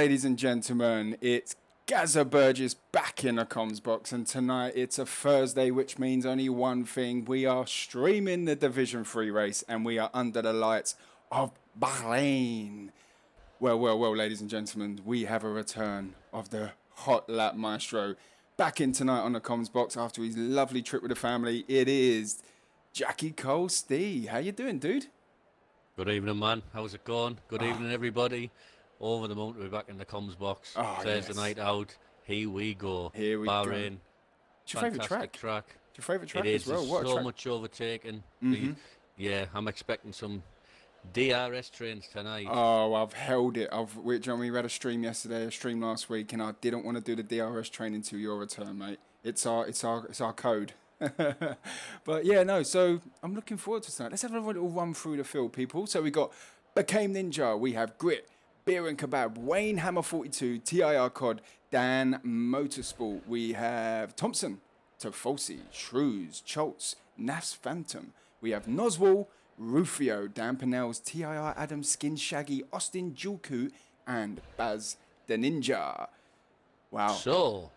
ladies and gentlemen, it's Gaza Burgess back in the comms box, and tonight it's a Thursday, which means only one thing. We are streaming the Division 3 race, and we are under the lights of Bahrain. Well, ladies and gentlemen, we have a return of the hot lap maestro back in tonight on the comms box after his lovely trip with the family. It is Jackie Cole Stee. How you doing, dude? Good evening, man. How's it going? Good evening, everybody. Over the mountain, we're back in the comms box. Thursday night out. Here we go. Here we Bahrain. go. It's your favourite track? Fantastic track. It's your favourite track It is. as well? There's What a so track. much overtaking. Mm-hmm. Yeah, I'm expecting some DRS trains tonight. Oh, I've held it. We had a stream yesterday, a stream last week, and I didn't want to do the DRS training until your return, mate. It's our code. But yeah, no. So I'm looking forward to tonight. Let's have a little run through the field, people. So we got Became Ninja. We have Grit, Beer and Kebab, Wayne Hammer 42, TIR Cod, Dan Motorsport. We have Thompson, Tofosi, Shrews, Choltz, Nas Phantom. We have Noswell, Rufio, Dan Pinnells, TIR Adam, Skin Shaggy, Austin Julku, and Baz the Ninja. Wow. So,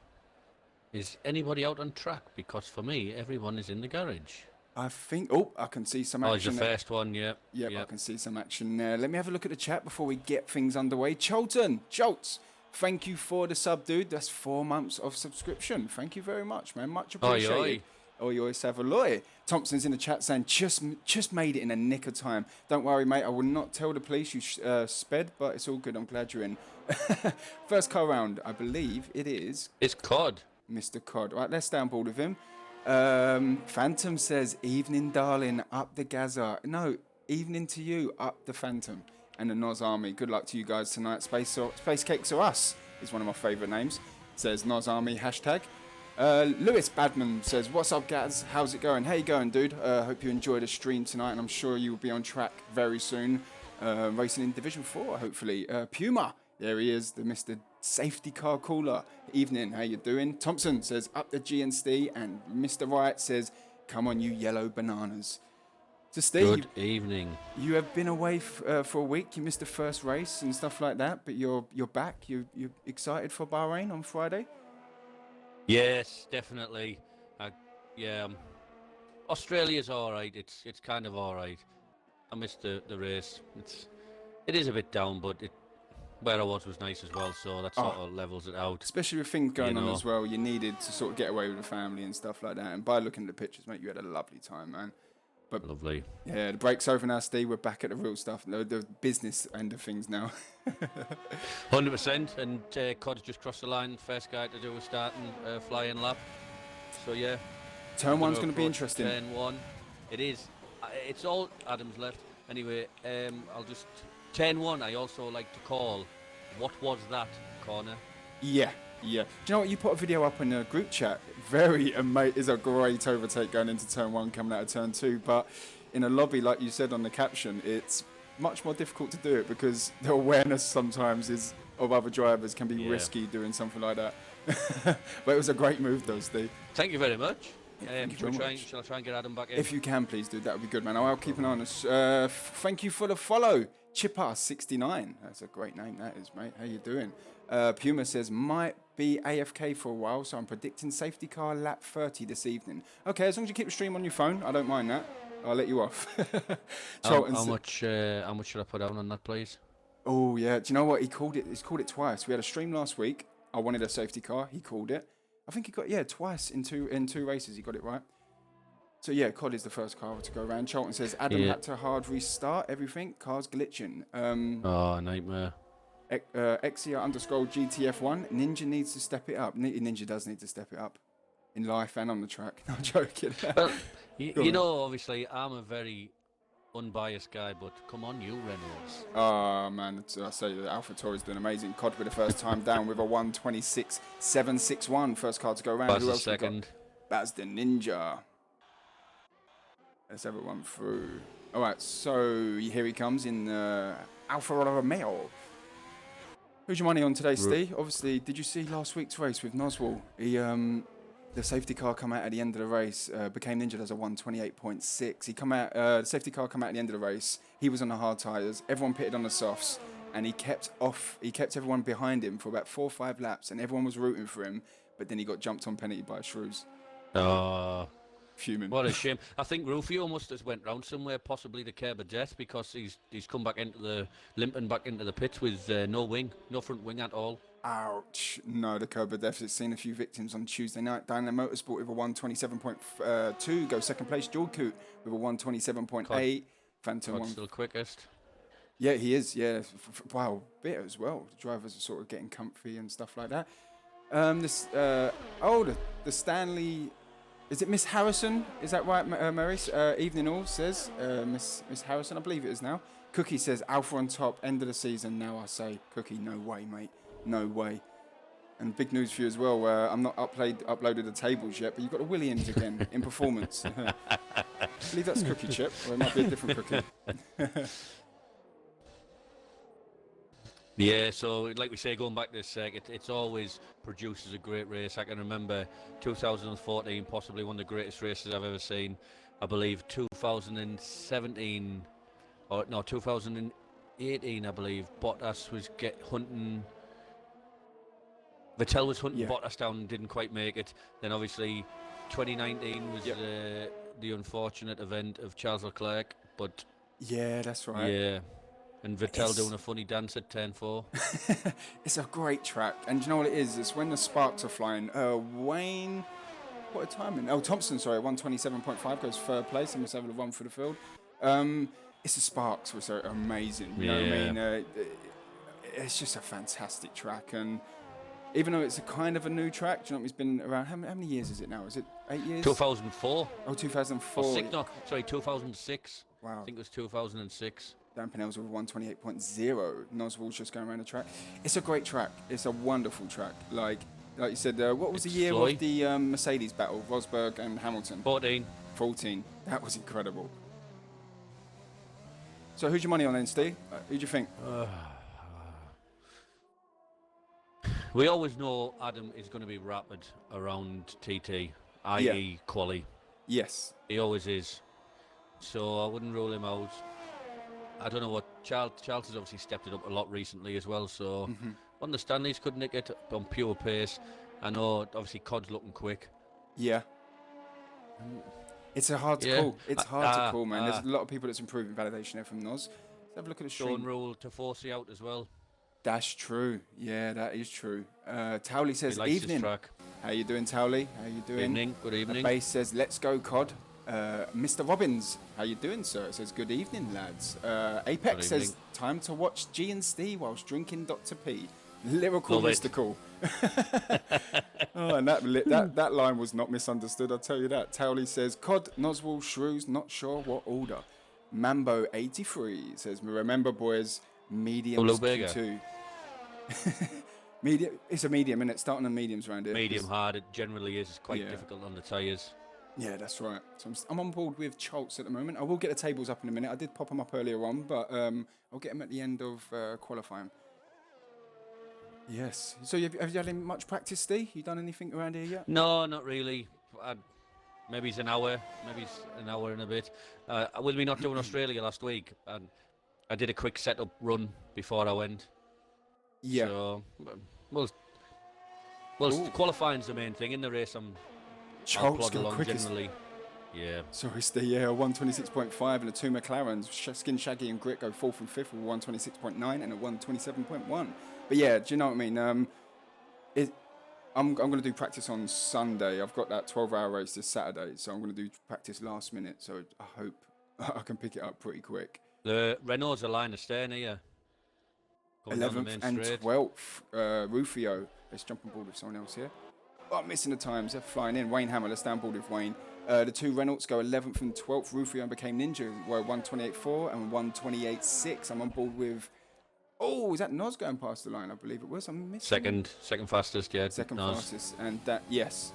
is anybody out on track? Because for me, everyone is in the garage. I think... Oh, I can see some action. Oh, it's the first one, yeah. Yep, I can see some action there. Let me have a look at the chat before we get things underway. Choltz, thank you for the sub, dude. That's 4 months of subscription. Thank you very much, man. Much appreciated. Oh, you always have a lawyer. Thompson's in the chat saying, just made it in a nick of time. Don't worry, mate. I will not tell the police you sped, but it's all good. I'm glad you're in. First car round, I believe it is... It's Cod. Mr. Cod. Right, let's stay on board with him. Phantom says, evening, darling, up the Gaza. No, evening to you, up the Phantom and the Noz Army. Good luck to you guys tonight. Space Cakes Are Us is one of my favourite names. Says Noz Army, hashtag. Lewis Badman says, what's up, Gaz? How's it going? How you going, dude? Hope you enjoyed the stream tonight, and I'm sure you will be on track very soon. Racing in Division 4, hopefully. Puma, there he is, the Mr. Safety Car Caller. Evening, how you doing? Thompson says, up the GNC, and Mr. Wright says, come on, you yellow bananas. So, Steve, Good evening. You have been away for a week. You missed the first race and stuff like that, but you're back. You're excited for Bahrain on Friday? Yes, definitely. Australia's all right. It's kind of all right. I missed the race. It is a bit down, but where I was nice as well, so that sort of levels it out. Especially with things going on as well, you needed to sort of get away with the family and stuff like that. And by looking at the pictures, mate, you had a lovely time, man. But lovely. Yeah, the break's over now, Steve. We're back at the real stuff, the business end of things now. 100%. And Cod just crossed the line. First guy to do a starting flying lap. So yeah. Turn one's going to be interesting. Turn one. It is. It's all Adam's left. Anyway, I'll just... Turn one, I also like to call, what was that corner? Yeah. Do you know what? You put a video up in the group chat. Very amazing. It's a great overtake going into turn one, coming out of turn two. But in a lobby, like you said on the caption, it's much more difficult to do it because the awareness sometimes of other drivers can be risky doing something like that. But it was a great move, though, Steve. Thank you very much. Shall I try and get Adam back in? If you can, please, dude. That would be good, man. I'll keep an eye on this. Thank you for the follow. Chipper69. That's a great name, that is, mate. How you doing? Puma says, might be AFK for a while, so I'm predicting safety car lap 30 this evening. Okay, as long as you keep the stream on your phone, I don't mind that. I'll let you off. How much should I put down on that, please? Oh, yeah. Do you know what? He's called it twice. We had a stream last week. I wanted a safety car. He called it. I think he got, twice in two races. He got it right. So, yeah, Cod is the first car to go around. Cholton says, Adam had to hard restart everything. Car's glitching. Nightmare. Exia_GTF1. Ninja needs to step it up. Ninja does need to step it up. In life and on the track. No, joking. Well, you know, obviously, I'm a very unbiased guy, but come on, you, Reynolds. Oh, man. I say the Alpha Tauri's doing amazing. Cod with the first time down with a 1:26.761. First car to go around. Who else second? That's the Ninja. Let's have it one through. All right, so here he comes in Alfa Romeo. Who's your money on today, Steve? Obviously, did you see last week's race with Noswell? The safety car come out at the end of the race. Became Ninja does a 1:28.6. The safety car come out at the end of the race. He was on the hard tyres. Everyone pitted on the softs. and he kept everyone behind him for about 4 or 5 laps, and everyone was rooting for him. But then he got jumped on penalty by Shrews. Oh, Fuming. what a shame. I think Rufio must have went round somewhere, possibly to curb a death, because he's come back limping back into the pits with no front wing at all. Ouch. No, the curb of death. It's seen a few victims on Tuesday night. Dynamo Motorsport with a 127.2 goes second place. George Coote with a 127.8. Phantom Cod's still quickest. Yeah, he is. Yeah, wow, bit as well. The drivers are sort of getting comfy and stuff like that. The Stanley. Is it Miss Harrison? Is that right, Mary? Evening all says Miss Harrison. I believe it is now. Cookie says Alpha on top. End of the season. Now I say Cookie. No way, mate. No way. And big news for you as well. I'm not uploaded the tables yet, but you've got the Williams again in performance. I believe that's Cookie Chip, or it might be a different Cookie. Yeah, so like we say, going back to this circuit, it's always produces a great race. I can remember 2014, possibly one of the greatest races I've ever seen. I believe 2017, or no, 2018, I believe, Bottas was hunting. Vettel was hunting Bottas down and didn't quite make it. Then obviously 2019 was the unfortunate event of Charles Leclerc, but yeah, that's right. Yeah. And Vettel doing a funny dance at turn 4. It's a great track. And you know what it is? It's when the sparks are flying. Wayne, what a timing. Oh, Thompson, sorry, 127.5 goes third place and was able to run through the field. It's the sparks, which are amazing. You know what I mean? It's just a fantastic track. And even though it's a kind of a new track, do you know what? It's been around, how many years is it now? Is it 8 years? 2004. Oh, 2004. 2006. Wow. I think it was 2006. Dan Pinel's with 128.0. Noswell's just going around the track. It's a great track. It's a wonderful track. Like you said, what was the year of the Mercedes battle? Rosberg and Hamilton? 14. That was incredible. So who's your money on then, Steve? Who do you think? We always know Adam is going to be rapid around TT, i.e. quali. Yes. He always is. So I wouldn't rule him out. I don't know what Charles has obviously stepped it up a lot recently as well. So on the Stanleys could nick it on pure pace. I know obviously Cod's looking quick. Yeah. It's hard to call. It's hard to call, man. There's a lot of people that's improving validation there from Nos. Let's have a look at the stream. Don't rule to force you out as well. That's true. Yeah, that is true. Towley says, evening. How you doing, Towley? How you doing? Evening. Good evening. Base says, let's go, Cod. Mr. Robbins, how you doing, sir? It says, good evening, lads. Apex says, time to watch G and Steve whilst drinking Dr. P. Lyrical, mystical. And that line was not misunderstood, I'll tell you that. Towley says, Cod, Noswell, Shrews, not sure what order. Mambo 83 says, remember, boys, medium Q2. Medium. It's a medium, isn't it? Starting on mediums around here. Medium hard, it generally is. It's quite difficult on the tyres. Yeah, that's right. So I'm on board with Choltz at the moment. I will get the tables up in a minute. I did pop them up earlier on, but I'll get them at the end of qualifying. Yes. So have you had much practice, Steve? You done anything around here yet? No, not really. Maybe it's an hour. Maybe it's an hour and a bit. With me not doing Australia last week, and I did a quick setup run before I went. Yeah. So, qualifying's the main thing. In the race, I'll plod along generally. Yeah. So it's the 126.5 and the two McLarens, Skin Shaggy and Grit, go 4th and 5th with 126.9 and a 127.1. But yeah, do you know what I mean? I'm going to do practice on Sunday. I've got that 12-hour race this Saturday, so I'm going to do practice last minute. So I hope I can pick it up pretty quick. The Renault's a line astern here. 11th and 12th, Rufio. Let's jump on board with someone else here. Oh, I'm missing the times. They're flying in. Wayne Hammer, let's down board with Wayne. The two Renaults go 11th and 12th. Rufio became Ninja, were 128.4 and 128.6. I'm on board with... Oh, is that Nos going past the line? I believe it was. I'm missing. Second fastest, yeah. Second Nos. fastest, and that, yes.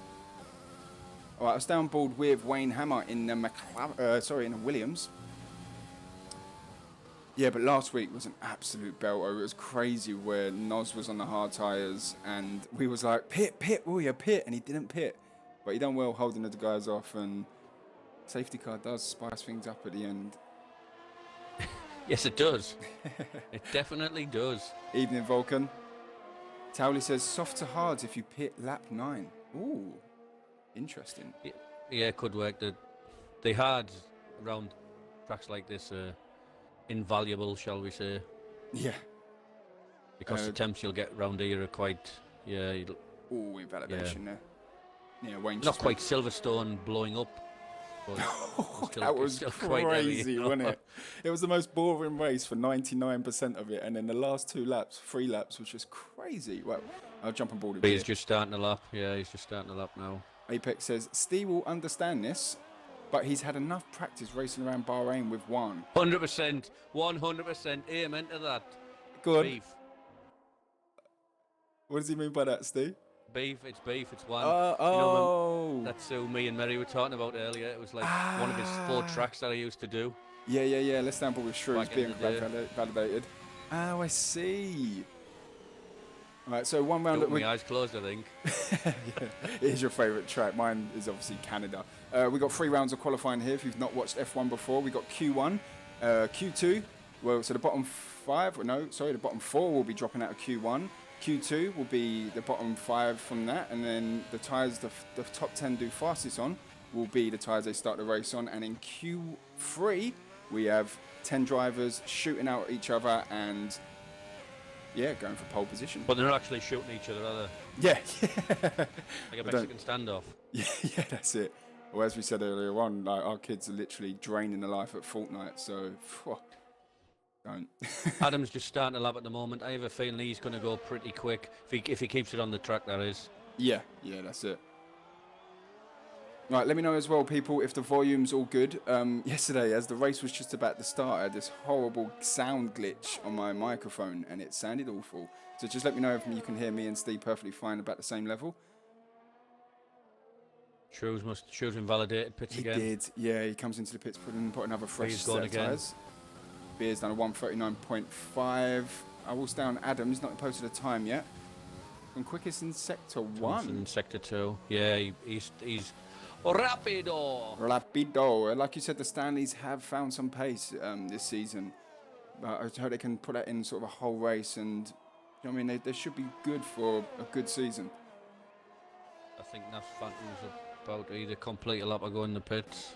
All right, I was down board with Wayne Hammer in the in the Williams. Yeah, but last week was an absolute belter. It was crazy where Nos was on the hard tyres and we was like, pit, will you pit? And he didn't pit. But he done well holding the guys off, and safety car does spice things up at the end. Yes, it does. It definitely does. Evening, Vulcan. Towley says soft to hards if you pit lap 9. Ooh, interesting. Yeah, it could work. The hards around tracks like this are invaluable, shall we say? Yeah. Because the temps you'll get round here are quite, Ooh, invalidation there. Yeah, Wayne. Not quite Silverstone blowing up. But That was still crazy, quite heavy, wasn't it? It was the most boring race for 99% of it, and then the last 3 laps, was just crazy. Well, I'll jump on board with He's just starting to lap. Yeah, he's just starting to lap now. Apex says Steve will understand this, but he's had enough practice racing around Bahrain with one. 100%, 100%. Amen to that. Go on. Beef. What does he mean by that, Steve? Beef, it's one. Oh. That's who me and Mary were talking about earlier. It was like one of his 4 tracks that I used to do. Yeah. Let's sample with Shrews Back being in the day. validated. Oh, I see. All right, so one round. With my eyes closed, I think. Yeah, it is your favourite track. Mine is obviously Canada. We got 3 rounds of qualifying here. If you've not watched F1 before, we got Q1, Q2. Well, so the bottom 4 will be dropping out of Q1. Q2 will be the bottom 5 from that, and then the tyres the top 10 do fastest on will be the tyres they start the race on. And in Q3 we have 10 drivers shooting out at each other and going for pole position. But they're not actually shooting each other, are they? Yeah. Like a Mexican standoff. Yeah, that's it. Well, as we said earlier on, like, our kids are literally draining the life at Fortnite, so don't. Adam's just starting to lap at the moment. I have a feeling he's going to go pretty quick if he keeps it on the track, that is. Yeah, that's it. Right, let me know as well, people, if the volume's all good. Yesterday, as the race was just about to start, I had this horrible sound glitch on my microphone, and it sounded awful. So just let me know if you can hear me and Steve perfectly fine about the same level. Shrews invalidated pits again. He did, yeah. He comes into the pits, put another fresh set of tyres. Beer's done a 1:39.5. I will stay on Adam. He's not posted a time yet. And quickest in Sector 1. In Sector 2. Yeah, he's rapido. Rapido. Like you said, the Stanleys have found some pace this season. But I hope they can put that in sort of a whole race. And, you know what I mean? They should be good for a good season. I think that's Phantom's about to either complete a lap or go in the pits.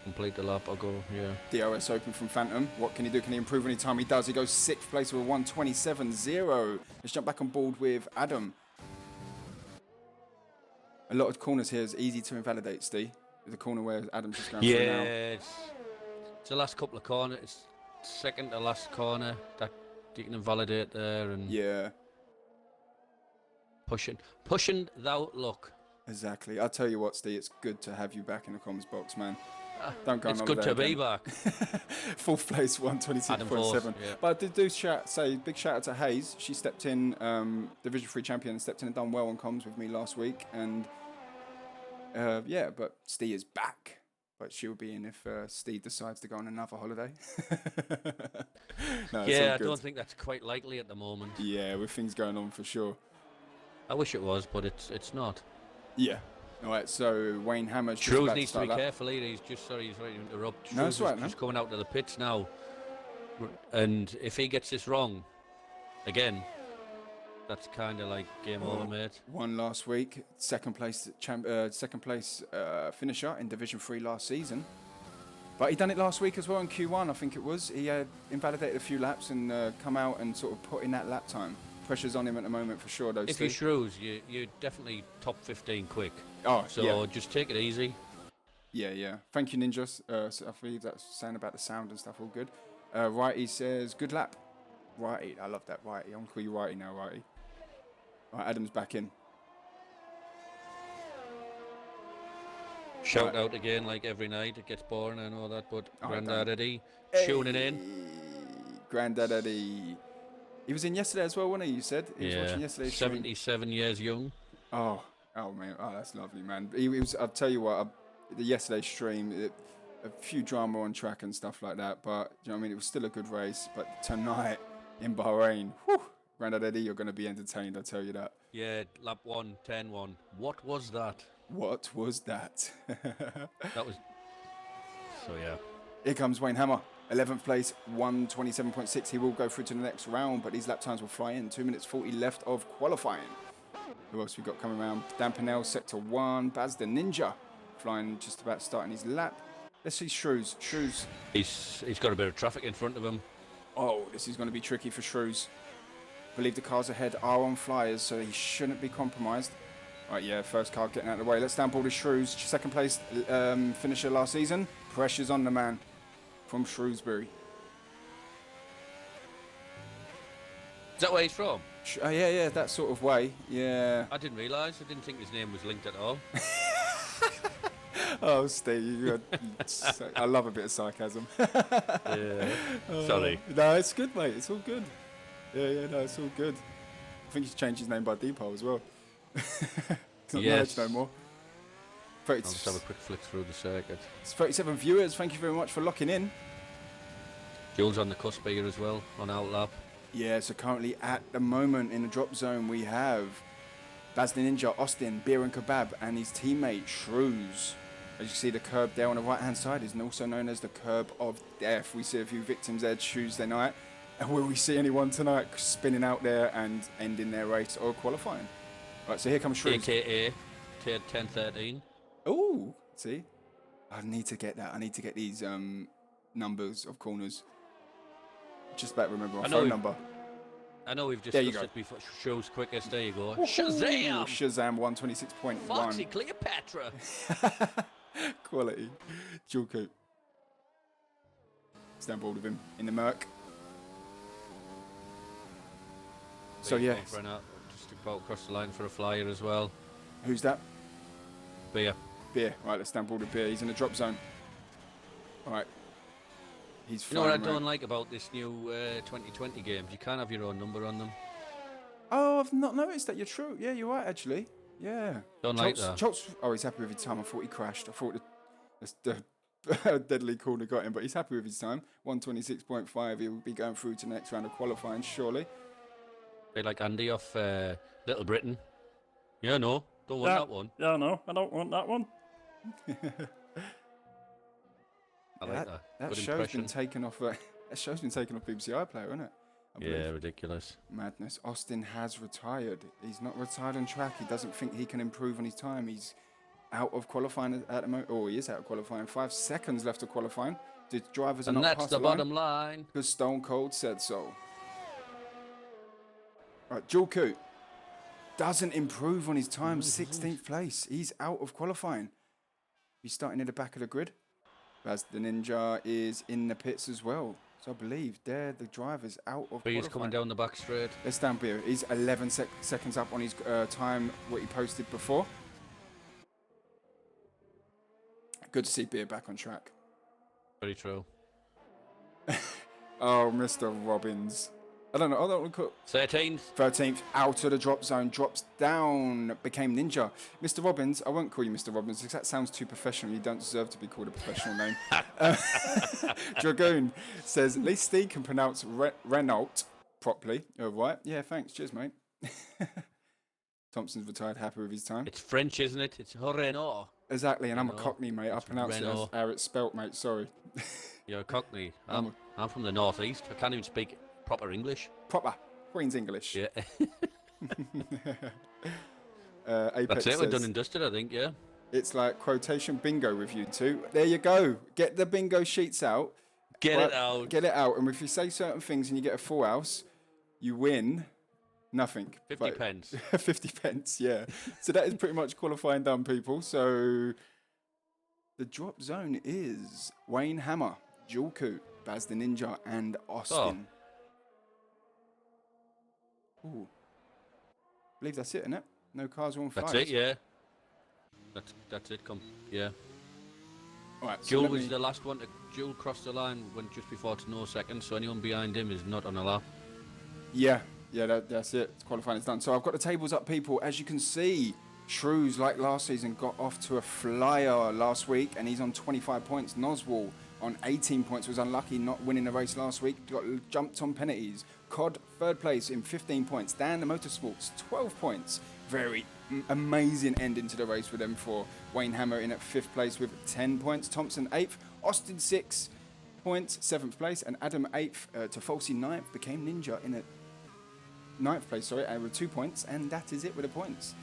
Complete the lap, I'll go, yeah. DRS open from Phantom. What can he do? Can he improve any time? He does. He goes 6th place with a 1:27.0. Let's jump back on board with Adam. A lot of corners here is easy to invalidate, Steve. The corner where Adam's just going through now. Yeah, it's the last couple of corners. It's second to last corner that you can invalidate there. And yeah. Pushing without luck. Exactly. I'll tell you what, Steve, it's good to have you back in the comms box, man. Don't go It's good to be back. 4th place, 1:22.7. Yeah. But I did say big shout out to Hayes. She stepped in, Division 3 champion, stepped in and done well on comms with me last week. And but Steve is back. But she'll be in if Steve decides to go on another holiday. No, yeah, I don't think that's quite likely at the moment. Yeah, with things going on for sure. I wish it was, but it's not. Yeah. All right, so Wayne Hammer's just Shrews about needs to to be start careful here. He's ready to interrupt. No, that's right, He's coming out to the pits now. And if he gets this wrong, again, that's kind of like game over, mate. Won last week, second place finisher in Division 3 last season. But he done it last week as well in Q1, I think it was. He invalidated a few laps and come out and sort of put in that lap time. Pressure's on him at the moment for sure, though. If you're Shrews, you're definitely top 15 quick. Oh, so yeah. just take it easy. Yeah. Thank you, Ninjas. So I believe that's saying about the sound and stuff. All good. Righty says, good lap. Righty, I love that, Righty. I'm going to call you Righty now, Righty. All right, Adam's back in. Shout out again, like every night. It gets boring, I know that, but Grandad Eddie tuning in. Grandad Eddie. He was in yesterday as well, wasn't he? You said he was watching yesterday's 77 years young. Oh man, that's lovely, man. He was. I'll tell you what. The yesterday's stream, a few drama on track and stuff like that, but you know what I mean. It was still a good race. But tonight in Bahrain, Grandad Eddie, you're going to be entertained. I tell you that. Yeah, lap 1, 10-1. What was that? What was that? That was. So yeah. Here comes Wayne Hammer. 11th place, 1:27.6. He will go through to the next round, but these lap times will fly in. 2 minutes 40 left of qualifying. Who else we got coming around? Dan Pinnell, Sector 1. Baz the Ninja flying just about starting his lap. Let's see Shrews. Shrews. He's got a bit of traffic in front of him. Oh, this is going to be tricky for Shrews. I believe the cars ahead are on flyers, so he shouldn't be compromised. Right, yeah, first car getting out of the way. Let's downboard the Shrews. Second place finisher last season. Pressure's on the man from Shrewsbury. Is that where he's from? Yeah, that sort of way. Yeah. I didn't realise. I didn't think his name was linked at all. Oh, Steve, I love a bit of sarcasm. Yeah. Sorry. No, it's good, mate. It's all good. Yeah, no, it's all good. I think he's changed his name by Depot as well. It's not Yes. no more. I'll just have a quick flick through the circuit. It's 37 viewers. Thank you very much for locking in. Jules on the cusp here as well, on outlap. Yeah, so currently at the moment in the drop zone we have Baz the Ninja, Austin, Beer and Kebab, and his teammate Shrews. As you see, the curb there on the right hand side is also known as the curb of death. We see a few victims there Tuesday night. And will we see anyone tonight spinning out there and ending their race or qualifying? Right, so here comes Shrews. AKA 1013. Oh, see? I need to get that. I need to get these numbers of corners. Just about to remember my phone number. I know we've There you discussed go. it before. Show's quickest. There you go. Ooh, Shazam! Shazam 126.1. Foxy Cleopatra. Quality. Dual coupe. Stand board with him in the Merc. So yeah. Brenner just about across the line for a flyer as well. Who's that? Beer. Beer. Right, let's stand board with Beer. He's in the drop zone. All right. He's You know what I flying don't around. like about this new 2020 games? You can't have your own number on them. Oh, I've not noticed that. You're true. Yeah, you're right, actually. Yeah. Don't like that. Oh, he's happy with his time. I thought he crashed. I thought the deadly corner got him, but he's happy with his time. 126.5. He'll be going through to the next round of qualifying, surely. Bit like Andy off Little Britain. Yeah, no, don't want that one. Yeah, no, I don't want that one. I like that. That Good show's impression. been taken off. That show's been taken off BBC iPlayer, isn't it? I believe. Yeah, ridiculous. Madness. Austin has retired. He's not retired on track. He doesn't think he can improve on his time. He's out of qualifying at the moment. Oh, he is out of qualifying. 5 seconds left of qualifying. The drivers are And not that's past the the line bottom line. because Stone Cold said so. Right, Jules Coupe doesn't improve on his time. 16th place. He's out of qualifying. He's starting at the back of the grid. As the Ninja is in the pits as well. So I believe they're the drivers out of Beer's qualifying. coming down the back straight. Let's down Beer. He's 11 seconds up on his time, what he posted before. Good to see Beer back on track. Very true. Oh, Mr. Robbins. I don't want to call 13th. 13th out of the drop zone, drops down, became Ninja. Mr. Robbins, I won't call you Mr. Robbins because that sounds too professional. You don't deserve to be called a professional name. Dragoon says, at least Steve can pronounce Renault properly. Oh, right. Yeah, thanks. Cheers, mate. Thompson's retired, happy with his time. It's French, isn't it? It's Renault. Exactly, and I'm a Renault. Cockney, mate. I It's pronounce it as Renault. how it's spelt, mate. Sorry. You're a Cockney. I'm from the northeast. I can't even speak proper English. Proper. Queen's English. Yeah. Apex That's it. We're says, done and dusted, I think, yeah. it's like quotation bingo with you two. There you go. Get the bingo sheets out. Get Right, it out. Get it out. And if you say certain things and you get a full house, you win nothing. 50 pence. 50 pence, yeah. So that is pretty much qualifying done, people. So the drop zone is Wayne Hammer, Jules Coupe, Baz the Ninja, and Austin. Ooh. I believe that's it, isn't it? No cars are on fire. That's it, yeah. That's it. Yeah. All right, so Jules let was me- the last one. Jules crossed the line when just before to no seconds, so anyone behind him is not on a lap. Yeah, that's it. Qualifying is done. So I've got the tables up, people. As you can see, Shrews, like last season, got off to a flyer last week, and he's on 25 points. Noswell on 18 points was unlucky not winning the race last week. Got jumped on penalties. Cod, third place in 15 points. Dan, the Motorsports, 12 points. Very amazing ending to the race for them four. Wayne Hammer in at 5th place with 10 points. Thompson 8th. Austin 6th. points, 7th place, and Adam 8th to Falsey 9th became Ninja in a 9th place, sorry, with 2 points, and that is it with the points.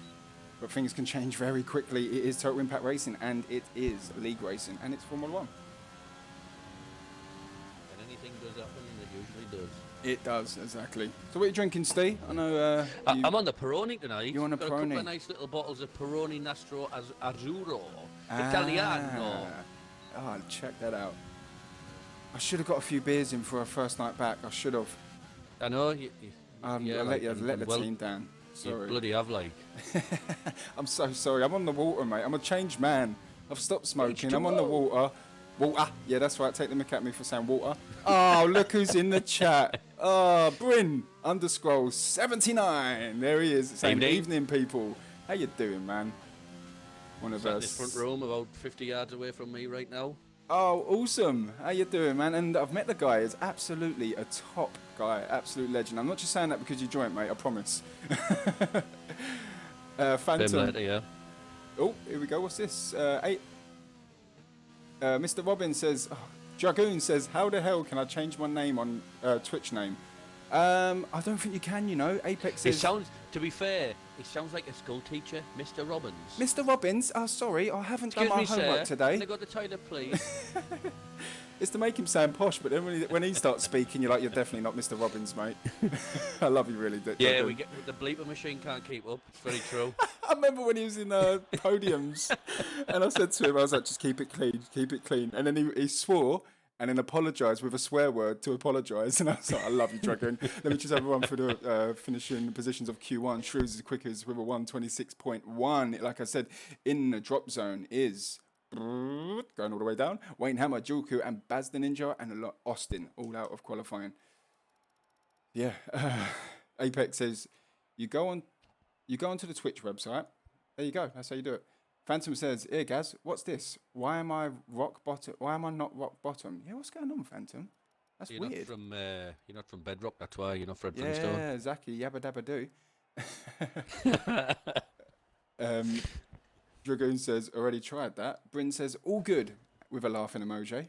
But things can change very quickly. It is Total Impact Racing, and it is League Racing, and it's Formula 1. And anything does happen, it usually does. It does, exactly. So what are you drinking, Steve? I know I'm on the Peroni tonight. You're on a Got Peroni. a couple of nice little bottles of Peroni Nastro Azzurro. Italiano. Oh, check that out. I should have got a few beers in for our first night back. I should have. I know. I let the team down. Sorry. You bloody have, like. I'm so sorry. I'm on the water, mate. I'm a changed man. I've stopped smoking. I'm on the water. Water. Yeah, that's right. Take the mick at me for saying water. Oh, look who's in the chat. Oh, Bryn _ 79. There he is. Saying evening, people. How you doing, man? One of us. In us. this front room, about 50 yards away from me right now. Oh, awesome. How you doing, man? And I've met the guy. He's absolutely a top guy. Absolute legend. I'm not just saying that because you joined, mate. I promise. Phantom. Later, yeah. Oh, here we go. What's this? Mr. Robbins says, Dragoon says, how the hell can I change my name on Twitch name? I don't think you can, you know. Apex says... It sounds, to be fair, it sounds like a school teacher, Mr. Robbins. Mr. Robbins? Oh, sorry, I haven't done my homework today. Can I go to the toilet, please? It's to make him sound posh, but then when he starts speaking, you're like, you're definitely not Mr. Robbins, mate. I love you, really. Yeah, the bleeper machine can't keep up. It's very true. I remember when he was in podiums, and I said to him, I was like, just keep it clean, keep it clean. And then he swore, and then apologised with a swear word to apologise. And I was like, I love you, Dragon. Let me just have a run through the finishing positions of Q1. Shrews is quickest with a 1:26.1. Like I said, in the drop zone is... going all the way down. Wayne Hammer, Julku, and Baz the Ninja, and a lot Austin, all out of qualifying. Yeah. Apex says, you go onto the Twitch website. There you go. That's how you do it. Phantom says, here, Gaz, what's this? Why am I rock bottom? Why am I not rock bottom? Yeah, what's going on, Phantom? That's you're weird. You're not from Bedrock, that's why you're not Fred Flintstone. Yeah, exactly. Yabba dabba do. Dragoon says, already tried that. Bryn says, all good, with a laughing emoji.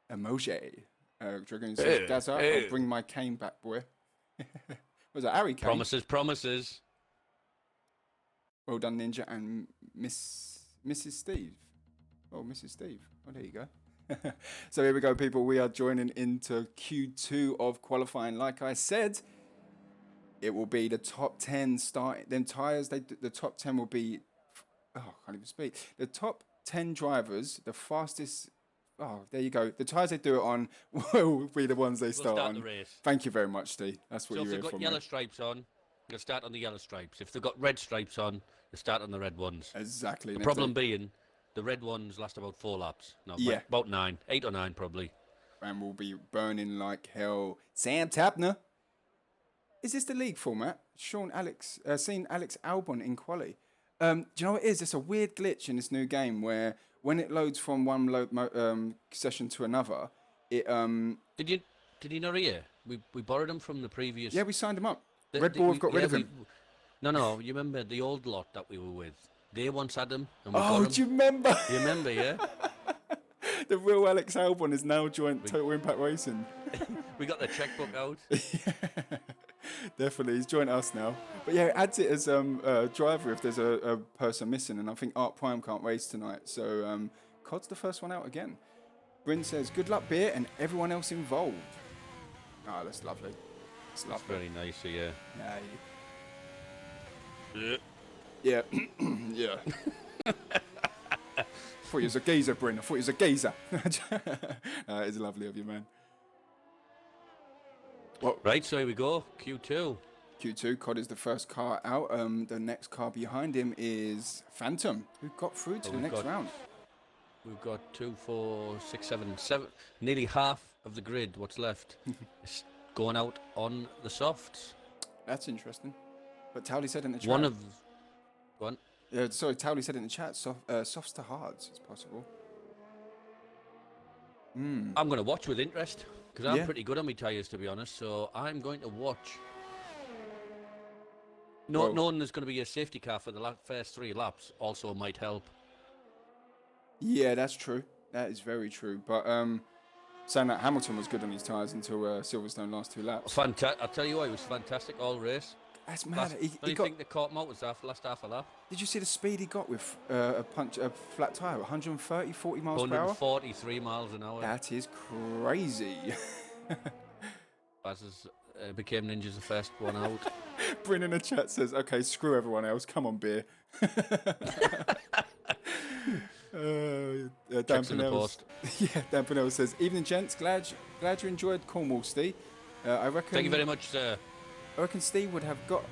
Dragoon says, Gaza, I'll bring my cane back, boy. Was that Harry Kane? Promises. Well done, Ninja, and Mrs. Steve. Oh, Mrs. Steve. Oh, there you go. So here we go, people. We are joining into Q2 of qualifying. Like I said, it will be the top 10 start. Them tyres, the top 10 will be... Oh, I can't even speak. The top 10 drivers, the fastest... Oh, there you go. The tyres they do it on will be the ones they start on. The race. Thank you very much, Steve. That's what you're here for. So if they've got yellow stripes on, you'll start on the yellow stripes. If they've got red stripes on, you start on the red ones. Exactly. The problem being, the red ones last about 4 laps. No, yeah. About 9. 8 or 9, probably. And we'll be burning like hell. Sam Tapner. Is this the league format? Seen Alex Albon in quali. Do you know what it is? It's a weird glitch in this new game where when it loads from one session to another, it Did you not hear? We borrowed them from the previous. Yeah, we signed them up. Red Bull have got rid of him. No, you remember the old lot that we were with? They once had them. And we got them. Do you remember? You remember, yeah? The real Alex Albon is now joined Total Impact Racing. We got the checkbook out. Definitely, he's joined us now. But yeah, it adds it as a driver if there's a person missing, and I think Art Prime can't race tonight. So COD's the first one out again. Bryn says, good luck, Beer, and everyone else involved. Oh, that's lovely. That's very nice, yeah. Yeah. Yeah. I thought he was a geezer, Bryn. I thought he was a geezer. It's lovely of you, man. Well, right, so here we go. Q2. COD is the first car out. The next car behind him is Phantom, who got through to the next round. We've got 2, 4, 6, 7. Nearly half of the grid, what's left, is going out on the softs. That's interesting. But Towley said in the chat... One. Sorry, Towley said in the chat, softs to hards, it's possible. I'm going to watch with interest, because I'm pretty good on my tyres, to be honest, so I'm going to watch. Knowing there's going to be a safety car for the first 3 laps also might help. Yeah, that's true. That is very true. But Saying that Hamilton was good on his tyres until Silverstone last 2 laps. Fantastic! I'll tell you what, he was fantastic all race. That's mad. I think they caught him out was last half a lap. Did you see the speed he got with a flat tyre? 130, 40 miles per hour? 143 miles an hour. That is crazy. As became Ninjas the first one out. Bryn in the chat says, okay, screw everyone else. Come on, beer. Dan Pennell says, evening, gents. Glad you enjoyed Cornwall, Steve. I reckon. Thank you very much, sir. I reckon Steve would have got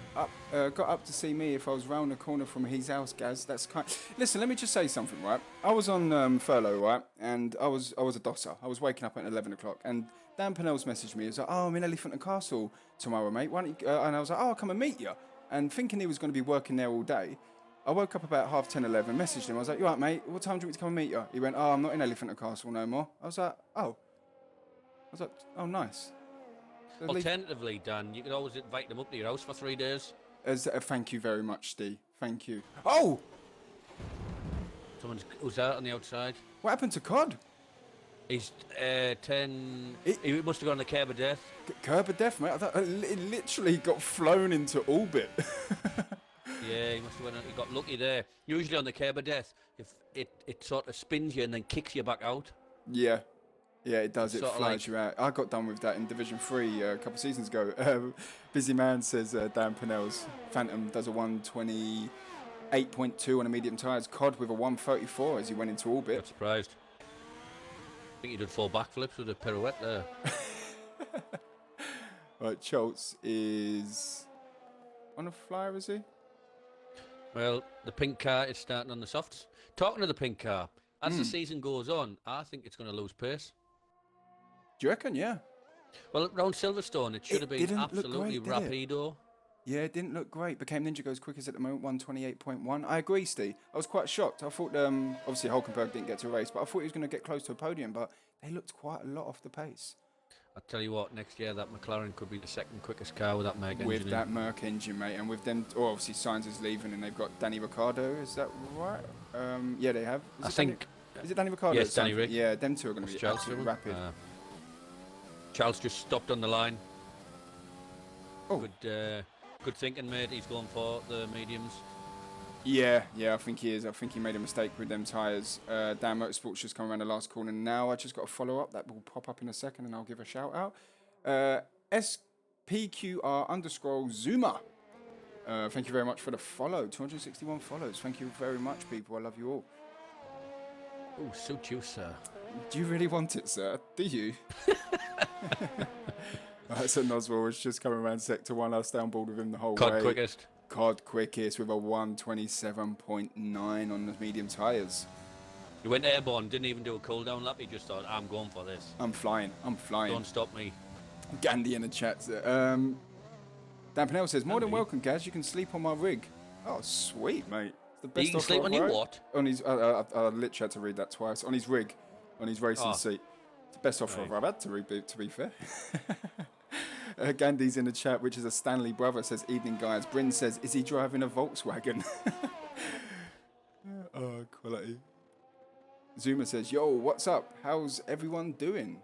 up to see me if I was round the corner from his house, Gaz. That's kind. Listen, let me just say something, right? I was on furlough, right, and I was a dosser. I was waking up at 11 o'clock, and Dan Pennell's messaged me. He was like, "Oh, I'm in Elephant and Castle tomorrow, mate. Why don't you?" And I was like, "Oh, I'll come and meet you." And thinking he was going to be working there all day, I woke up about 10:30, 11, messaged him. I was like, "You all right, mate? What time do you want me to come and meet you?" He went, "Oh, I'm not in Elephant and Castle no more." I was like, "Oh." "Oh, nice." Alternatively, Dan, you could always invite them up to your house for 3 days. Thank you very much, Steve. Thank you. Oh! Who's out on the outside? What happened to Cod? He's 10. He must have gone on the curb of death. Curb of death, mate. It literally got flown into orbit. Yeah, he must have he got lucky there. Usually on the curb of death, if it sort of spins you and then kicks you back out. Yeah. Yeah, it does. It Sort of flies you out. I got done with that in Division 3 a couple of seasons ago. Busy Man says Dan Pennell's Phantom does a 128.2 on a medium tyres. Cod with a 134 as he went into orbit. Not surprised. I think he did 4 backflips with a pirouette there. Right, Schultz is on a flyer, is he? Well, the pink car is starting on the softs. Talking to the pink car, as the season goes on, I think it's going to lose pace. Do you reckon? Yeah. Well, around Silverstone, it should have been absolutely rapido. Yeah, it didn't look great. Became Ninja Go's quickest at the moment, 128.1. I agree, Steve. I was quite shocked. I thought, obviously, Hulkenberg didn't get to a race, but I thought he was going to get close to a podium, but they looked quite a lot off the pace. I'll tell you what, next year that McLaren could be the second quickest car with that Merc engine. With that Merc engine, mate. And with them, obviously, Sainz is leaving and they've got Danny Ricciardo. Is that right? Yeah, they have. Is it Danny Ricciardo? Yes, Danny Rick. Yeah, them two are going to be absolutely rapid. Charles just stopped on the line. Oh. Good thinking, mate. He's going for the mediums. Yeah, I think he is. I think he made a mistake with them tyres. Dan Motorsport's just come around the last corner now. I just got a follow up that will pop up in a second and I'll give a shout out. SPQR_Zuma. Thank you very much for the follow. 261 follows. Thank you very much, people. I love you all. Oh, suit you, sir. Do you really want it, sir? Do you? Right, so Noswell was just coming around sector 1. I was downboard with him the whole way. Cod quickest with a 127.9 on the medium tyres. He went airborne, didn't even do a cool down lap. He just thought, I'm going for this. I'm flying. Don't stop me. Gandhi in the chat. Dan Pennell says, more than welcome, Gaz. You can sleep on my rig. Oh, sweet, mate. It's the best you can sleep on your what? On his, I literally had to read that twice. On his rig, on his racing seat. It's the best offer I've had to read, to be fair. Gandhi's in the chat, which is a Stanley brother, says, evening, guys. Bryn says, is he driving a Volkswagen? Oh, quality. Zuma says, yo, what's up? How's everyone doing?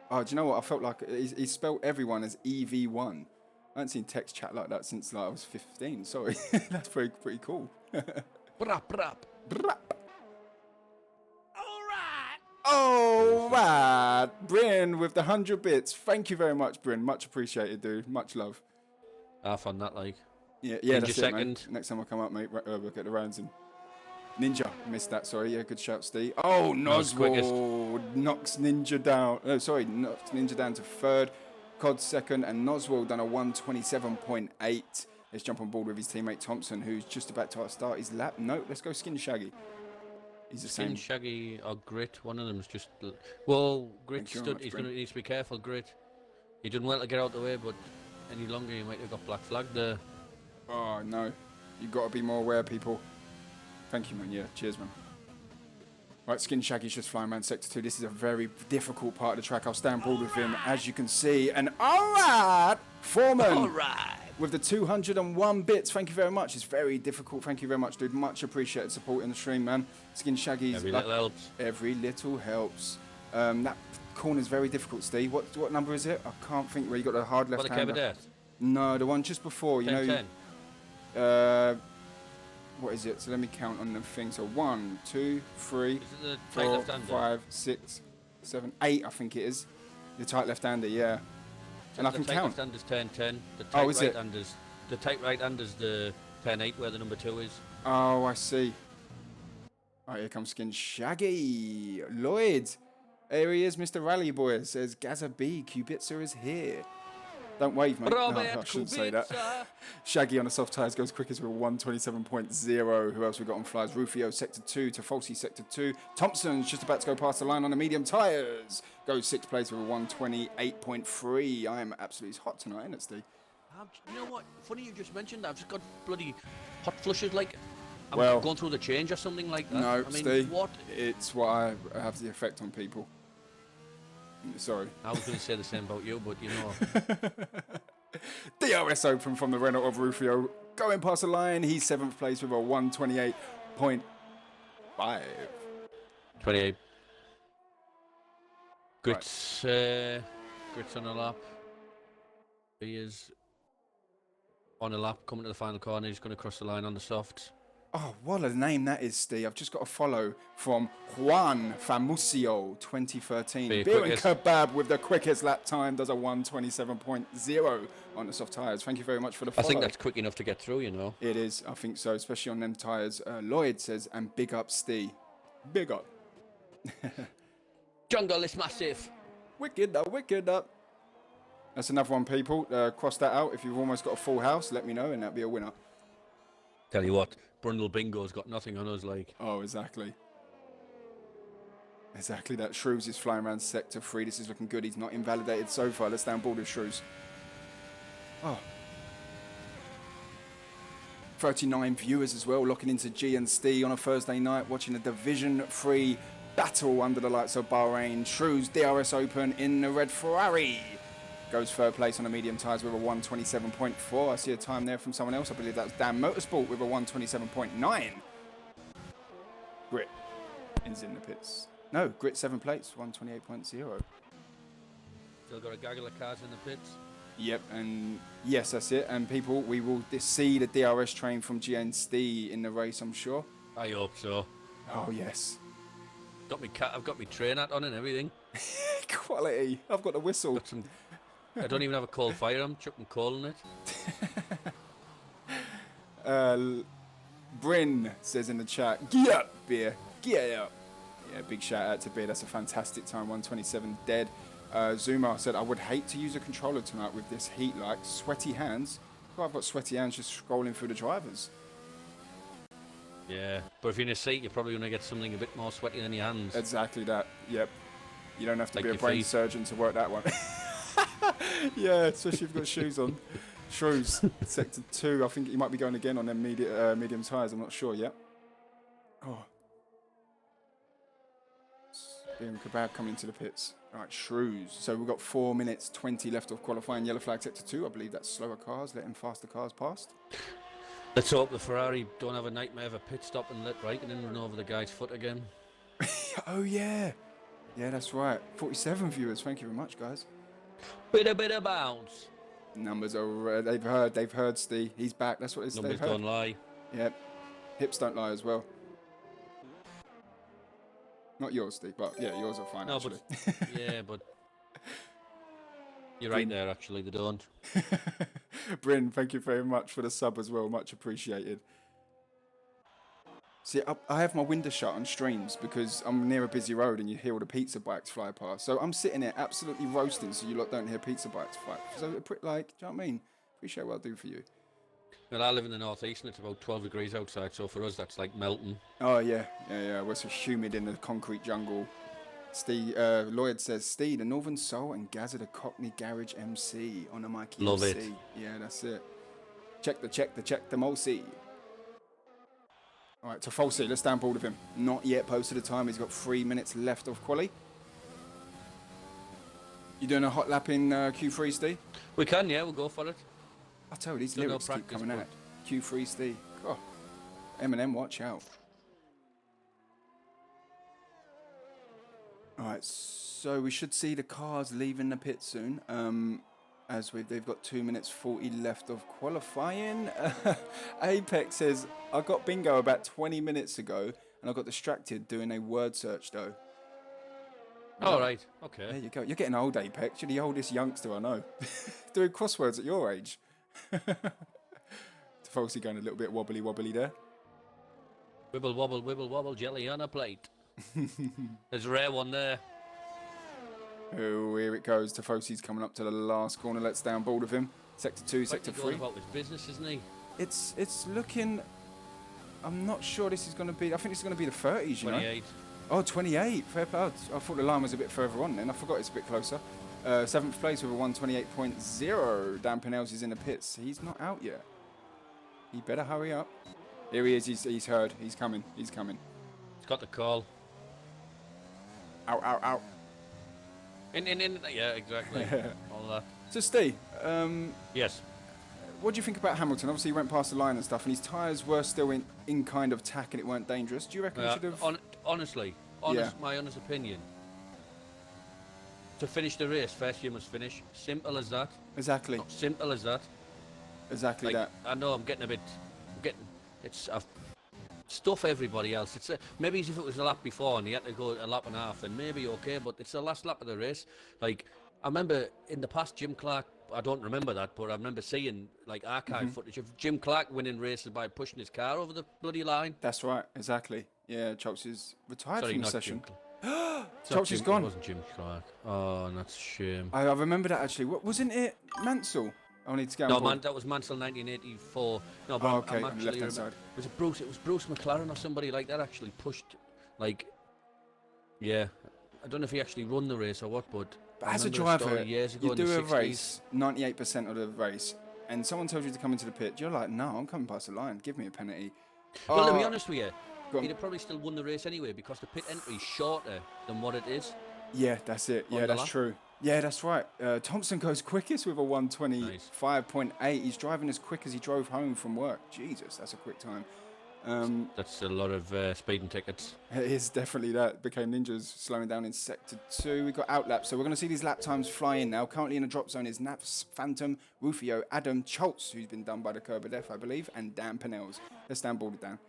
Oh, do you know what? I felt like he spelled everyone as EV1. I haven't seen text chat like that since I was 15. Sorry. That's pretty cool. Brap. All right. Bryn with the 100 bits. Thank you very much, Bryn. Much appreciated, dude. Much love. Half on that, like. Yeah, Ninja that's second. It, mate. Next time I come up, mate, we'll get the rounds in. Ninja. Missed that, sorry. Yeah, good shout, Steve. Oh, Noswell knocks Ninja down. Oh, sorry, knocks Ninja down to third. Cod second, and Noswell done a 127.8. Let's jump on board with his teammate Thompson, who's just about to start his lap. No, let's go Skin Shaggy. He's the same. Shaggy or Grit, one of them's just. Well, Grit stood. He needs to be careful, Grit. He done well to get out the way, but any longer he might have got black flagged there. Oh no, you've got to be more aware, people. Thank you, man. Yeah, cheers, man. Right, Skin Shaggy's just flying around sector 2. This is a very difficult part of the track. I'll stand board with him, as you can see. And all right, Foreman. All right. With the 201 bits. Thank you very much. It's very difficult. Thank you very much, dude. Much appreciated support in the stream, man. Skin Shaggy's. Every little helps. Every little helps. That corner's very difficult, Steve. What number is it? I can't think where you got the hard What, left the Cave of hander. Death? No, the one just before. You 10, know. 10. What is it? So let me count on the thing. So 1, 2, 3, Is it the tight 4, left-hander? 5, 6, 7, 8. I think it is. The tight left-hander, yeah. So And I the can tight count. left-hander's 10, 10. The tight Oh, is it? right-hander's the tight right-hander's the 10, 8, where the number 2 is. Oh, I see. All right, here comes Skin Shaggy. Lloyd. Here he is, Mr. Rally Boy. Says Gaza B. Kubica is here. Don't wave, mate. No, I shouldn't say that. Shaggy on the soft tyres goes quickest with a 127.0. Who else we got on flies? Rufio, Sector 2. Tafolsi, Sector 2. Thompson's just about to go past the line on the medium tyres. Goes 6th place with a 128.3. I am absolutely hot tonight, isn't it, Steve? You know what? Funny you just mentioned that. I've just got bloody hot flushes, like I'm Well, going through the change or something like that. No, I mean, Steve. what? It's what I have the effect on people. Sorry. I was going to say the same about you, but you know. DRS Open from the Renault of Rufio. Going past the line. He's 7th place with a 128.5. 28. Grits, Grits on a lap. He is on a lap, coming to the final corner. He's going to cross the line on the softs. Oh, what a name that is, Steve. I've just got a follow from Juan Famusio 2013. Beer and Kebab with the quickest lap time does a 127.0 on the soft tyres. Thank you very much for the follow. I think that's quick enough to get through, you know. It is, I think so, especially on them tyres. Lloyd says, and big up, Steve. Big up. Jungle is massive. Wicked up, wicked up. That's another one, people. Cross that out. If you've almost got a full house, let me know, and that'll be a winner. Tell you what, Brundle Bingo's got nothing on us, like. Oh, exactly. Exactly that. Shrews is flying around Sector 3. This is looking good. He's not invalidated so far. Let's stay on board with Shrews. Oh. 39 viewers as well, locking into G and Steve on a Thursday night, watching a Division 3 battle under the lights of Bahrain. Shrews DRS Open in the red Ferrari. Goes 3rd place on the medium tyres with a 127.4. I see a time there from someone else. I believe that's Dan Motorsport with a 127.9. Grit is in the pits. No, Grit 7th place, 128.0. Still got a gaggle of cars in the pits. Yep, and yes, that's it. And people, we will see the DRS train from GNST in the race, I'm sure. I hope so. Oh, yes. I've got my train hat on and everything. Quality. I've got the whistle. I don't even have a coal fire. I'm chucking coal in it. Bryn says in the chat, "Get up, Beer. Get up." Yeah, big shout out to Beer. That's a fantastic time. 127 dead. Zuma said, "I would hate to use a controller tonight with this heat, like sweaty hands." Well, I've got sweaty hands just scrolling through the drivers. Yeah, but if you're in a seat, you're probably going to get something a bit more sweaty than your hands. Exactly that. Yep. You don't have to Like be a your brain feet. surgeon to work that one. Yeah, especially if you've got shoes on. Shrews, Sector 2. I think you might be going again on them medium tyres. I'm not sure yet. Oh. Beer and Kebab coming into the pits. All right, Shrews. So we've got 4 minutes 20 left of qualifying. Yellow flag Sector 2. I believe that's slower cars, letting faster cars past. Let's hope the Ferrari don't have a nightmare of a pit stop and let Raikkonen run over the guy's foot again. Oh, yeah. Yeah, that's right. 47 viewers. Thank you very much, guys. Bit of bounce. Numbers are, they've heard Steve. He's back. That's what it's, Numbers they've heard. don't lie. Yep. Hips don't lie as well. Not yours, Steve, but yeah, yours are fine, No, actually. but yeah, but you're right there. Actually, they don't. Bryn, thank you very much for the sub as well. Much appreciated. See, I have my window shut on streams because I'm near a busy road and you hear all the pizza bikes fly past. So I'm sitting there absolutely roasting so you lot don't hear pizza bikes fly. So, like, do you know what I mean? Appreciate what I do for you. Well, I live in the northeast and it's about 12 degrees outside, so for us that's like melting. Oh, yeah. We're so humid in the concrete jungle. Steve, Lloyd says, Steve, the Northern Soul and Gaza the Cockney Garage MC on a Mikey Love MC. it. Yeah, that's it. Check the Molsey. All right, to Falsey, let's stay on board with him. Not yet posted the time. He's got 3 minutes left of quali. You doing a hot lap in Q3, Steve? We can, yeah, we'll go for it. I tell you, these Still no lyrics keep practice, coming but- out. Q3, Steve. Oh, Eminem, watch out. All right, so we should see the cars leaving the pit soon. They've got 2 minutes 40 left of qualifying. Apex says, I got bingo about 20 minutes ago and I got distracted doing a word search though. All right, okay. There you go. You're getting old, Apex. You're the oldest youngster I know. Doing crosswords at your age. Falsey going a little bit wobbly there. Wibble wobble, jelly on a plate. There's a rare one there. Oh, here it goes. Tafosi's coming up to the last corner. Let's stay on board with him. Sector 2, Sector 3. About his business, isn't he? It's looking... I'm not sure this is going to be... I think this is going to be the 30s, you 28. know? Oh, 28. Fair play. I thought the line was a bit further on then. I forgot it's a bit closer. 7th place with a 128.0. Dan Pinells is in the pits. He's not out yet. He better hurry up. Here he is. He's heard. He's coming. He's coming. He's got the call. Out. In. Yeah, exactly. All that. So, Steve, Yes. what do you think about Hamilton? Obviously, he went past the line and stuff, and his tyres were still in kind of tack and it weren't dangerous. Do you reckon he should have... Honestly, my honest opinion. To finish the race, first you must finish. Simple as that. Exactly. Simple as that. Exactly that. I know I've stuff everybody else. Maybe if it was a lap before and he had to go a lap and a half, then maybe okay. But it's the last lap of the race. Like I remember in the past, Jim Clark. I don't remember that, but I remember seeing like archive footage of Jim Clark winning races by pushing his car over the bloody line. That's right. Exactly. Yeah, Chalks is retired Sorry, from the not session. Chalks is gone. It wasn't Jim Clark. Oh, that's a shame. I remember that actually. Wasn't it Mansell? I need to get on No, board. that was Mansell 1984. No, but okay, I'm on the actually left-hand side. It was Bruce McLaren or somebody like that actually pushed, like, yeah. I don't know if he actually won the race or what, but as a remember driver, years ago you in the do a 60s. race, 98% of the race, and someone tells you to come into the pit. You're like, no, I'm coming past the line. Give me a penalty. Well, to be honest with you, he'd have probably still won the race anyway because the pit entry is shorter than what it is. Yeah, that's it. Yeah, that's true. Yeah, that's right. Thompson goes quickest with a 125.8. Nice. He's driving as quick as he drove home from work. Jesus, that's a quick time. That's a lot of speeding tickets. It is definitely that. Became ninjas slowing down in Sector 2. We've got outlaps, so we're going to see these lap times fly in now. Currently in the drop zone is Naps, Phantom, Rufio, Adam, Choltz, who's been done by the curb of death, I believe, and Dan Pinells. Let's stand boarded down.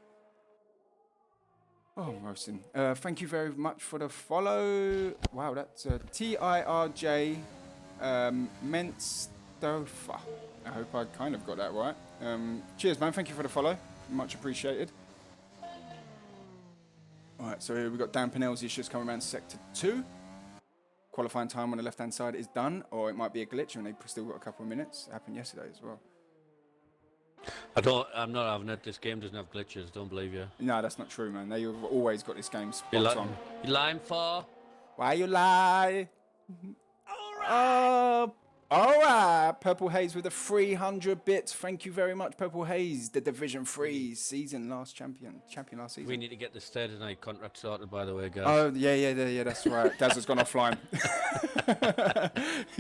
Oh, I'm roasting. Thank you very much for the follow. Wow, that's TIRJ Menstofa. I hope I kind of got that right. Cheers, man. Thank you for the follow. Much appreciated. All right, so here we've got Dan Pinells. He's just coming around Sector 2. Qualifying time on the left-hand side is done, or it might be a glitch, and they've still got a couple of minutes. It happened yesterday as well. I'm not having it. This game doesn't have glitches. Don't believe you. No, that's not true, man. They've always got this game spot on. You lying for? Why you lie? All right. Purple Haze with the 300 bits. Thank you very much, Purple Haze. The Division 3 season last champion last season. We need to get the Thursday night contract sorted, by the way, guys. Oh, yeah, that's right. Gaz has gone offline.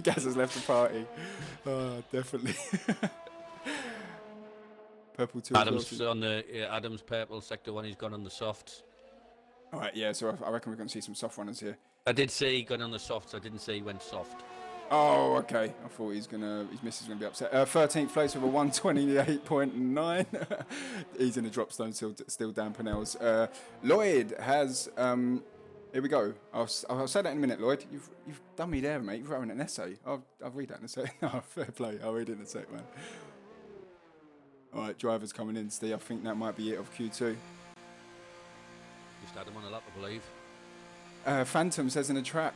Gaz has left the party. Oh, definitely. Purple 2. Adams on the Adams purple sector 1. He's gone on the softs. All right, yeah. So I reckon we're going to see some soft runners here. I did say he got on the softs. I didn't say he went soft. Oh, okay. I thought his missus gonna be upset. 13th place with a 128.9. He's in the drop zone, still Dan Pinells. Lloyd has. Here we go. I'll say that in a minute, Lloyd. You've done me there, mate. You've written an essay. I'll read that in a sec. No, fair play. I'll read it in a sec, man. All right, drivers coming in, Steve. I think that might be it of Q2. Just had him on a lap, I believe. Phantom says in a chat,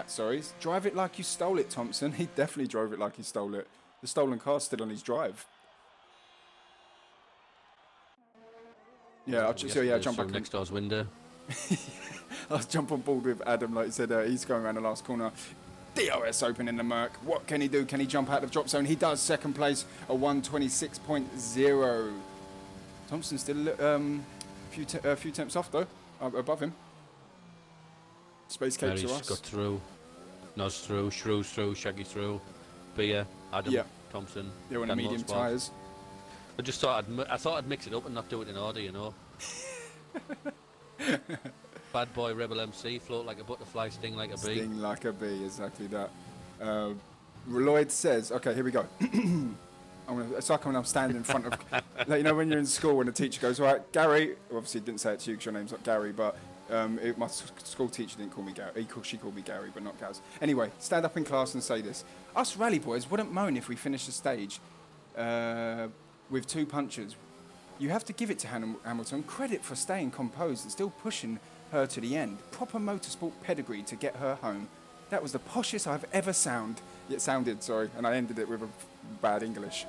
sorry. Drive it like you stole it, Thompson. He definitely drove it like he stole it. The stolen car's still on his drive. Yeah, I'll jump back next door's window. I'll jump on board with Adam, like I said. He's going around the last corner. DRS open in the Merc. What can he do? Can he jump out of drop zone? He does. Second place, a 126.0. Thompson still a few temps off though, above him. Space cake to us. Got through. Nos through. Shrews through. Shaggy through. Beer. Adam. Thompson. They're on the medium tyres. I just thought I'd mix it up and not do it in order, you know. bad boy rebel MC, float like a butterfly, sting like a bee. Sting like a bee, exactly that. Lloyd says, okay, here we go. It's like when I'm standing in front of, like, you know, when you're in school and the teacher goes, all right, Gary, obviously didn't say it to you because your name's not Gary, but my school teacher didn't call me Gary. She called me Gary, but not Gaz. Anyway, stand up in class and say this. Us rally boys wouldn't moan if we finished the stage with 2 punches. You have to give it to Hamilton credit for staying composed and still pushing her to the end. Proper motorsport pedigree to get her home. That was the poshest I've ever sounded, and I ended it with a bad English.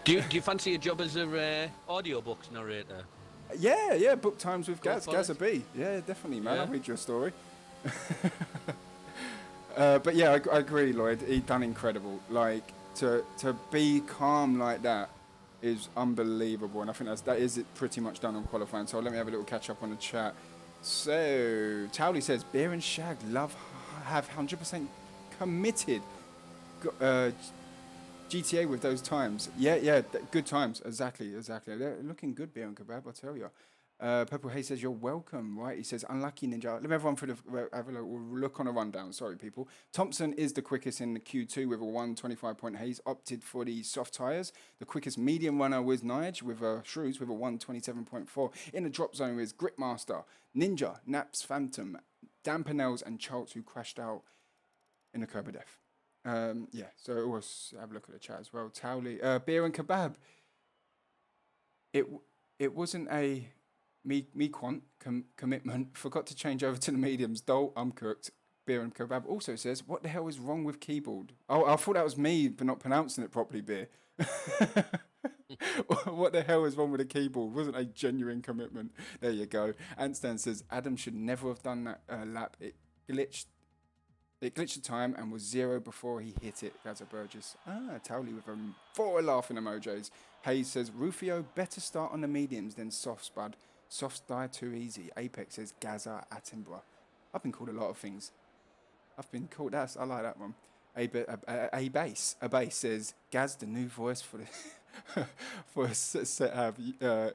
Do you fancy a job as a audiobooks narrator? Yeah, book times with Gaz a B. Yeah, definitely, man. Yeah. I'll read you a story. But yeah, I agree, Lloyd. He done incredible. Like, to be calm like that is unbelievable, and I think that is it pretty much done on qualifying. So let me have a little catch up on the chat. So Towley says Beer and Shag have 100% committed GTA with those times. Yeah, good times. Exactly. They're looking good, Beer and Kebab, I tell you. Purple Hay says, you're welcome, right? He says, unlucky Ninja. Let me have one have a look on a rundown. Sorry, people. Thompson is the quickest in the Q2 with a 125-point haze. Opted for the soft tyres. The quickest medium runner was Nige with Shrews with a 127.4. In the drop zone is Gritmaster, Ninja, Naps, Phantom, Dampenels, and Charles, who crashed out in the curb of death. Yeah, so always have a look at the chat as well. Towley, Beer and Kebab. It wasn't a me quant commitment. Forgot to change over to the mediums. Dole, I'm cooked. Beer and Kebab also says, what the hell is wrong with keyboard? Oh, I thought that was me for not pronouncing it properly, Beer. What the hell is wrong with the keyboard? Wasn't a genuine commitment. There you go. Antstan says, Adam should never have done that lap. It glitched the time and was 0 before he hit it. Gaza Burgess. Towley with 4 laughing emojis. Hayes says, Rufio better start on the mediums than softs, bud. Softs die too easy. Apex says, Gaza Attenborough. I've been called a lot of things. I like that one. A base says, Gaz, the new voice for the for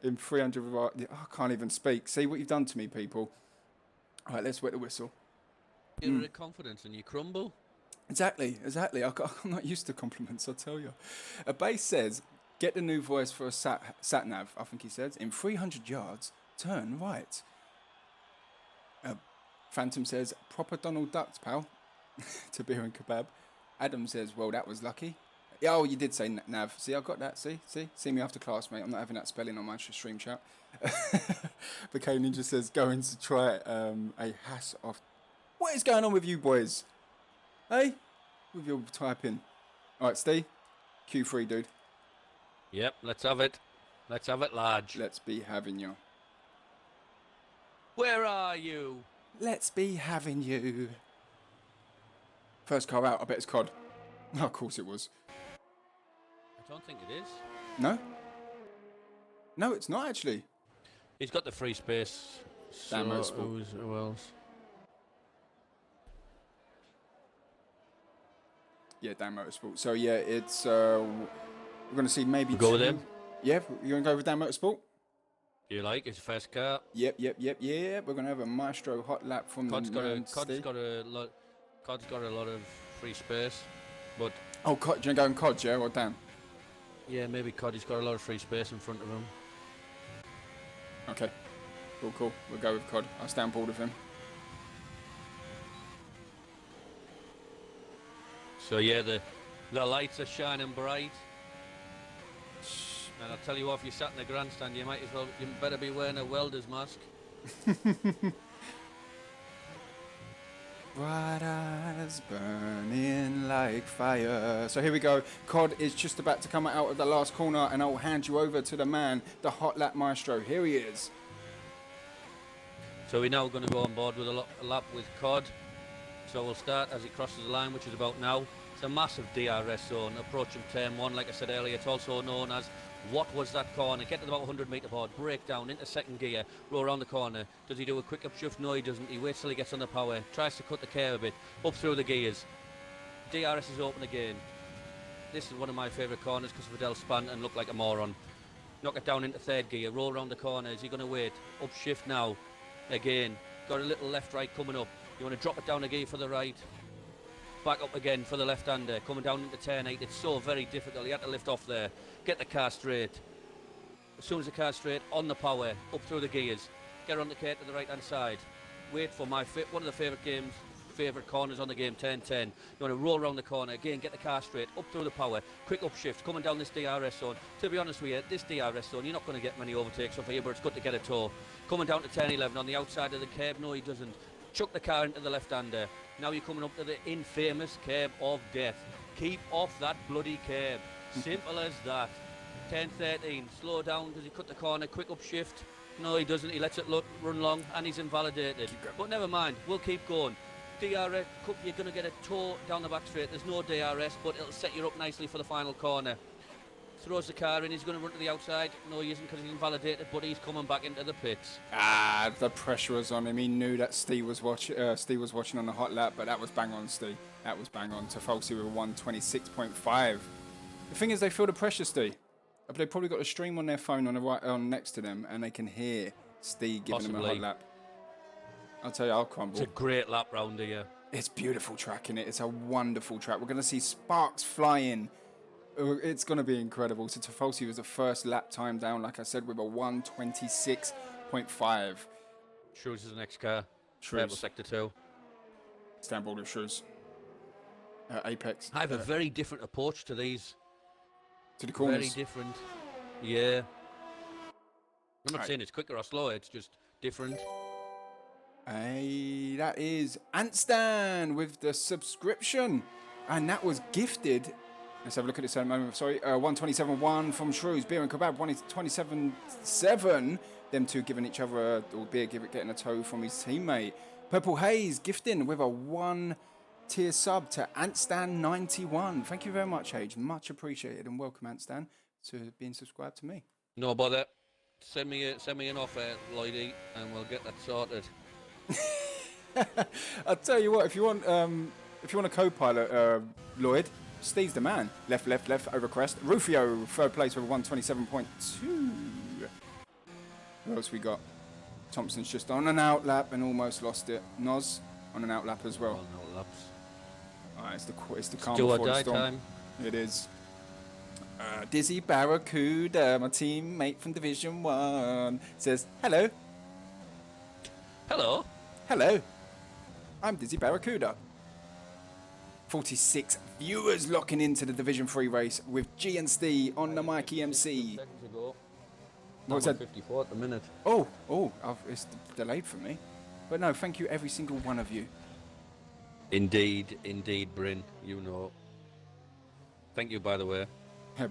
in 300. I can't even speak. See what you've done to me, people. All right, let's wet the whistle. Get rid of confidence and you crumble. Exactly. I'm not used to compliments, I tell you. A base says, get the new voice for a sat nav. I think he says, in 300 yards, turn right. Phantom says, proper Donald Duck, pal. To Beer and Kebab. Adam says, well, that was lucky. Yeah, oh, you did say nav. See, I got that. See me after class, mate. I'm not having that spelling on my stream chat. BK Ninja says, going to try a hass off. What is going on with you boys? Hey? With your typing. All right, Steve. Q3, dude. Yep, let's have it. Let's have it large. Let's be having you. Where are you? Let's be having you. First car out, I bet it's COD. Oh, of course it was. I don't think it is. No? No, it's not actually. He's got the free space. Damn So who else? Yeah, Dan Motorsport. So yeah, it's we're gonna see maybe Go with him. Yeah, you're gonna go with Dan Motorsport. You like his first car? Yep. Yeah, we're gonna have a Maestro hot lap from Cod's the. Cod's got a lot of free space, but Oh, COD, you're going COD, yeah, or Dan? yeah, maybe Cod. He's got a lot of free space in front of him. Okay, cool. We'll go with COD. I'll stay on board with him. So yeah, the lights are shining bright. And I'll tell you what, if you sat in the grandstand, you better be wearing a welder's mask. Bright eyes burning like fire. So here we go. COD is just about to come out of the last corner, and I'll hand you over to the man, the hot lap maestro. Here he is. So we're now going to go on board with a lap with Cod. So we'll start as he crosses the line, which is about now. It's a massive DRS zone, approaching turn 1. Like I said earlier, it's also known as what was that corner? Get to about 100 metre board, break down into second gear, roll around the corner. Does he do a quick upshift? No, he doesn't. He waits till he gets on the power, tries to cut the curve a bit, up through the gears. DRS is open again. This is one of my favourite corners because Vidal spun and looked like a moron. Knock it down into third gear, roll around the corner. Is he going to wait? Upshift now. Again, got a little left-right coming up. You want to drop it down a gear for the right. Back up again for the left-hander. Coming down into turn 8. It's so very difficult. You have to lift off there. Get the car straight. As soon as the car's straight, on the power, up through the gears. Get on the car to the right-hand side. Wait for one of the favourite corners on the game, turn 10. You want to roll around the corner, again, get the car straight, up through the power, quick upshift, coming down this DRS zone. To be honest with you, this DRS zone, you're not going to get many overtakes off here, but it's good to get a toe. Coming down to turn 11 on the outside of the curb, no he doesn't. Chuck the car into the left-hander. Now you're coming up to the infamous curb of death. Keep off that bloody curb. Simple as that. Turn 13, slow down, does he cut the corner, quick upshift? No, he doesn't. He lets it run long, and he's invalidated. But never mind, we'll keep going. DRS, you're going to get a toe down the back straight. There's no DRS, but it'll set you up nicely for the final corner. Throws the car in, he's going to run to the outside. No, he isn't because he's invalidated, but he's coming back into the pits. The pressure was on him. He knew that Steve was watching on the hot lap, but that was bang on, Steve. That was bang on. Tofolsi with a 126.5. The thing is, they feel the pressure, Steve. But they've probably got a stream on their phone on the right, on next to them, and they can hear Steve giving them a hot lap. I'll tell you, I'll crumble. It's a great lap round here. It's beautiful track, innit? It's a wonderful track. We're going to see sparks flying. It's going to be incredible. So Tofolsi was the first lap time down, like I said, with a 126.5. Shrews is the next car. Shrews. Sector 2. Istanbul of Shrews. Apex. I have a very different approach to these. To the corners. Very different. Yeah. I'm not saying it's quicker or slower, it's just different. Hey, that is Antstan with the subscription. And that was gifted. Let's have a look at this at a moment. Sorry, 127.1 from Shrews. Beer and Kebab, 127.7. Them two giving each other, or Beer getting a toe from his teammate. Purple Haze gifting with a 1-tier sub to Antstan91. Thank you very much, Age. Much appreciated. And welcome, Antstan, to being subscribed to me. No bother. Send me an offer, Lloydie, and we'll get that sorted. I'll tell you what, if you want a co-pilot, Lloyd, Steve's the man. Left, over crest. Rufio, third place with a 127.2. Who else we got? Thompson's just on an out lap and almost lost it. Noz on an out lap as well. No laps. Alright, it's the calm Do or before the die storm. time. It is. Dizzy Barracuda, my teammate from Division 1, says, hello. Hello. Hello. I'm Dizzy Barracuda. 46 viewers locking into the Division 3 race with G and Steve on the Mikey MC. Seconds ago. What's that? 54 at the minute. Oh, it's delayed for me. But no, thank you every single one of you. Indeed, Bryn, you know. Thank you, by the way.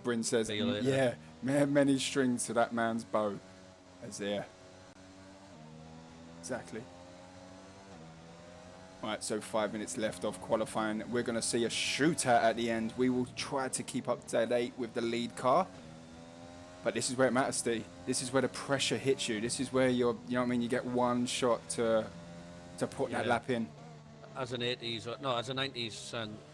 Bryn says, See you later. yeah, many strings to that man's bow. As there. Exactly. Right, so 5 minutes left of qualifying. We're going to see a shootout at the end. We will try to keep up to date with the lead car. But this is where it matters, Steve. This is where the pressure hits you. This is where you know what I mean, you get one shot to put that lap in. As an 90s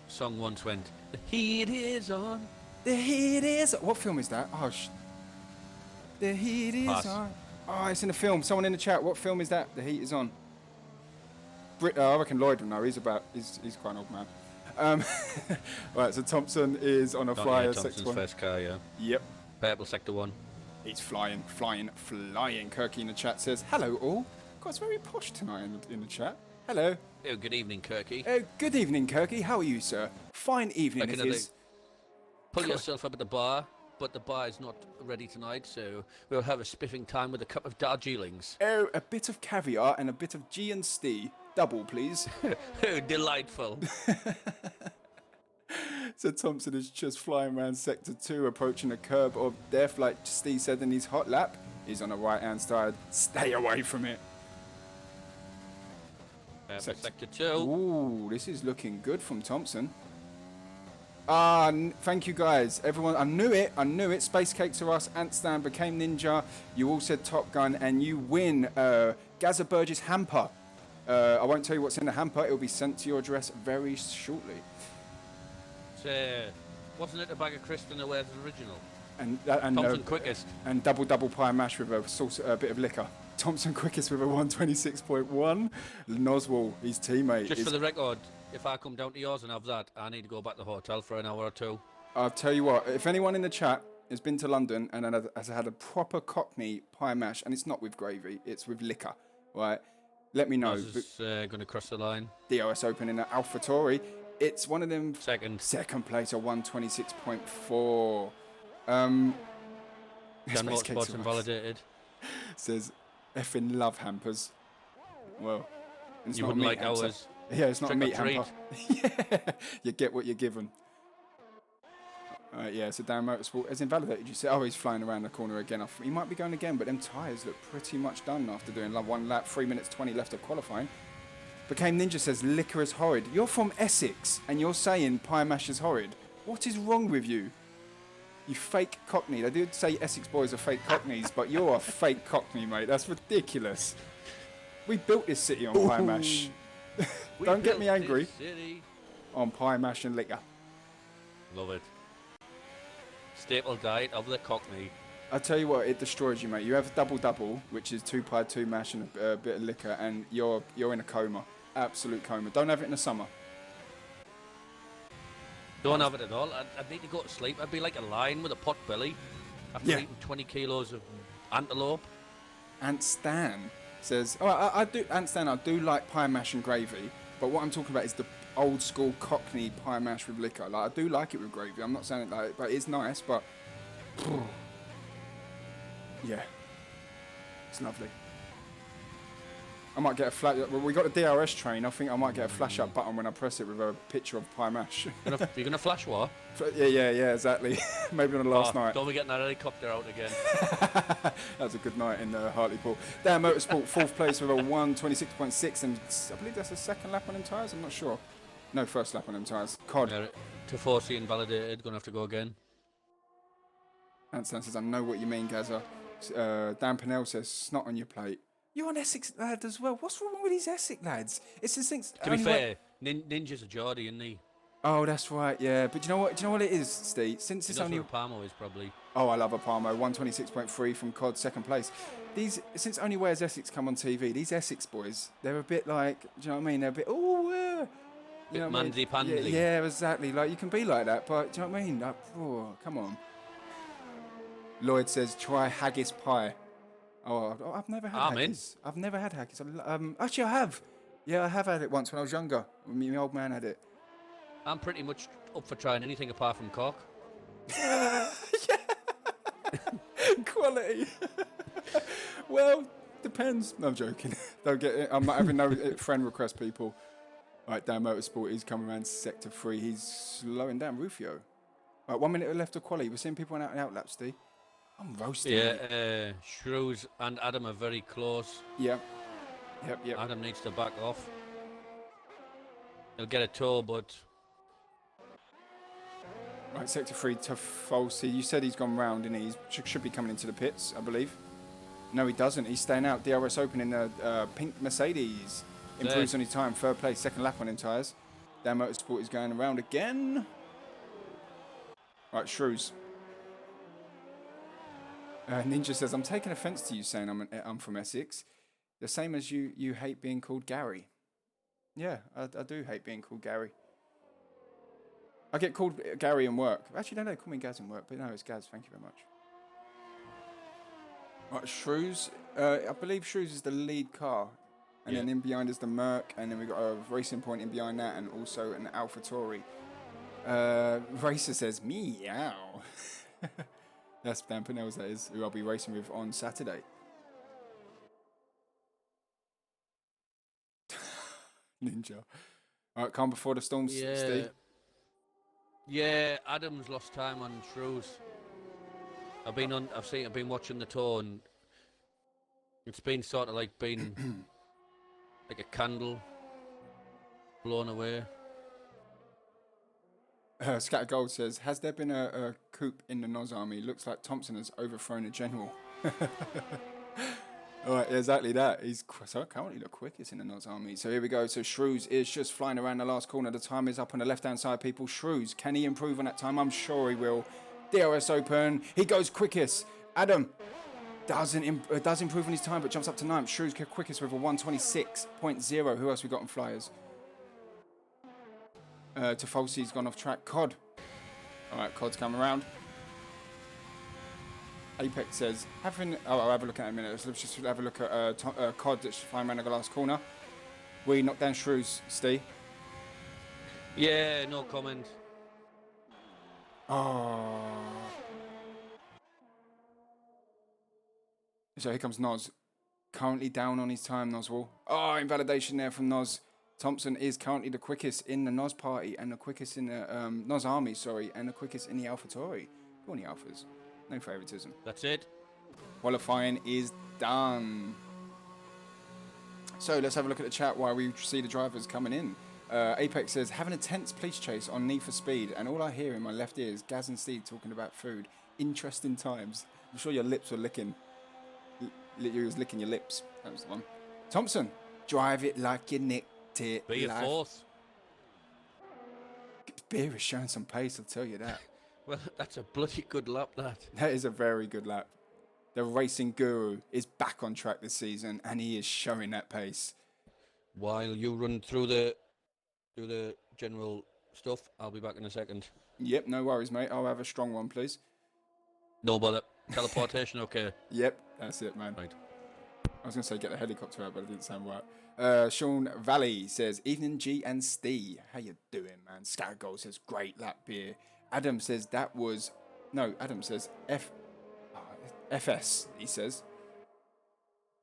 song once went, the heat is on. The heat is... What film is that? Oh, the heat is on. Oh, it's in a film. Someone in the chat, what film is that? The heat is on. I reckon Lloyd will know. He's quite an old man. Right, so Thompson is on a flyer. Thompson's sector 1. first car, yeah. Yep. Purple sector 1. He's flying. Kirky in the chat says, hello all. God, it's very posh tonight in the chat. Hello. Oh, good evening, Kirky. Good evening, Kirky. How are you, sir? Fine evening it is. Pull yourself up at the bar, but the bar is not ready tonight, so we'll have a spiffing time with a cup of Darjeelings. Oh, a bit of caviar and a bit of G and Steve. Double, please. Oh, delightful. So Thompson is just flying around sector 2, approaching the curb of death, like Steve said in his hot lap. He's on the right-hand side. Stay away from it. Sector 2. Ooh, this is looking good from Thompson. Thank you guys, everyone. I knew it. Space Cakes are us. Antstan became Ninja. You all said Top Gun, and you win Gaza Burgess hamper. I won't tell you what's in the hamper. It will be sent to your address very shortly. Wasn't it a bag of crisps and a Where's the original? And Thompson quickest. And double pie mash with a bit of liquor. Thompson quickest with a 126.1. Noswell, his teammate. Just for the record, if I come down to yours and have that, I need to go back to the hotel for an hour or two. I'll tell you what, if anyone in the chat has been to London and has had a proper Cockney pie mash, and it's not with gravy, it's with liquor, right? Let me know. This is going to cross the line. DRS Open in AlphaTauri. It's one of them. Second place, a 126.4. Dan Motorsports invalidated. Says, effing love hampers. Well, it's you not wouldn't a like meat hamper. ours. Yeah, it's not a Trick or meat hamper. Yeah, you get what you're given. Yeah, so Dan Motorsport has invalidated. You say, oh, he's flying around the corner again. He might be going again, but them tyres look pretty much done after doing one lap, 3 minutes 20 left of qualifying. Became Ninja says, liquor is horrid. You're from Essex, and you're saying pie mash is horrid. What is wrong with you? You fake Cockney. They did say Essex boys are fake Cockneys, but you're a fake Cockney, mate. That's ridiculous. We built this city on pie mash. Don't get me angry. On pie mash and liquor. Love it. Staple diet of the Cockney. I tell you what, it destroys you, mate. You have a double, which is 2 pie, 2 mash, and a bit of liquor, and you're in a coma, absolute coma. Don't have it in the summer. Don't have it at all. I'd need to go to sleep. I'd be like a lion with a pot belly after eating 20 kilos of antelope. Ant Stan says, oh, I do. Ant Stan, I do like pie mash and gravy, but what I'm talking about is the old school Cockney pie mash with liquor. Like, I do like it with gravy. I'm not saying it like, but it's nice. But yeah, it's lovely. I might get a flash. Well, we got a DRS train. I think I might get a flash up button when I press it with a picture of pie mash. You're gonna flash what? Yeah, exactly. Maybe on the last night. Don't be getting that helicopter out again. That was a good night in Hartlepool. Dan Motorsport, 4th place with a 126.6, and I believe that's the second lap on them tyres. I'm not sure. No, first lap on them tyres. COD. Yeah, Tifosi invalidated. Gonna have to go again. Anson says, I know what you mean, Gaza. Dan Pinnell says, snot on your plate. You're an Essex lad as well. What's wrong with these Essex lads? It's the things. To be fair, Ninja's a Geordie, isn't he? Oh, that's right, yeah. But do you know what it is, Steve? Since it's only... Palmo is probably... Oh, I love a Palmo. 126.3 from COD, 2nd place. Since only Where's Essex come on TV, these Essex boys, they're a bit like, do you know what I mean? They're a bit, you know mandy-pandy. Yeah, exactly. Like, you can be like that, but do you know what I mean? Like, come on. Lloyd says, try haggis pie. Oh, I've never had haggis. I've never had haggis. Actually, I have. Yeah, I have had it once when I was younger. My old man had it. I'm pretty much up for trying anything apart from cock. Quality. Well, depends. No, I'm joking. Don't get it. I'm not having no friend request, people. All right, Dan Motorsport, he's coming around sector 3. He's slowing down Rufio. All right, 1 minute left of quality. We're seeing people out and out laps, Steve. I'm roasting. Yeah, Shrews and Adam are very close. Yep. Adam needs to back off. He'll get a tow, but... Right, sector 3, Tifosi. You said he's gone round, and he should be coming into the pits, I believe. No, he doesn't. He's staying out. DRS Open in the pink Mercedes. Improves on his time. 3rd place, 2nd lap on him tyres. Dan Motorsport is going around again. Right, Shrews. Ninja says, I'm taking offence to you saying I'm from Essex. The same as you hate being called Gary. Yeah, I do hate being called Gary. I get called Gary in work. Actually, no, they call me Gaz in work, but no, it's Gaz. Thank you very much. Right, Shrews. I believe Shrews is the lead car. And then in behind is the Merc, and then we've got a Racing Point in behind that, and also an AlphaTauri. Racer says, meow. That's Dan Pinnell's, that is, who I'll be racing with on Saturday. Ninja. All right, calm before the storm, Steve. Yeah, Adam's lost time on Shrews. I've been watching the tour, and it's been sort of like being like a candle blown away. Scatter Gold says, has there been a coup in the Noz army? Looks like Thompson has overthrown a general. All right, exactly that. He's currently the quickest in the Noz army. So here we go. So Shrews is just flying around the last corner. The time is up on the left-hand side, people. Shrews, can he improve on that time? I'm sure he will. DRS Open. He goes quickest. Adam. does improve on his time, but jumps up to 9th. Shrews quickest with a 126.0. Who else we got on flyers? Tofolsi's gone off track. Cod. All right, Cod's come around. Apex says, I'll have a look at it in a minute. Let's just have a look at Cod that's flying around the last corner. We knocked down Shrews, Steve. Yeah, no comment. Oh. So here comes Noz. Currently down on his time, Noswell. Oh, invalidation there from Noz. Thompson is currently the quickest in the Noz party and the quickest in the Noz army, sorry, and the quickest in the AlphaTauri. Go on the Alphas. No favoritism. That's it. Qualifying is done. So let's have a look at the chat while we see the drivers coming in. Apex says, having a tense police chase on Need for Speed, and all I hear in my left ear is Gaz and Steve talking about food. Interesting times. I'm sure your lips were licking. You was licking your lips. That was the one. Thompson, drive it like you nicked it. Be a fourth. Beer is showing some pace, I'll tell you that. Well, that's a bloody good lap, that. That is a very good lap. The racing guru is back on track this season, and he is showing that pace. While you run through the general stuff, I'll be back in a second. Yep, no worries, mate. I'll have a strong one, please. No bother. Teleportation, okay. Yep, that's it, man. Right. I was going to say get the helicopter out, but it didn't sound right. Sean Valley says, evening G and Steve. How you doing, man? Scattergold says, great lap beer. Adam says Adam says FS, he says.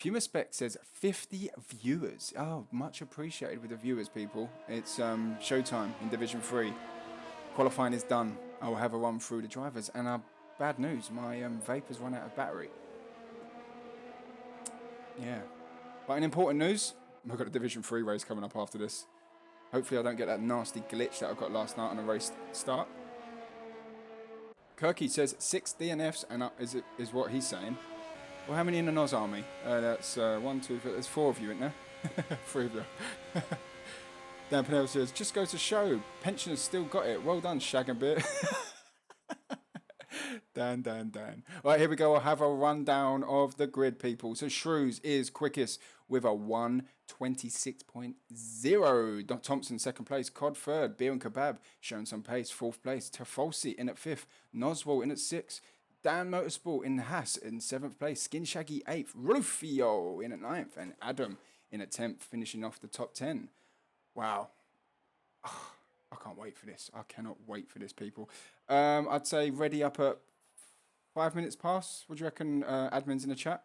Puma Spec says 50 viewers. Oh, much appreciated with the viewers, people. It's showtime in Division 3. Qualifying is done. I will have a run through the drivers. And bad news, my vape has run out of battery. Yeah. But in important news, we've got a Division 3 race coming up after this. Hopefully I don't get that nasty glitch that I got last night on a race start. Kirky says 6 DNFs and is what he's saying. Well, how many in the Noz army? That's 1, 2, 3. There's 4 of you, isn't there? 3 of you. Dan Pennell says, just go to show. Pensioners still got it. Well done, Shag and Bit. Dan. Right, here we go. I'll have a rundown of the grid, people. So Shrews is quickest with a 126.0. Don Thompson, second place. Cod, third. Beer and Kebab, showing some pace. Fourth place. Tafolsi in at fifth. Noswell in at sixth. Dan Motorsport in Haas in 7th place. Skin Shaggy 8th. Rufio in at 9th. And Adam in at 10th, finishing off the top 10. Wow. Oh, I can't wait for this. I cannot wait for this, people. I'd say ready up at 5 minutes past. What do you reckon, admins in the chat?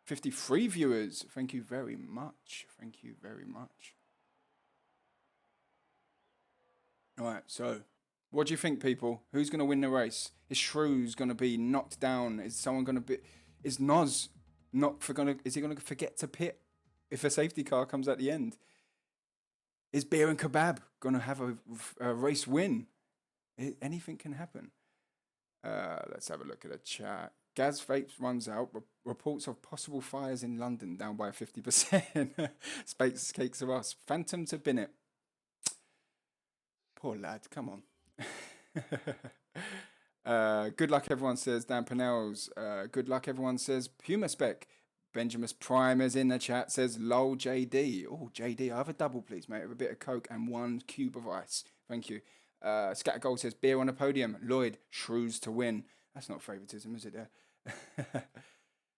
53 viewers. Thank you very much. Thank you very much. All right, so what do you think, people? Who's going to win the race? Is Shrews going to be knocked down? Is someone going to be... Is Noz is he going to forget to pit if a safety car comes at the end? Is Beer and Kebab going to have a race win? Anything can happen. Let's have a look at the chat. Gaz Vapes runs out. Reports of possible fires in London down by 50%. Space cakes are us. Phantom to Binnett. Poor lad, come on. Good luck, everyone says. Dan Pennell's. Good luck, everyone says. Puma Spec. Benjamin Primers in the chat says, lol, JD. Oh, JD, I have a double, please, mate, with a bit of Coke and 1 cube of ice. Thank you. Scattergold says, beer on the podium. Lloyd, Shrews to win. That's not favoritism, is it there?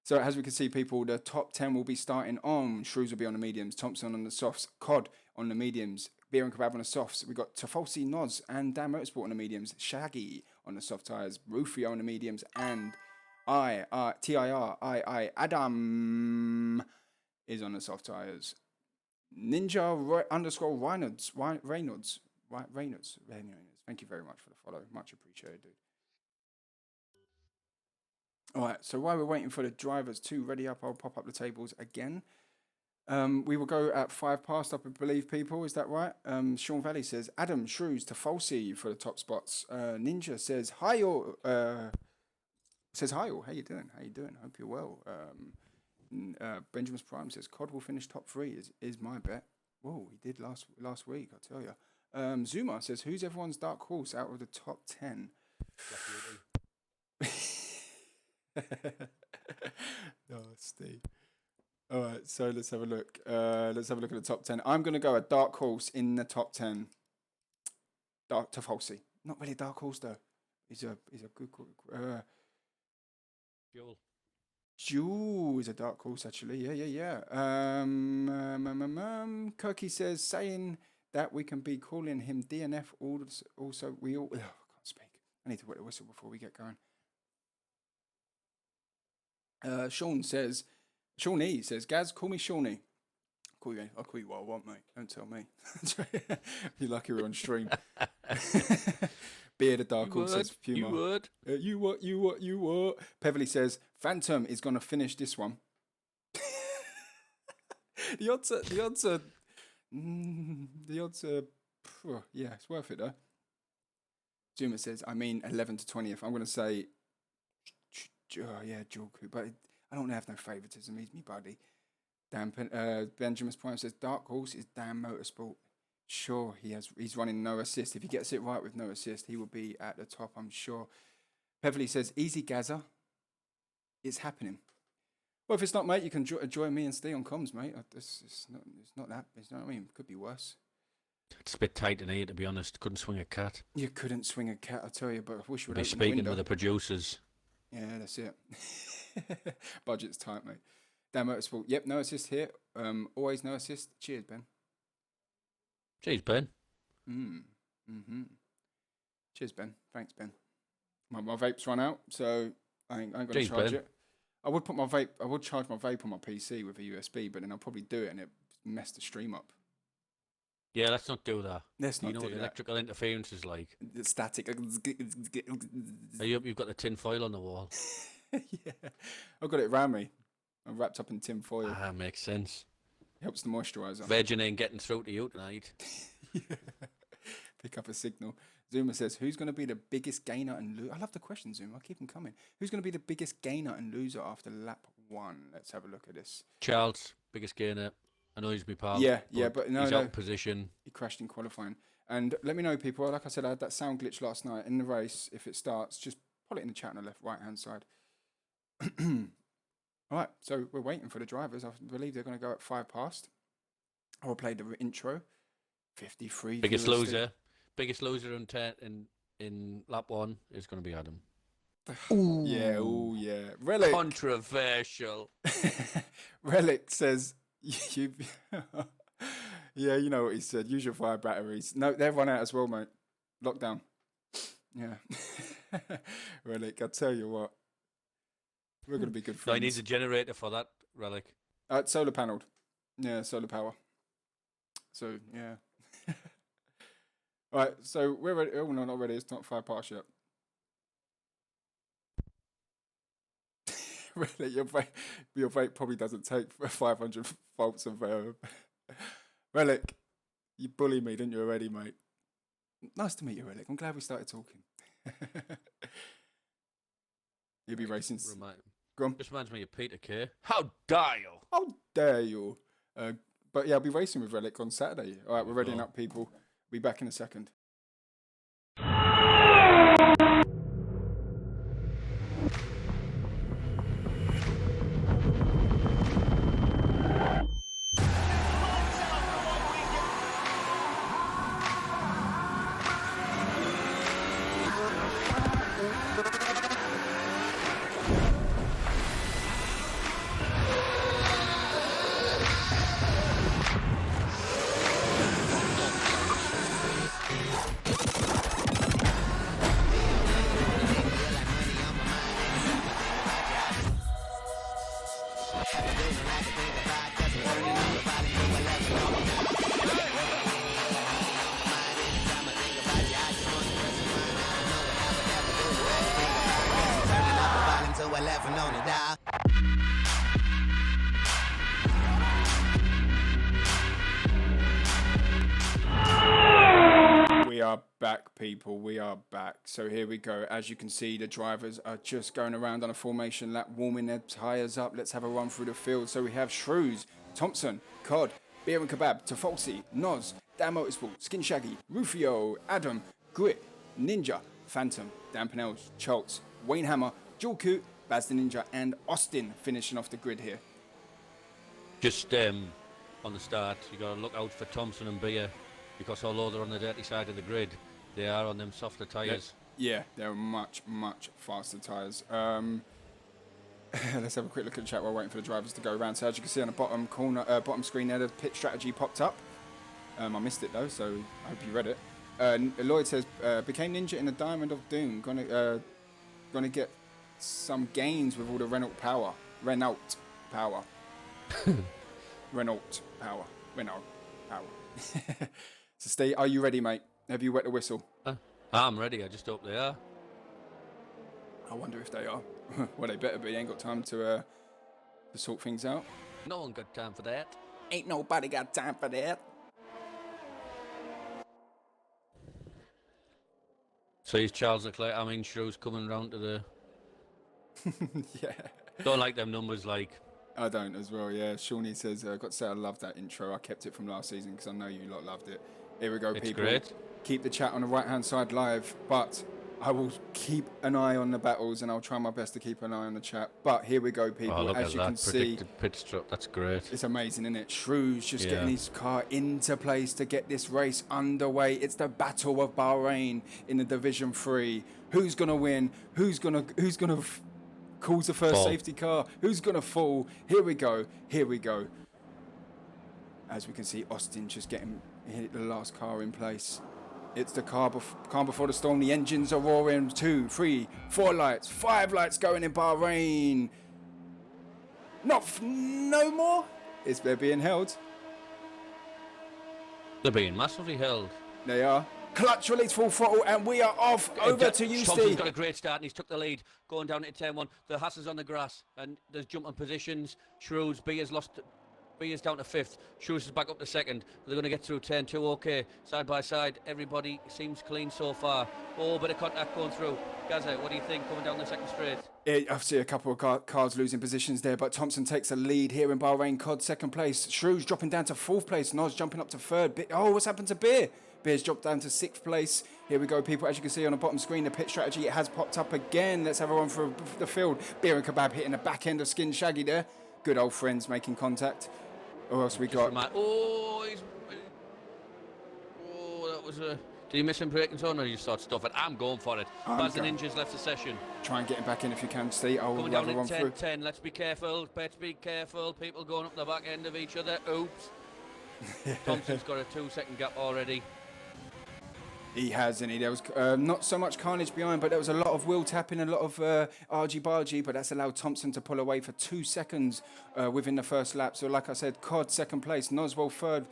So as we can see, people, the top 10 will be starting on. Shrews will be on the mediums. Thompson on the softs. Cod on the mediums. Beer and Kebab on the softs. We've got Tafolsi, Noz, and Dan Motorsport on the mediums. Shaggy on the soft tyres. Rufio on the mediums. And TIR, Adam is on the soft tyres. Ninja underscore Reynolds. Thank you very much for the follow. Much appreciated, dude. All right, so while we're waiting for the drivers to ready up, I'll pop up the tables again. We will go at 5 past, I believe, people. Is that right? Sean Valley says, Adam, Shrews to Falsey for the top spots. Ninja says, hi, all. Says, hi, all. How you doing? Hope you're well. Benjamin's Prime says, Cod will finish top 3 is my bet. Whoa, he did last week, I'll tell you. Zuma says, who's everyone's dark horse out of the top 10? Nasty. All right, so let's have a look. Let's have a look at the top 10. I'm going to go a dark horse in the top 10. Dark Tofolsi. Not really a dark horse though. He's a good. Fuel. Jewel is a dark horse actually. Yeah. Kirky says saying that we can be calling him DNF. Also, we all. I can't speak. I need to wet the whistle before we get going. Shawnee says, Gaz, call me Shawnee. I'll call you what I want, mate. Don't tell me. You're lucky we're on stream. Beard the Dark Horse says, Puma. You would. You what? Peverly says, Phantom is going to finish this one. The odds are, yeah, it's worth it though. Zuma says, I mean 11 to 20th. I'm going to say, Jorku, but I don't have no favouritism. He's me buddy. Benjamin's point says, Dark Horse is damn motorsport. Sure, he's running no assist. If he gets it right with no assist, he will be at the top, I'm sure. Beverly says, easy Gaza. It's happening. Well, if it's not, mate, you can join me and stay on comms, mate. It's not that. It's not. I mean, it could be worse. It's a bit tight in here, to be honest. Couldn't swing a cat. You couldn't swing a cat, I tell you, but I wish you would be open speaking the window. with the producers. Yeah, that's it. Budget's tight, mate. Damn Motorsport. Yep, no assist here. Always no assist. Cheers, Ben. Cheers, Ben. Cheers, Ben. Thanks, Ben. My vape's run out, so I ain't going to charge it. I would charge my vape on my PC with a USB, but then I'll probably do it and it mess the stream up. Yeah, let's not do that. Let's not do do what that. electrical interference is like. The static. You've got the tin foil on the wall. Yeah, I've got it around me. I'm wrapped up in tin foil. Ah, makes sense. Helps the moisturiser. Virgin ain't getting through to you tonight. Yeah. Pick up a signal. Zuma says, who's going to be the biggest gainer and loser? I love the question, Zuma. I keep them coming. Who's going to be the biggest gainer and loser after lap 1? Let's have a look at this. Charles, biggest gainer. I know he's my pal. Yeah, but no, he's out of position. He crashed in qualifying. And let me know, people. Like I said, I had that sound glitch last night in the race. If it starts, just put it in the chat on the left, right-hand side. All right, so we're waiting for the drivers. I believe they're going to go at 5 past. I will play the intro. 53. Biggest loser. Biggest loser in lap 1 is going to be Adam. Ooh. Yeah. Relic. Controversial. Relic says, yeah, you know what he said. Use your fire batteries. No, they've run out as well, mate. Lockdown. Yeah. Relic, I tell you what. We're going to be good friends. So he needs a generator for that, Relic. It's solar panelled. Yeah, solar power. So, yeah. All right, so we're ready. Oh, no, not ready. It's not 5 past yet. Really, your vape probably doesn't take 500 volts of Relic. You bullied me, didn't you already, mate? Nice to meet you, Relic. I'm glad we started talking. You'll be racing. Go on. Just reminds me of Peter Kay. How dare you? How dare you? But yeah, I'll be racing with Relic on Saturday. All right, we're readying up, people. Be back in a second. We are back, people. We are back. So here we go. As you can see, the drivers are just going around on a formation lap, warming their tyres up. Let's have a run through the field. So we have Shrews, Thompson, Cod, Beer and Kebab, Tafolsi, Noz, Dan Motorsport, Skin Shaggy, Rufio, Adam, Grit, Ninja, Phantom, Dan Pinells, Choltz, Wayne Hammer, Jorku, Baz the Ninja and Austin finishing off the grid here. Just on the start, you got to look out for Thompson and Beer, because although they're on the dirty side of the grid, they are on them softer tyres. Yeah, they're much, much faster tyres. Let's have a quick look at the chat while waiting for the drivers to go around. So as you can see on the bottom corner, bottom screen there, the pit strategy popped up. I missed it though, so I hope you read it. Lloyd says, became Ninja in the Diamond of Doom. Gonna get some gains with all the Renault power. Renault power. So Steve, are you ready, mate? Have you wet the whistle? I'm ready. I just hope they are. I wonder if they are. Well, they better be. They ain't got time to sort things out. No one got time for that. Ain't nobody got time for that. So is Charles Leclerc, Shrews coming round to the... Yeah. Don't like them numbers, like... I don't as well, yeah. Shawnee says, got to say I love that intro. I kept it from last season because I know you lot loved it. Here we go, It's people. great. Keep the chat on the right-hand side live, but I will keep an eye on the battles and I'll try my best to keep an eye on the chat. But here we go, people. Oh, look As at you that can see, predicted pit stop. That's great. it's amazing, isn't it? Shrews just Yeah. getting his car into place to get this race underway. It's the Battle of Bahrain in the Division 3. Who's gonna win? Who's gonna cause the first Fall. safety car? Who's gonna fall? Here we go. Here we go. As we can see, Austin just getting hit the last car in place. It's the calm before the storm. The engines are roaring. 2, 3, 4 lights, 5 lights going in Bahrain. No more. They're being held. They're being massively held. They are. Clutch release, full throttle, and we are off. Over to you, Thompson's Steve. got a great start and he's took the lead going down into turn 1. The Haas is on the grass and there's jumping positions. Shrews, Beer's down to 5th. Shrews is back up to 2nd. They're going to get through turn 2 okay. Side by side, everybody seems clean so far. Oh, bit of contact going through. Gaza, what do you think coming down the second straight? I see a couple of cars losing positions there, but Thompson takes a lead here in Bahrain. Cod 2nd place. Shrews dropping down to 4th place. Nos jumping up to 3rd. Oh, what's happened to Beer? Beer's dropped down to 6th place. Here we go, people. As you can see on the bottom screen, the pit strategy, it has popped up again. Let's have a run through the field. Beer and Kebab hitting the back end of Skin Shaggy there. Good old friends making contact. Who else we got? That was a... Did he miss him braking zone or did you start stuffing? I'm going for it. Baz the Ninja's left the session. Try and get him back in if you can, Steve. I'll Coming have down a run in through. 10-10. Let's be careful. Let's be careful. People going up the back end of each other. Oops. Thompson's got a 2-second gap already. He has, and there was not so much carnage behind, but there was a lot of wheel tapping, a lot of argy-bargy, but that's allowed Thompson to pull away for 2 seconds within the first lap. So like I said, Cod 2nd place, Noswell 3rd,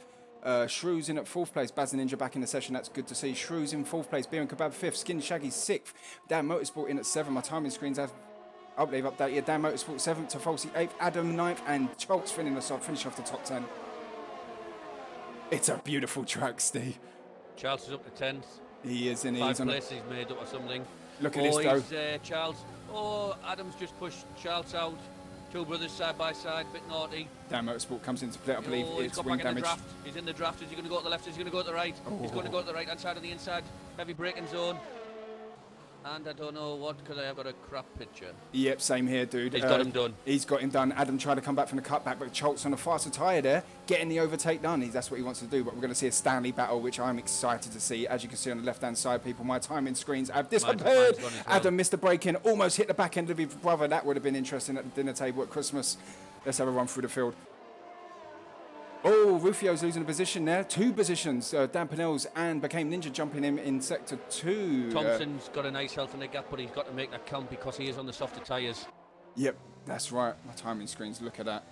Shrews in at 4th place, Baz the Ninja back in the session, that's good to see. Shrews in 4th place, Beer and Kebab 5th, Skin Shaggy 6th, Dan Motorsport in at 7th, my timing screens have, I believe, updated. Dan Motorsport 7th, Tafolsi 8th, Adam 9th, and Choltz finish off the top 10. It's a beautiful track, Steve. Charles is up to 10th. He is, and 5 he's on places he's made up or something. Look at this, though. Charles. Oh, Adams just pushed Charles out. 2 brothers side by side, bit naughty. Dan Motorsport comes into play, I believe He's it's got wing back in the damage. draft. He's in the draft. Is he going to go to the left? Is he going to go to the right? He's going to go to the right hand side of the inside. Heavy braking zone. And I don't know what, because I have got a crap picture. Yep, same here, dude. He's got him done. He's got him done. Adam tried to come back from the cutback, but Choltz on a faster tyre there, getting the overtake done. That's what he wants to do, but we're going to see a Stanley battle, which I'm excited to see. As you can see on the left-hand side, people, my timing screens have disappeared. Mine's gone as well. Adam missed the break in, almost hit the back end of his brother. That would have been interesting at the dinner table at Christmas. Let's have a run through the field. Oh, Rufio's losing a position there. 2 positions. Dan Pinnells and Became Ninja jumping him in sector 2. Thompson's got a nice health in the gap, but he's got to make that count because he is on the softer tyres. Yep, that's right. My timing screens, look at that.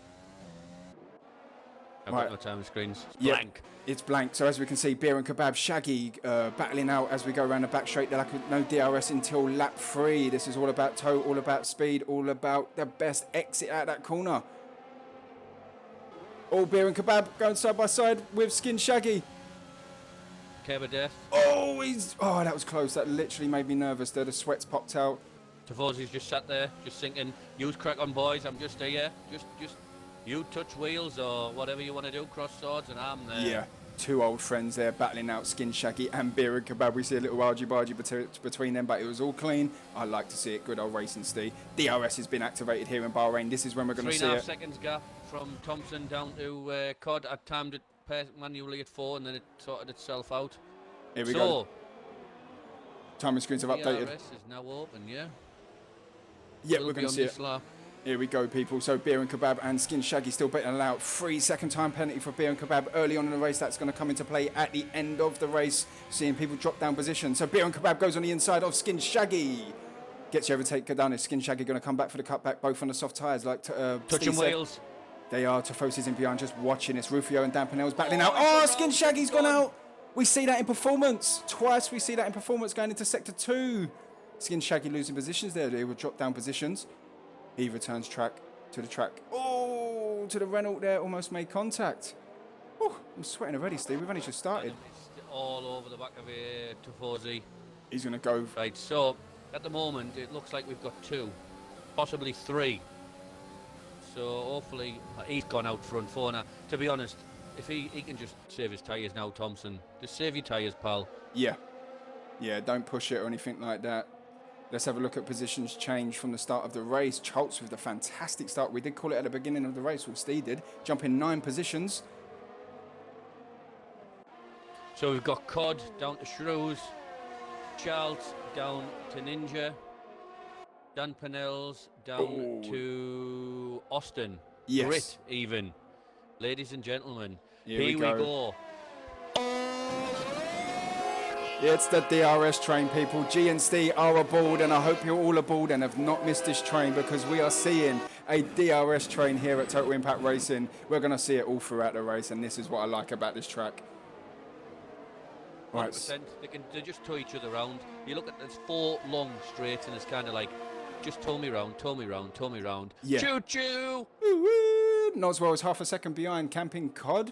I've got no time screens. It's Yep, blank. it's blank. So as we can see, Beer and Kebab, Shaggy battling out as we go around the back straight. They're like no DRS until lap 3. This is all about toe, all about speed, all about the best exit out of that corner. All Beer and Kebab going side by side with Skin Shaggy. Curb of death. Oh, that was close. That literally made me nervous there. The sweat's popped out. Tavosi's just sat there, just thinking, use crack on, boys. I'm just here. Just you touch wheels or whatever you want to do, cross swords, and I'm there. Yeah, Two old friends there battling out Skin Shaggy and Beer and Kebab. We see a little argy-bargy between them, but it was all clean. I like to see it. Good old racing, Steve. DRS has been activated here in Bahrain. This is when we're going to see it. 3.5 seconds gap from Thompson down to Cod. I timed it manually at 4 and then it sorted itself out. Here we go. Timing screens have updated. DRS is now open, yeah? Yeah, we're going to see it. Lap. Here we go, people. So Beer and Kebab and Skin Shaggy still battling out. 3-second time penalty for Beer and Kebab early on in the race. That's going to come into play at the end of the race. Seeing people drop down position. So Beer and Kebab goes on the inside of Skin Shaggy. Gets the overtake down. Is Skin Shaggy going to come back for the cutback? Both on the soft tyres. Like touching wheels. They are. Tofos is in behind just watching. It's Rufio and Dan Pinell's battling out. Oh, Skin Shaggy's gone out. We see that in performance. Twice we see that in performance going into sector 2. Skin Shaggy losing positions there. They will drop down positions. He returns to the track. Oh, to the Renault there. Almost made contact. Oh, I'm sweating already, Steve. We've only just started. It's all over the back of Tifosi. He's going to go. Right, so at the moment it looks like we've got 2, possibly 3. So hopefully he's gone out front 4 now. To be honest, if he can just save his tyres now, Thompson. Just save your tyres, pal. Yeah. Yeah, don't push it or anything like that. Let's have a look at positions change from the start of the race. Schultz with a fantastic start. We did call it at the beginning of the race, what Steve did. Jumping 9 positions. So we've got Cod down to Shrews, Charles down to Ninja, Dan Pennells down to Austin. Yes. Grit even. Ladies and gentlemen, here we go. It's the DRS train, people. G and Steve are aboard, and I hope you're all aboard and have not missed this train because we are seeing a DRS train here at Total Impact Racing. We're going to see it all throughout the race, and this is what I like about this track. 100%. They just tow each other around. You look at there's 4 long straights, and it's kind of like, just tow me round, tow me round, tow me round. Yeah. Choo-choo! Noswell is half a second behind, camping Cod.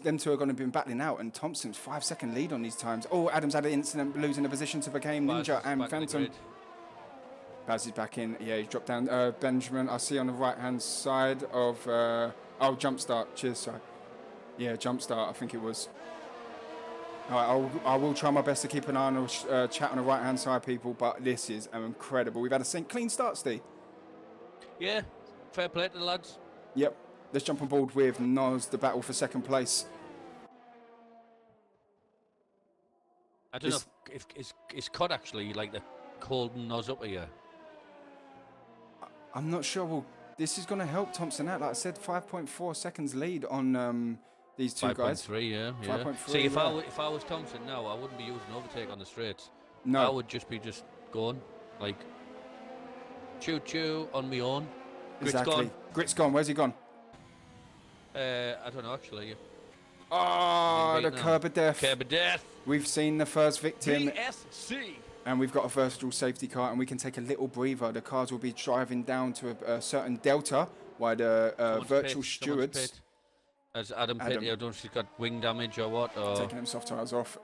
Them two are going to be battling out, and Thompson's 5-second lead on these times. Oh, Adams had an incident, losing a position to became Ninja and Phantom. Baz is back in. Yeah, he's dropped down. Benjamin, I see on the right-hand side of... Jump Start. Cheers, sorry. Yeah, Jump Start, I think it was. All right, I will try my best to keep an eye on the chat on the right-hand side, people, but this is incredible. We've had a clean start, Steve. Yeah, fair play to the lads. Yep. Let's jump on board with Nos, the battle for second place. I don't know if is Cod actually like the holding Nos up here. I'm not sure. Well, this is going to help Thompson out. Like I said, 5.4 seconds lead on these two guys. 5.3, yeah. 5.3. See, if I was Thompson now, I wouldn't be using overtake on the straights. No, I would just be going like choo choo on my own. exactly. Grit's gone. Where's he gone? I don't know actually. The curb of death. Curb of death. We've seen the first victim. BSC. And we've got a versatile safety car, and we can take a little breather. The cars will be driving down to a certain delta, while the virtual stewards... As Adam Pitt, I don't know if he's got wing damage or what. Or taking them soft tyres off.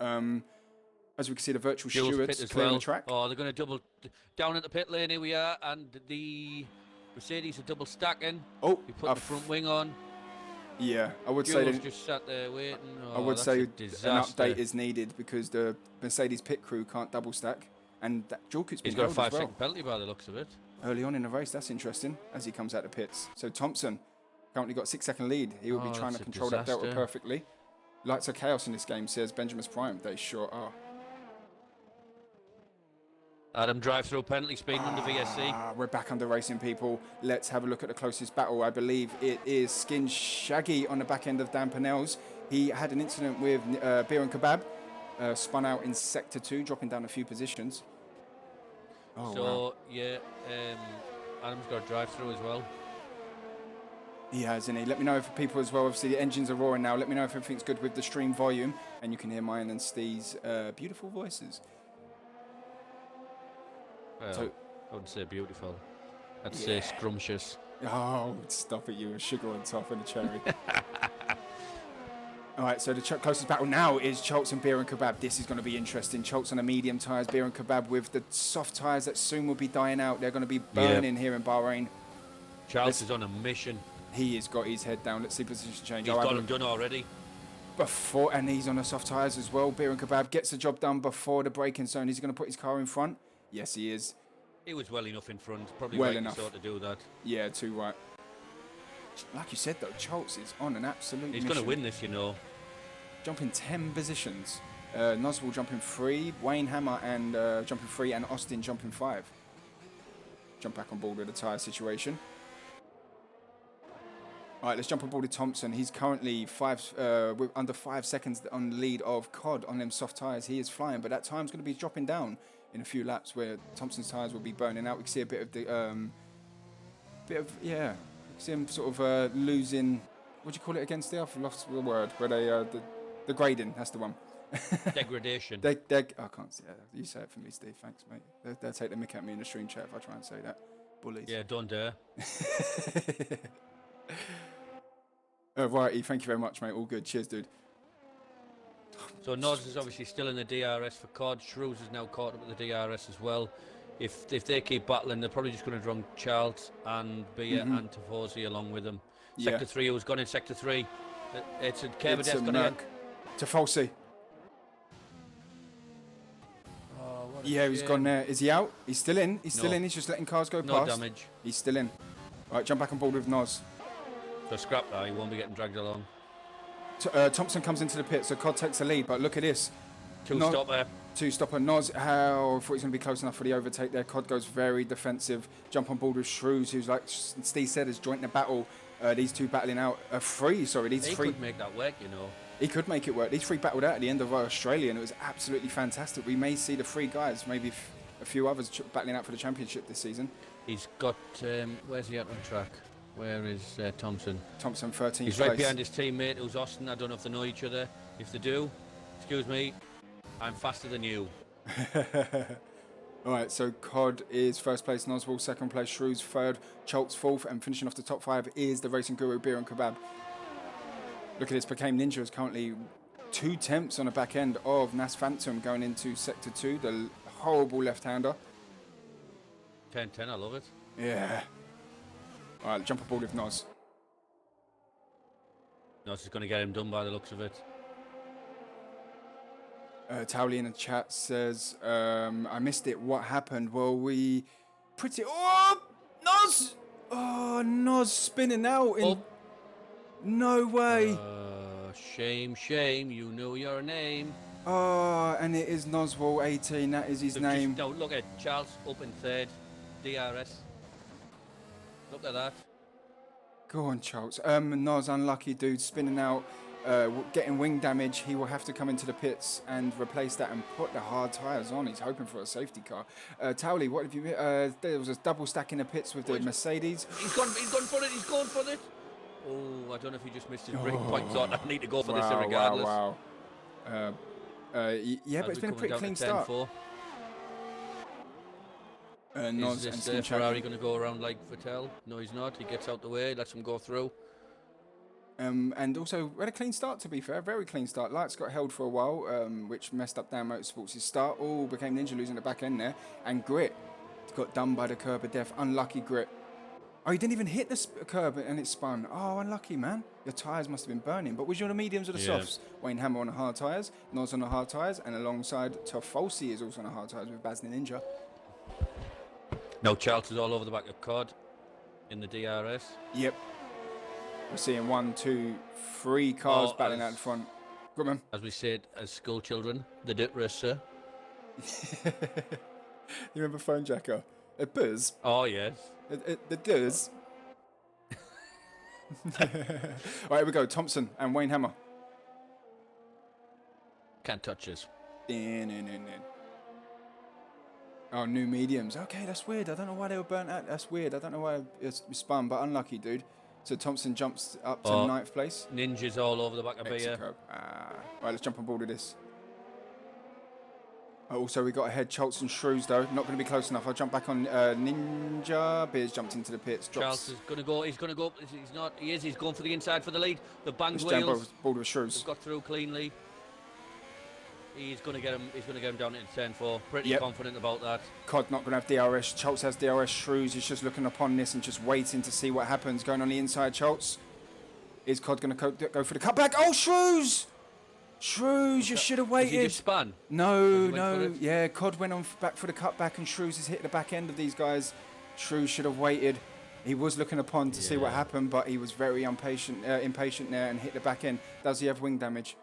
As we can see, the virtual Jules stewards Pitt clearing the track. Oh, they're going to double... Down at the pit lane, here we are, and the Mercedes are double stacking. Oh, we put the front wing on. Yeah, I would Jules say... just sat there waiting. Oh, I would say an disaster. update is needed because the Mercedes pit crew can't double stack. And Jorkut's been He's got a held as 5-second penalty by the looks of it. Early on in the race, that's interesting, as he comes out the pits. So Thompson currently got 6-second lead. He will be trying to control that delta perfectly. Lights are chaos in this game, says Benjamin's Prime. They sure are. Adam drive-through penalty speeding under VSC. We're back under racing, people. Let's have a look at the closest battle. I believe it is Skin Shaggy on the back end of Dan Pennells. He had an incident with Beer and Kebab. Spun out in Sector 2, dropping down a few positions. Oh, so, wow. yeah, Adam's got a drive-through as well. He has, and he let me know if people as well. Obviously, the engines are roaring now. Let me know if everything's good with the stream volume, and you can hear mine and Steve's beautiful voices. Well, so, I wouldn't say beautiful. I'd say scrumptious. Oh, stop it, you. Sugar on top and a cherry. All right, so the closest battle now is Choltz and Beer and Kebab. This is going to be interesting. Choltz on the medium tyres, Beer and Kebab with the soft tyres that soon will be dying out. They're going to be burning here in Bahrain. Charles is on a mission. He has got his head down. Let's see position change. He's got him done already. before, and he's on the soft tyres as well. Beer and Kebab gets the job done before the braking zone. He's going to put his car in front. Yes, he is. He was well enough in front. Probably Well right enough. sort to do that. Yeah, too right. Like you said, though, Schultz is on an absolute He's mission. going to win this, you know. Jumping 10 positions. Noswell jumping 3, Wayne Hammer and jumping 3, and Austin jumping 5. Jump back on board with the tyre situation. All right, let's jump on board with Thompson. He's currently under 5 seconds on the lead of Cod on them soft tyres. He is flying, but that time's going to be dropping down in a few laps where Thompson's tyres will be burning out. We can see a bit of the, you can see him sort of losing, what do you call it again, Steve? I've lost the word, where they, the grading, that's the one. Degradation. I can't say that. You say it for me, Steve. Thanks, mate. They'll take the mick at me in the stream chat if I try and say that. Bullies. Yeah, don't dare. Righty, thank you very much, mate. All good. Cheers, dude. So Nods is obviously still in the DRS for Cod. Shrews is now caught up with the DRS as well. If they keep battling, they're probably just going to run Charles and Bia and Tavosi along with them. Sector 3, who's gone in Sector 3? It's a Kerbadev's going to Tavosi. Yeah, he's gone there. Is he out? He's still in. He's still in. He's just letting cars go past. No damage. He's still in. All right, jump back on board with Noz. So scrap that. He won't be getting dragged along. Thompson comes into the pit, so Cod takes the lead. But look at this. Two-stopper. Two-stopper. Noz, how I thought he was going to be close enough for the overtake there. Cod goes very defensive. Jump on board with Shrews, who's, like Steve said, is joined the battle. These two battling out. He could make that work, you know. He could make it work. These three battled out at the end of Australia, and it was absolutely fantastic. We may see the three guys, maybe a few others battling out for the championship this season. He's got, where's he at on track? Where is Thompson? Thompson, 13th He's place. right behind his teammate, who's Austin. I don't know if they know each other. If they do, excuse me, I'm faster than you. All right, so Cod is first place, Noswell second place, Shrews third, Choltz fourth, and finishing off the top 5 is the Racing Guru Beer and Kebab. Look at this, Became Ninja is currently 2 temps on the back end of Nas Phantom going into Sector 2, the horrible left-hander. 10-10, I love it. Yeah. All right, jump aboard with Noz. Noz is going to get him done by the looks of it. Towley in the chat says, I missed it. What happened? Well, we pretty... Oh, Noz! Oh, Noz spinning out. No way. Shame. You know your name. Oh, and it is Noswell 18. That is his name. No, look at Charles up in third. DRS. Look at that. Go on, Charles. Noz, unlucky dude, spinning out, getting wing damage. He will have to come into the pits and replace that and put the hard tyres on. He's hoping for a safety car. Towley, what have you... there was a double stack in the pits with the Mercedes. He's gone for it. He's going for it. Oh, I don't know if he just missed his break point. Thought I need to go for this regardless. Wow. Yeah, but it's been a pretty clean start. Is this Ferrari going to go around like Vettel? No, he's not. He gets out the way, lets him go through. And also, we had a clean start, to be fair. Very clean start. Lights got held for a while, which messed up Dan Motorsports' start. Oh, Became Ninja losing the back end there. And Grit got done by the curb of death. Unlucky Grit. Oh, he didn't even hit the curb and it spun. Oh, unlucky, man. Your tyres must have been burning. But was you on the mediums or the softs? Wayne Hammer on the hard tyres, Noz on the hard tyres, and alongside Toffolsi is also on the hard tyres with Baz Ninja. Now Charles is all over the back of Cod in the DRS. Yep. We're seeing 1, 2, 3 cars battling out the front. Good, man. As we said, as school children, the dit race, sir. You remember Phone Jacker? A buzz? Oh, yes. The does. All right, here we go. Thompson and Wayne Hammer. Can't touch us. Oh, new mediums. Okay, that's weird. I don't know why they were burnt out. That's weird. I don't know why it's spun, but unlucky, dude. So Thompson jumps up to 9th place. Ninjas all over the back of Bia. Right, let's jump on board with this. Also, we got ahead Choltz and Shrews, though. Not going to be close enough. I'll jump back on Ninja. Beers jumped into the pits. Charles is going to go. He's going to go. He's not. He is. He's going for the inside for the lead. The banged wheels. Let's jump board with Shrews. He's got through cleanly. He's going to get him. He's going to get him down into 10-4. Pretty confident about that. Cod not going to have DRS. Choltz has DRS. Shrews is just looking upon this and just waiting to see what happens. Going on the inside, Choltz. Is Cod going to go for the cutback? Oh, Shrews! Shrews, you should have Has he waited. just spun? No, Went for no. it? Yeah, Cod went on back for the cutback and Shrews has hit the back end of these guys. Shrews should have waited. He was looking upon to see what happened, but he was very impatient there and hit the back end. Does he have wing damage?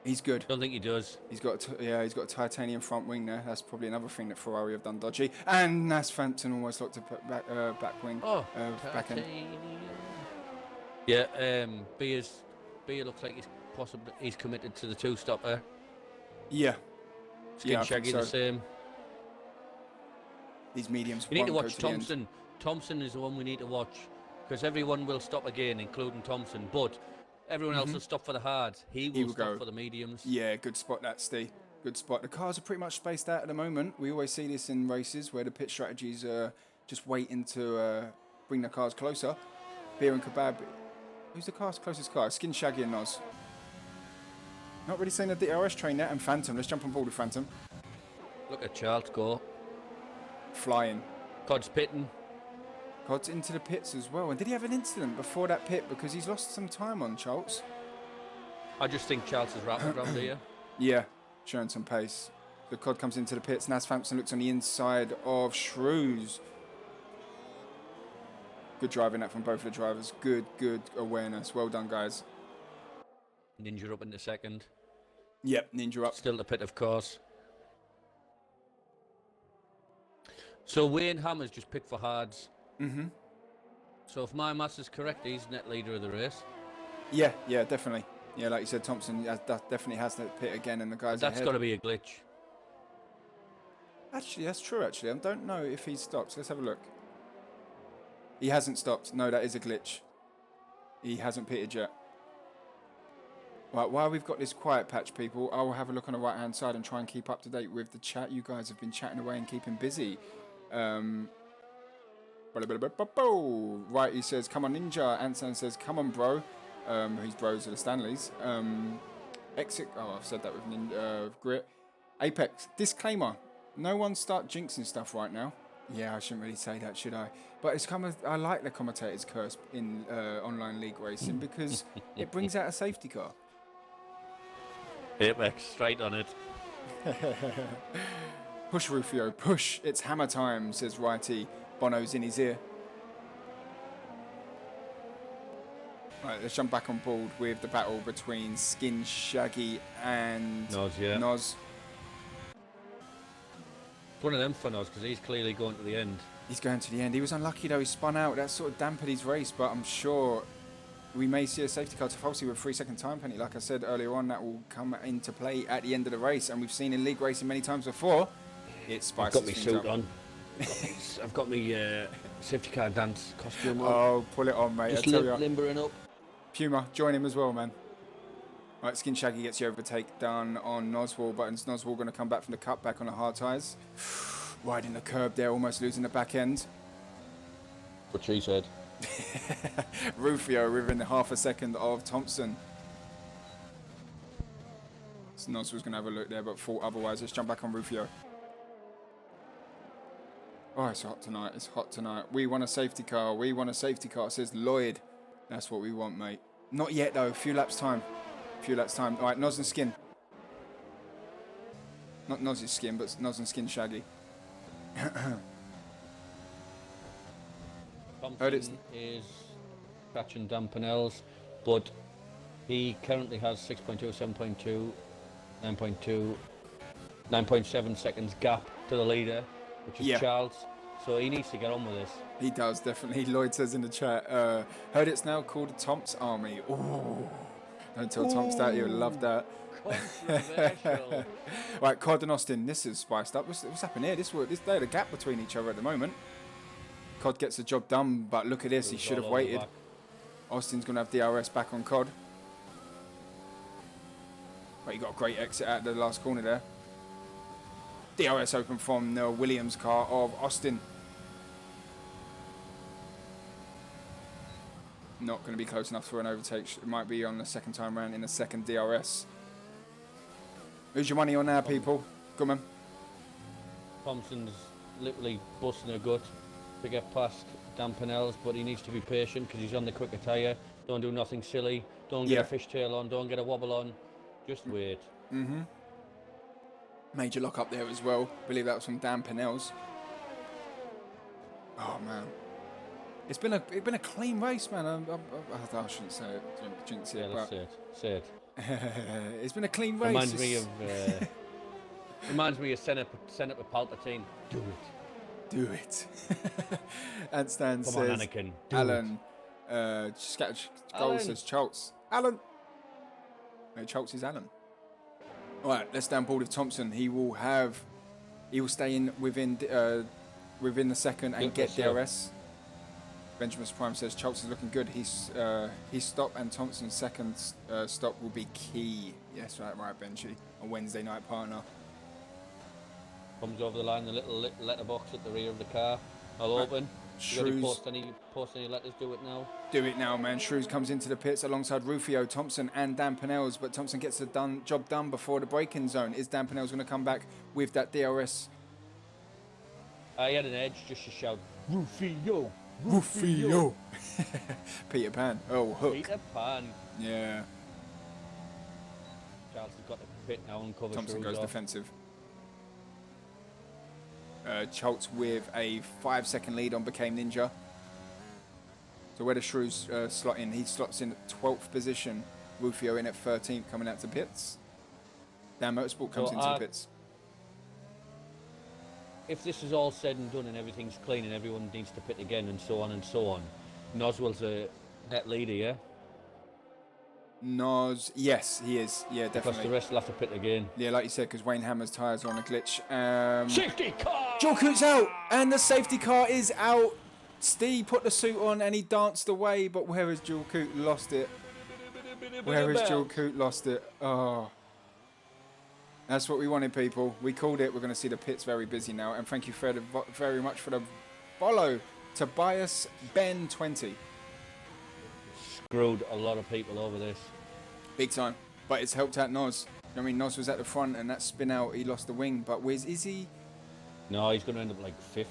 He's good. Don't think he does. He's got he's got a titanium front wing there. That's probably another thing that Ferrari have done dodgy. And that's Phantom almost locked a back wing. Oh, back end. Yeah, Beer looks like he's committed to the two-stopper. Yeah. Skin Shaggy the same. These mediums. You need to watch Thompson. Thompson is the one we need to watch because everyone will stop again, including Thompson. But everyone else will stop for the hards. He will stop go for the mediums. Yeah, good spot that, Steve. Good spot. The cars are pretty much spaced out at the moment. We always see this in races where the pit strategies are just waiting to bring the cars closer. Beer and Kebab. Who's the closest car? Skin Shaggy and Noz. Not really seeing the DRS train there. And Phantom. Let's jump on board with Phantom. Look at Charles go. Flying. Cod's pitting. Cod's into the pits as well. And did he have an incident before that pit? Because he's lost some time on Charles. I just think Charles is rapid around here. Yeah, showing some pace. The Cod comes into the pits. Naz Thompson looks on the inside of Shrews. Good driving that from both of the drivers. Good awareness. Well done, guys. Ninja up in the second. Yep, Ninja up. Still the pit, of course. So Wayne Hammer's just picked for hards. Mm-hmm. So if my maths is correct, he's net leader of the race. Yeah, definitely. Yeah, like you said, Thompson definitely has that pit again, and the guys That's ahead. got to be a glitch. Actually, that's true, actually. I don't know if he stopped. Let's have a look. He hasn't stopped. No, that is a glitch. He hasn't pitted yet. Right, while we've got this quiet patch, people, I will have a look on the right-hand side and try and keep up to date with the chat. You guys have been chatting away and keeping busy. Right, he says, come on, Ninja. Anson says, come on, bro. His bros are the Stanleys. Exit. Oh, I've said that with Grit. Apex. Disclaimer. No one start jinxing stuff right now. Yeah, I shouldn't really say that, should I? But it's I like the commentator's curse in online league racing because it brings out a safety car. Apex, straight on it. Push, Rufio, push. It's hammer time, says Righty. Bono's in his ear. Right, let's jump back on board with the battle between Skin Shaggy and Noz, yeah. Noz. It's one of them for Noz because he's clearly going to the end. He's going to the end. He was unlucky though, he spun out. That sort of dampened his race, but I'm sure we may see a safety car to Falsey with a 3-second time penalty. Like I said earlier on, that will come into play at the end of the race, and we've seen in league racing many times before. It spices I've got my suit on. I've got my safety car dance costume on. Oh, pull it on, mate. Just I tell you. limbering up. Puma, join him as well, man. Right, Skin Shaggy gets the overtake done on Noswell, but is Noswell going to come back from the cutback on the hard tyres? Riding the curb there, almost losing the back end. What she said. Rufio within half a second of Thompson. So Noswell's going to have a look there, but thought otherwise. Let's jump back on Rufio. Oh, it's hot tonight. It's hot tonight. We want a safety car. We want a safety car, says Lloyd. That's what we want, mate. Not yet, though. A few laps time. All right, Noz and Skin. Not Noz's Skin, but Noz and Skin Shaggy. Thompson is catching dampenels, but he currently has 6.2, 7.2, 9.2, 9.7 seconds gap to the leader, which is Charles. So he needs to get on with this. He does, definitely. Lloyd says in the chat, heard it's now called Tom's Army. Ooh. Don't tell Tom's that, he'll love that. Controversial. Right, Cod and Austin, this is spiced up. What's happening here? They're the gap between each other at the moment. Cod gets the job done, but look at this, he should have waited. Austin's going to have DRS back on Cod. But he got a great exit out of the last corner there. DRS open from the Williams car of Austin. Not going to be close enough for an overtake. It might be on the second time round in the second DRS. Who's your money on now, people? Come on. Thompson's literally busting a gut to get past dampenels, but he needs to be patient because he's on the quicker tyre. Don't do nothing silly. Don't get a fishtail on. Don't get a wobble on. Just wait. Major lock up there as well. I believe that was from Dan Pinnell's. Oh man, it's been a clean race, man. I shouldn't say it, jinx it, Let's but say it. it's been a clean race. Reminds me of Senator Palpatine. Do it. And Stan Come says, on, Anakin. Alan, Scatter Gold says, Schultz. Alan. No, Schultz is Alan. All right, let's down board with Thompson. He will stay in within the second and get DRS. Benjamin's Prime says, Schultz is looking good. His stop and Thompson's second stop will be key. Yes, right, Benji. A Wednesday night partner. Comes over the line, the little letterbox at the rear of the car. I'll open. You got to post any letters? Do it now. Do it now, man. Shrews comes into the pits alongside Rufio, Thompson, and Dan Pinnells, but Thompson gets the job done before the braking zone. Is Dan Pinnells going to come back with that DRS? He had an edge just to shout, Rufio! Rufio! Peter Pan. Oh, Hook. Peter Pan. Yeah. Charles has got the pit now and covers. Thompson goes off. defensive. Schultz with a 5-second lead on Became Ninja. So where does Shrews slot in? He slots in 12th position. Rufio in at 13th, coming out to pits. Dan Motorsport comes into the pits. If this is all said and done and everything's clean and everyone needs to pit again and so on, Noswell's a net leader, yeah? Nos, yes, he is. Yeah, definitely. Because the rest will have to pit again. Yeah, like you said, because Wayne Hammer's tyres are on a glitch. Safety car! Jorkoot's out, and the safety car is out. Steve put the suit on and he danced away, but where has Jorkoot lost it? Where has Jorkoot lost it? Oh. That's what we wanted, people. We called it. We're going to see the pits very busy now. And thank you very much for the follow. Tobias Ben 20. Screwed a lot of people over this. Big time. But it's helped out Nos. I mean, Nos was at the front and that spin out, he lost the wing. But is he? No, he's going to end up like 5th.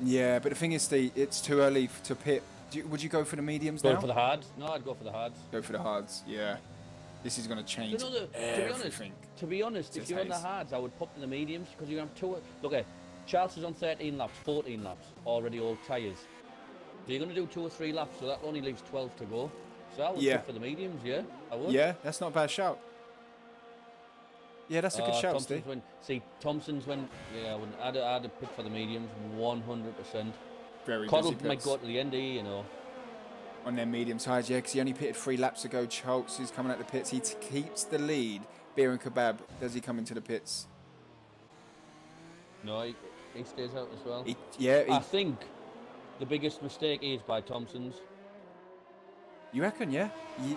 Yeah, but the thing is, Steve, it's too early to pit. Would you go for the mediums now? Go for the hards? No, I'd go for the hards. Go for the hards, yeah. This is going to change everything. To be honest, if you're on the hards, I would put in the mediums because you're going to have 2. Look at Charles is on 13 laps, 14 laps, already old tyres. So you're going to do 2 or 3 laps, so that only leaves 12 to go. So I would go for the mediums, yeah? I would. Yeah, that's not a bad shout. Yeah, that's a good shout, Steve. Thompson's when... Yeah, I'd have picked for the mediums, 100%. Very Coddle busy might pits. go to the ND, you know. On their medium sides, yeah, because he only pitted 3 laps ago. Schultz is coming out the pits. He keeps the lead. Beer and Kebab, does he come into the pits? No, he stays out as well. I think the biggest mistake is by Thompson's. You reckon, yeah?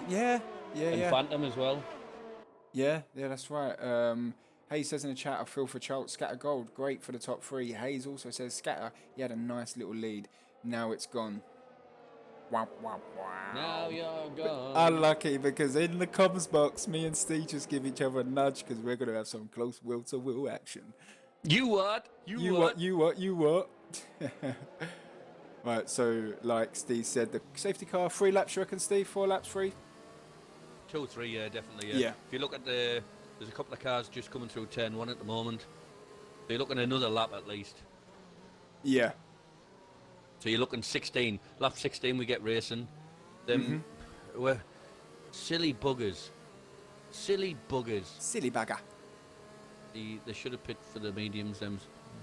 Yeah. And Phantom as well. Yeah, that's right. Hayes says in the chat, I feel for Schultz. Scatter Gold, great for the top 3. Hayes also says, Scatter, he had a nice little lead. Now it's gone. Wow. Now you're gone. Unlucky, because in the comms box, me and Steve just give each other a nudge because we're going to have some close will-to-will action. You what? You what? Right, so like Steve said, the safety car, 3 laps, you reckon, Steve? 4 laps, 3? 2 or 3, yeah, definitely, yeah. If you look at there's a couple of cars just coming through turn 1 at the moment. So you're looking at another lap at least. Yeah. So you're looking 16. Lap 16 we get racing. Them were silly buggers. Silly bugger. They should have picked for the mediums,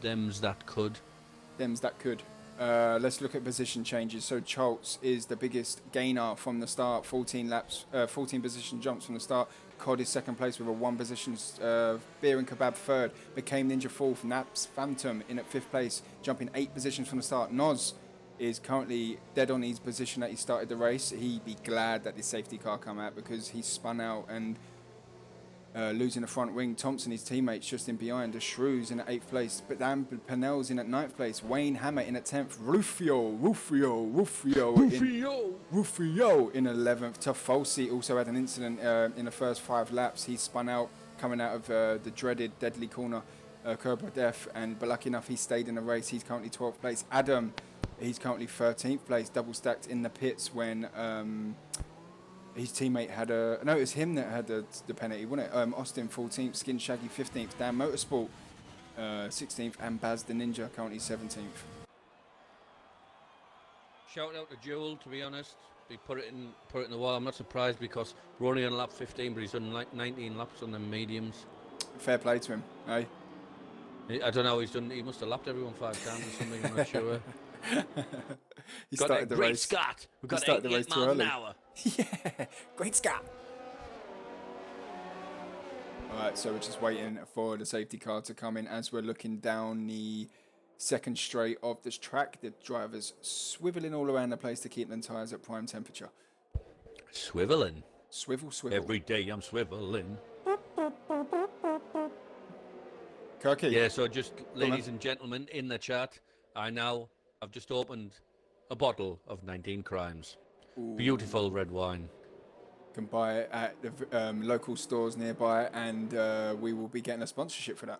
thems that could. Let's look at position changes. So Schultz is the biggest gainer from the start. 14 position jumps from the start. Cod is second place with a 1 position. Beer and Kebab third. Became Ninja fourth. Naps Phantom in at 5th place, jumping 8 positions from the start. Nos is currently dead on his position that he started the race. He'd be glad that the safety car come out because he spun out and losing the front wing. Thompson, his teammates, just in behind. The Shrews in at 8th place. But Dan Pennell's in at 9th place. Wayne Hammer in at 10th. Rufio in 11th. Tafolsi also had an incident in the first 5 laps. He spun out coming out of the dreaded deadly corner, curb of death, but lucky enough he stayed in the race. He's currently 12th place. Adam, he's currently 13th place, double stacked in the pits when his teammate had no, it was him that had the penalty, wasn't it? Austin 14th, Skin Shaggy 15th, Dan Motorsport 16th, and Baz the Ninja currently 17th. Shout out to Joel, to be honest. He put it in the wall. I'm not surprised because we're only on lap 15, but he's done like 19 laps on the mediums. Fair play to him, eh? I don't know. He must have lapped everyone 5 times or something. I'm not sure. He started the race. Scott. We've got started the 88 race too miles early. an hour. Yeah, great Scott. All right, so we're just waiting for the safety car to come in as we're looking down the second straight of this track. The drivers swiveling all around the place to keep them tyres at prime temperature. Swiveling. Swivel, swivel. Every day I'm swiveling. Kirky. Yeah, so just ladies and gentlemen in the chat, I've just opened a bottle of 19 Crimes. Ooh. Beautiful red wine. Can buy it at the local stores nearby, and we will be getting a sponsorship for that.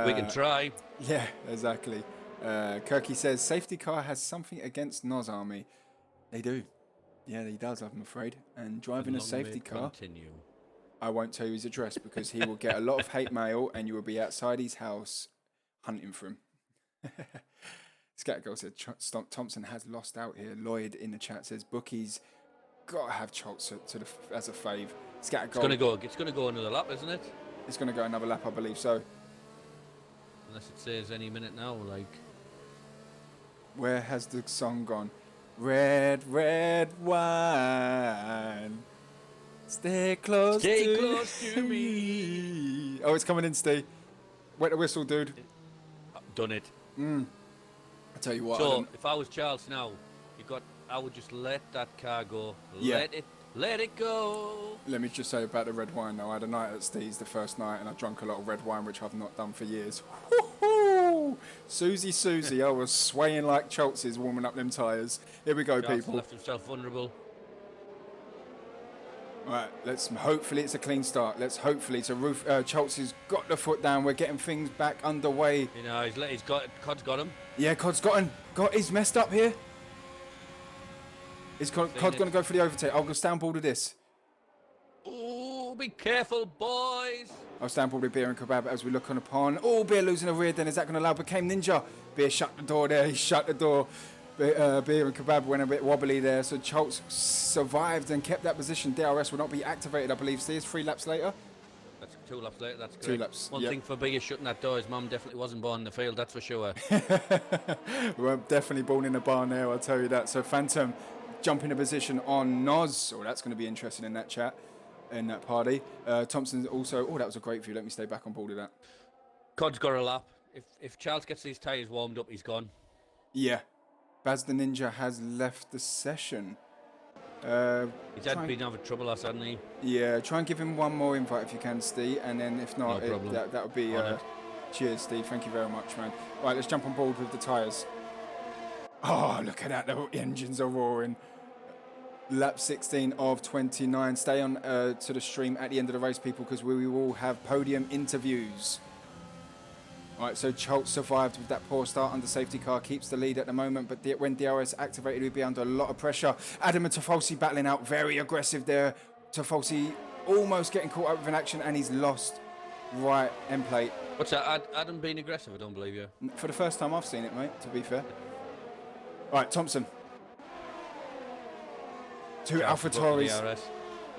We can try. Yeah, exactly. Kirky says, safety car has something against Noz Army. They do. Yeah, he does, I'm afraid. And driving a safety car, I won't tell you his address because he will get a lot of hate mail and you will be outside his house hunting for him. Scatgirl said, Thompson has lost out here. Lloyd in the chat says, bookies got to have Choltz as a fave. Scatgirl. It's going to go another lap, isn't it? It's going to go another lap, I believe so. Unless it says any minute now, like. Where has the song gone? Red, red wine. Stay close to me. Oh, it's coming in, Steve. Wet the whistle, dude. I've done it. I tell you what. So, if I was Charles now, I would just let that car go. Yeah. Let it go. Let me just say about the red wine, though. I had a night at Steve's the first night, and I drank a lot of red wine, which I've not done for years. Woo-hoo! Susie, I was swaying like Choltz's warming up them tyres. Here we go, Charles people. Left himself vulnerable. Right, hopefully it's a clean start. Choltz has got the foot down. We're getting things back underway. You know, Cod's got him. Yeah, Cod's got him. He's messed up here. Is Cod going to go for the overtake? I'll go stand board of this. Oh, be careful, boys. I'll stand board with Beer and Kebab as we look on upon. Oh, Beer losing a rear then. Is that going to allow Became Ninja? Beer shut the door there. He shut the door. Beer and Kebab went a bit wobbly there. So Choltz survived and kept that position. DRS will not be activated, I believe. Steve, 3 laps later. That's 2 laps later. That's correct. 2 laps. One thing for Beer shutting that door, his mum definitely wasn't born in the field, that's for sure. We were definitely born in a barn there, I'll tell you that. So Phantom jumping a position on Noz. Oh, that's going to be interesting in that chat, in that party. Thompson also, that was a great view. Let me stay back on board with that. Cod's got a lap. If Charles gets these tyres warmed up, he's gone. Yeah. Baz the Ninja has left the session. He's been having trouble, hasn't he? Yeah, try and give him one more invite if you can, Steve. And then if not, that would be... cheers, Steve. Thank you very much, man. All right, let's jump on board with the tyres. Oh, look at that. The engines are roaring. Lap 16 of 29. Stay on to the stream at the end of the race, people, because we will have podium interviews. All right, so Choltz survived with that poor start under safety car, keeps the lead at the moment, but when DRS activated, he'd be under a lot of pressure. Adam and Tofolsi battling out, very aggressive there. Tofolsi almost getting caught up with an action, and he's lost right end plate. What's that? Adam being aggressive? I don't believe you. For the first time I've seen it, mate, to be fair. All right, Thompson. 2 AlphaTauris.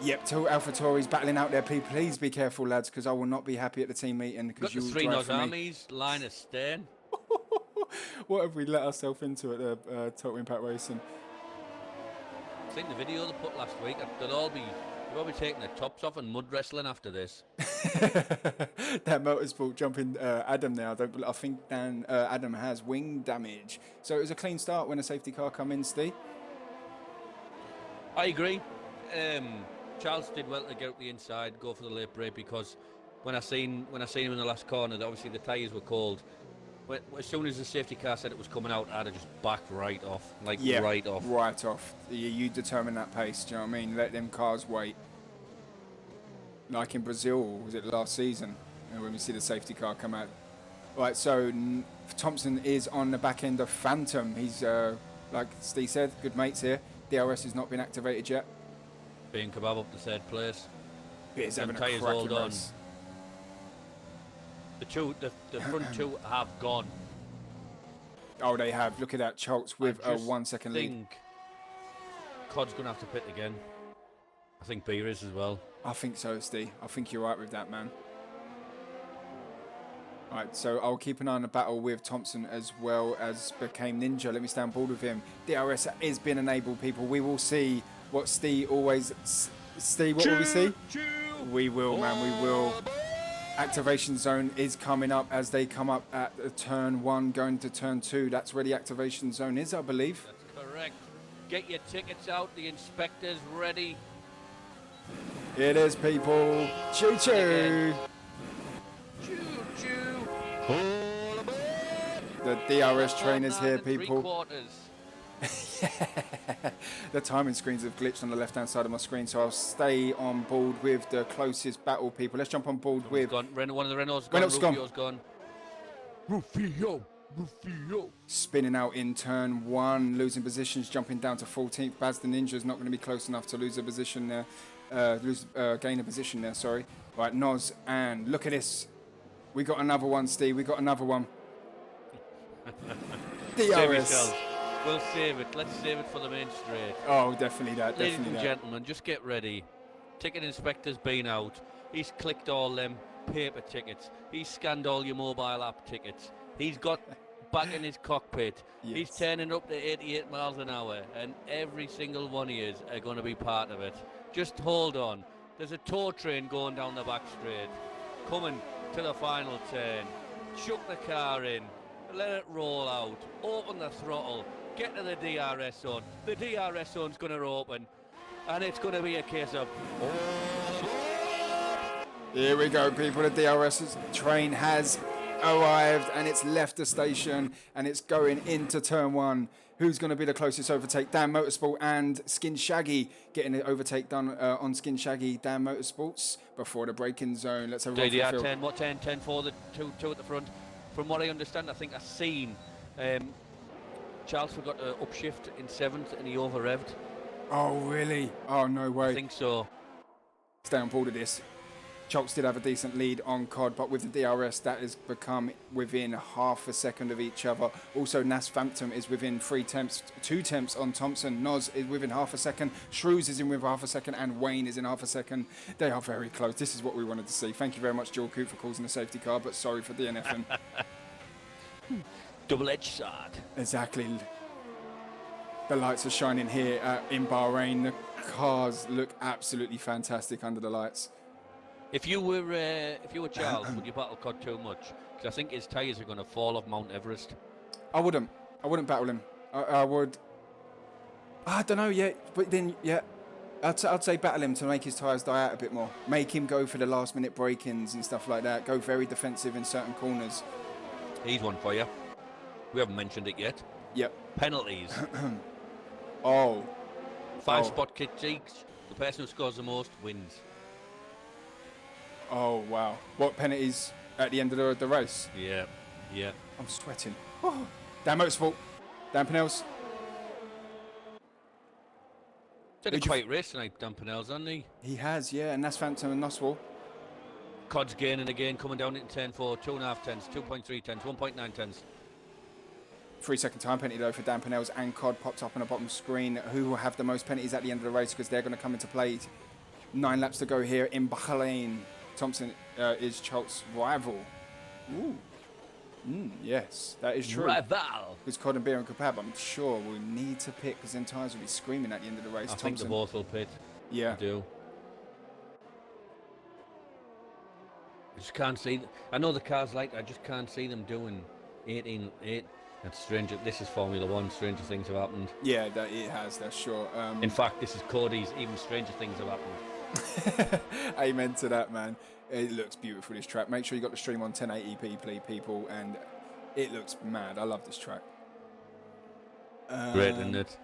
Yep, 2 AlphaTauris battling out there. Please be careful, lads, because I will not be happy at the team meeting. Got the 3 Noz Armies, line of stern. What have we let ourselves into at the Total Impact Racing? I've seen the video they put last week. They'll all be taking their tops off and mud wrestling after this. That motorsport jumping Adam now. I think Adam has wing damage. So it was a clean start when a safety car come in, Steve. I agree. Charles did well to get up the inside, go for the late break, because when I seen him in the last corner, obviously the tyres were cold. But as soon as the safety car said it was coming out, I'd have just backed right off. Right off. Right off. You determine that pace, do you know what I mean? Let them cars wait. Like in Brazil, was it last season, when we see the safety car come out. Right, so Thompson is on the back end of Phantom. He's, like Steve said, good mates here. DRS has not been activated yet. Being Kebab up to third place. It's Them having a tyres cracking hold on. race. The front two have gone. Oh, they have. Look at that. Schultz with a 1 second I lead. think Cod's going to have to pit again. I think Beer is as well. I think so, Steve. I think you're right with that, man. All right, so I'll keep an eye on the battle with Thompson as well as became Ninja. Let me stay on board with him. DRS is being enabled, people. We will see what Steve always... Steve, what will we see? We will, man. We will. Activation zone is coming up as they come up at turn 1, going to turn 2. That's where the activation zone is, I believe. That's correct. Get your tickets out. The inspector's ready. It is, people. Choo choo. Choo choo. All aboard. The DRS train is here, 4 9 people. 3/4. The timing screens have glitched on the left-hand side of my screen, so I'll stay on board with the closest battle, people. Let's jump on board with... One of the Renault's gone. Renault's gone. Rufio's gone. Rufio. Spinning out in turn 1, losing positions, jumping down to 14th. Baz the Ninja's not going to be close enough to lose a position there. Gain a position there, sorry. Right, Noz, and look at this. We got another one, Steve. We got another one. DRS. We'll save it. Let's save it for the main straight. Oh, definitely that. Ladies Definitely and that. gentlemen, just get ready. Ticket inspector's been out. He's clicked all them paper tickets. He's scanned all your mobile app tickets. He's got back in his cockpit. Yes. He's turning up to 88 miles an hour, and every single one of you are going to be part of it. Just hold on. There's a tow train going down the back straight, coming to the final turn. Chuck the car in, let it roll out, open the throttle, get to the DRS zone. The DRS zone's going to open, and it's going to be a case of... Here we go, people. The DRS train has arrived and it's left the station and it's going into turn 1. Who's going to be the closest overtake? Dan Motorsport and Skin Shaggy getting the overtake done on Skin Shaggy. Dan Motorsports before the braking zone. Let's have a DDR roll 10, what 10? 10 for the two at the front. From what I understand, I think I've seen Charles forgot to upshift in 7th and he over-revved. Oh, really? Oh, no way. I think so. Stay on board of this. Chalks did have a decent lead on COD, but with the DRS, that has become within half a second of each other. Also, Nas Phantom is within 2 tenths on Thompson. Noz is within half a second. Shrews is in with half a second, and Wayne is in half a second. They are very close. This is what we wanted to see. Thank you very much, Joel Coop, for causing a safety car, but sorry for DNFing. Double-edged sword. Exactly. The lights are shining here in Bahrain. The cars look absolutely fantastic under the lights. If you were Charles, would you battle COD too much? Because I think his tyres are going to fall off Mount Everest. I wouldn't battle him. I would. I don't know yet, but then I'd say battle him to make his tyres die out a bit more. Make him go for the last minute break-ins and stuff like that. Go very defensive in certain corners. Here's one for you. We haven't mentioned it yet. Yep. Penalties. Oh. 5 spot critiques. The person who scores the most wins. Oh wow. What penalties at the end of the race? Yeah. I'm sweating. Oh. Dan Motorsport. Dan Pinells. Did a great race tonight, Dan Pinells, hasn't he? He has, yeah, and that's Phantom and Noswell. COD's gaining again, coming down into 10-4, 2.5 tenths, 2.3 tenths, 1.9 tenths. 3 second time penalty though for Dan Pinells and COD popped up on the bottom screen. Who will have the most penalties at the end of the race because they're going to come into play. 9 laps to go here in Bahrain. Thompson is Chalk's rival. Ooh. Yes, that is true. Rival. Because COD and Beer and Kebab, I'm sure, will need to pit because then tyres will be screaming at the end of the race. I think they both will pit. Yeah. I do. I just can't see. I know the cars I just can't see them doing 18.8. That's stranger. This is Formula One. Stranger things have happened. Yeah, it has. That's sure. In fact, this is Cody's. Even stranger things have happened. Amen to that, man. It looks beautiful, this track. Make sure you got the stream on 1080p, please, people, and it looks mad. I love this track. Great, isn't it?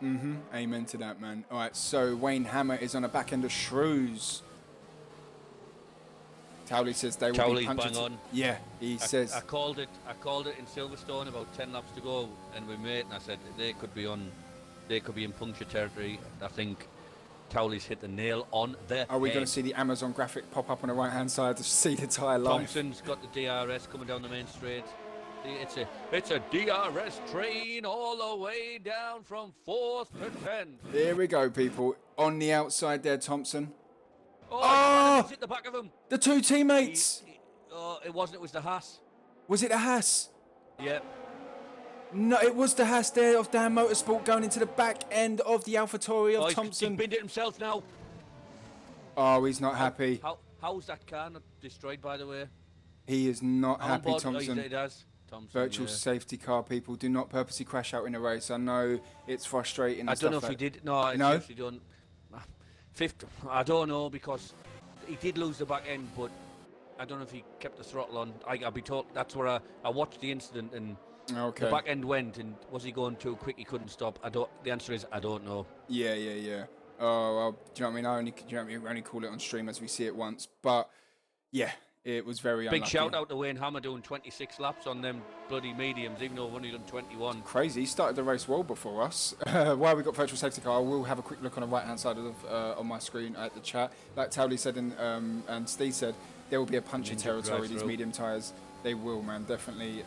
Amen to that, man. All right, so Wayne Hammer is on the back end of Shrews. Towley says they will Towley's be punctured. bang on. Yeah, he says. I called it in Silverstone about 10 laps to go, and we met, and I said they could be on They could be in puncture territory. I think Towley's hit the nail on the Are we going head. to see the Amazon graphic pop up on the right-hand side to see the tyre life? Thompson's got the DRS coming down the main straight. It's a DRS train all the way down from 4th to 10th. Here we go, people. On the outside there, Thompson. Oh! He's hit the back of him. The two teammates. It wasn't. It was the Haas. Was it the Haas? Yep. No, it was the Haas there of Dan Motorsport going into the back end of the AlphaTauri of Thompson. He's binned it himself now. Oh, he's not happy. How's that car not destroyed, by the way? He is not happy, Thompson. It has. Thompson, Virtual safety car people do not purposely crash out in a race. I know it's frustrating. I don't know if he did. No, I actually don't. Fifth, I don't know, because he did lose the back end, but I don't know if he kept the throttle on. I'll be told. That's where I watched the incident, and the back end went, and was he going too quick? He couldn't stop. The answer is I don't know. Yeah. Oh, well, do you know what I mean? We only call it on stream as we see it once, but yeah. It was very unlucky. Big shout out to Wayne Hammer doing 26 laps on them bloody mediums, even though we've only done 21. Crazy. He started the race well before us. While we got virtual safety car, I will have a quick look on the right-hand side of on my screen at the chat. Like Towley said and Steve said, there will be a punchy territory, these medium tyres. They will, man, definitely.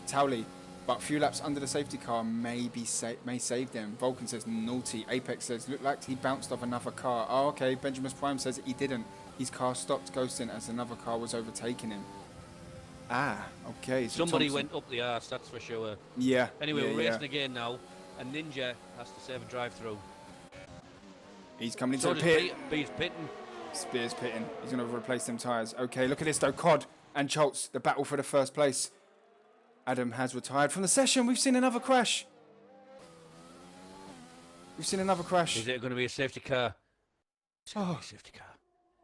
Towley, but a few laps under the safety car may save them. Vulcan says naughty. Apex says, looked like he bounced off another car. Oh, okay. Benjamin's Prime says he didn't. His car stopped ghosting as another car was overtaking him. Ah, okay. So somebody went up the arse, that's for sure. Yeah. Anyway, we're racing again now, and Ninja has to save a drive-through. He's coming into the pit. Spears pitting. Spears pitting. He's going to replace them tyres. Okay, look at this though. Cod and Schultz, the battle for the first place. Adam has retired from the session. We've seen another crash. We've seen another crash. Is it going to be a safety car? It's going to be a safety car.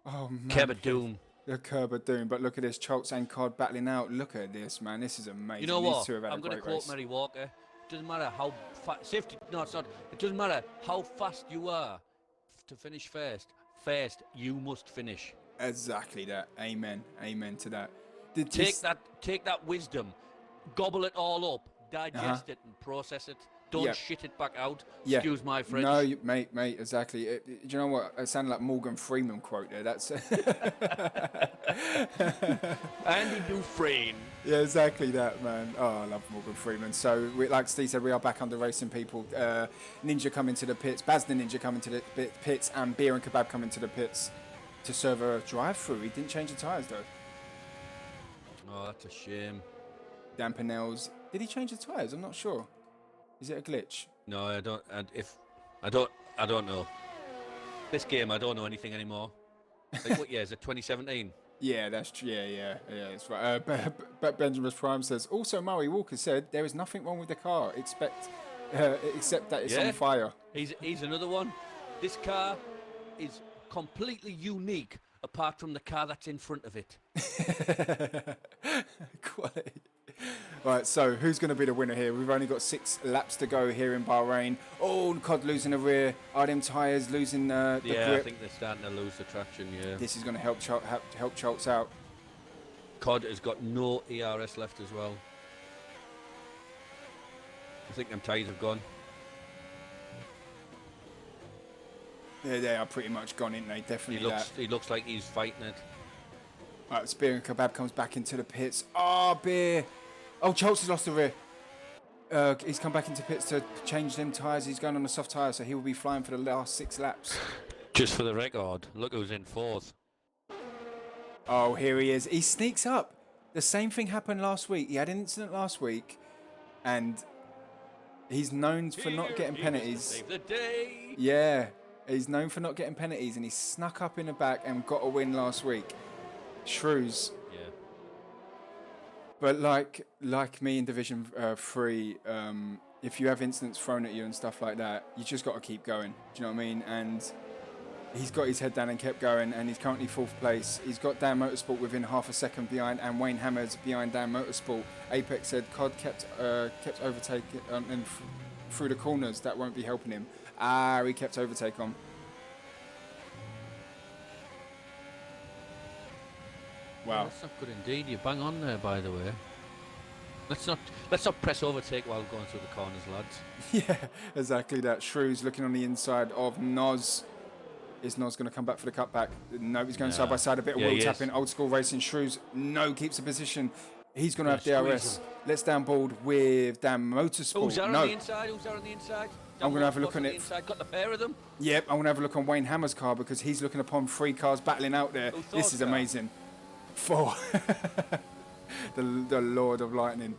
Oh, man. Curb of Doom. The curb of doom. But look at this. Schultz and Cod battling out. Look at this, man. This is amazing. You know what? I'm going to quote Mary Walker. It doesn't matter how fast... No, it's not. It doesn't matter how fast you are to finish first. First, you must finish. Exactly that. Amen. Amen to that. Take that wisdom. Gobble it all up. Digest it and process it. Don't shit it back out. Yeah. Excuse my French. No, mate, exactly. Do you know what? It sounded like Morgan Freeman quote there. That's Andy Dufresne. Yeah, exactly that, man. Oh, I love Morgan Freeman. So, like Steve said, we are back under racing people. Ninja coming to the pits, Baz the Ninja coming to the pits, and Beer and Kebab coming to the pits to serve a drive-through. He didn't change the tyres though. Oh, that's a shame. Dan Pinnell's. Did he change the tyres? I'm not sure. Is it a glitch? No, I don't. And I don't know. This game, I don't know anything anymore. Like, what year is it? 2017. Yeah, that's true. Yeah, that's right. Benjamin's Prime says also. Murray Walker said there is nothing wrong with the car, except that it's on fire. He's another one. This car is completely unique, apart from the car that's in front of it. Quality. Right, so who's going to be the winner here? We've only got 6 laps to go here in Bahrain. Oh, Cod losing the rear. Are them tyres losing the grip? I think they're starting to lose the traction, yeah. This is going to help Schultz out. Cod has got no ERS left as well. I think them tyres have gone. Yeah, they are pretty much gone, ain't they? Definitely. He looks like he's fighting it. Right, Spear and Kebab comes back into the pits. Oh, Beer. Oh, Schultz has lost the rear. He's come back into pits to change them tyres. He's going on a soft tyre, so he will be flying for the last 6 laps. Just for the record, look who's in 4th. Oh, here he is. He sneaks up. The same thing happened last week. He had an incident last week, and he's known for not getting penalties. Save the day. Yeah, he's known for not getting penalties, and he snuck up in the back and got a win last week. Shrews. Yeah. But like me in Division 3, if you have incidents thrown at you and stuff like that, you just got to keep going. Do you know what I mean? And he's got his head down and kept going, and he's currently 4th place. He's got Dan Motorsport within half a second behind, and Wayne Hammer's behind Dan Motorsport. Apex said Cod kept overtaking and through the corners. That won't be helping him. He kept overtake on. Wow. That's not good indeed. You bang on there, by the way. Let's not press overtake while going through the corners, lads. Yeah, exactly that. Shrews looking on the inside of Noz. Is Noz going to come back for the cutback? No, he's going side by side. A bit of wheel tapping. Old school racing. Shrews, no, keeps the position. He's going to have DRS. Let's down board with Dan Motorsport. Who's there on the inside? Who's there on the inside? I'm going to have a look on it. Inside. Got the pair of them? Yep, I'm going to have a look on Wayne Hammer's car because he's looking upon 3 cars battling out there. This is amazing. 4. the Lord of Lightning.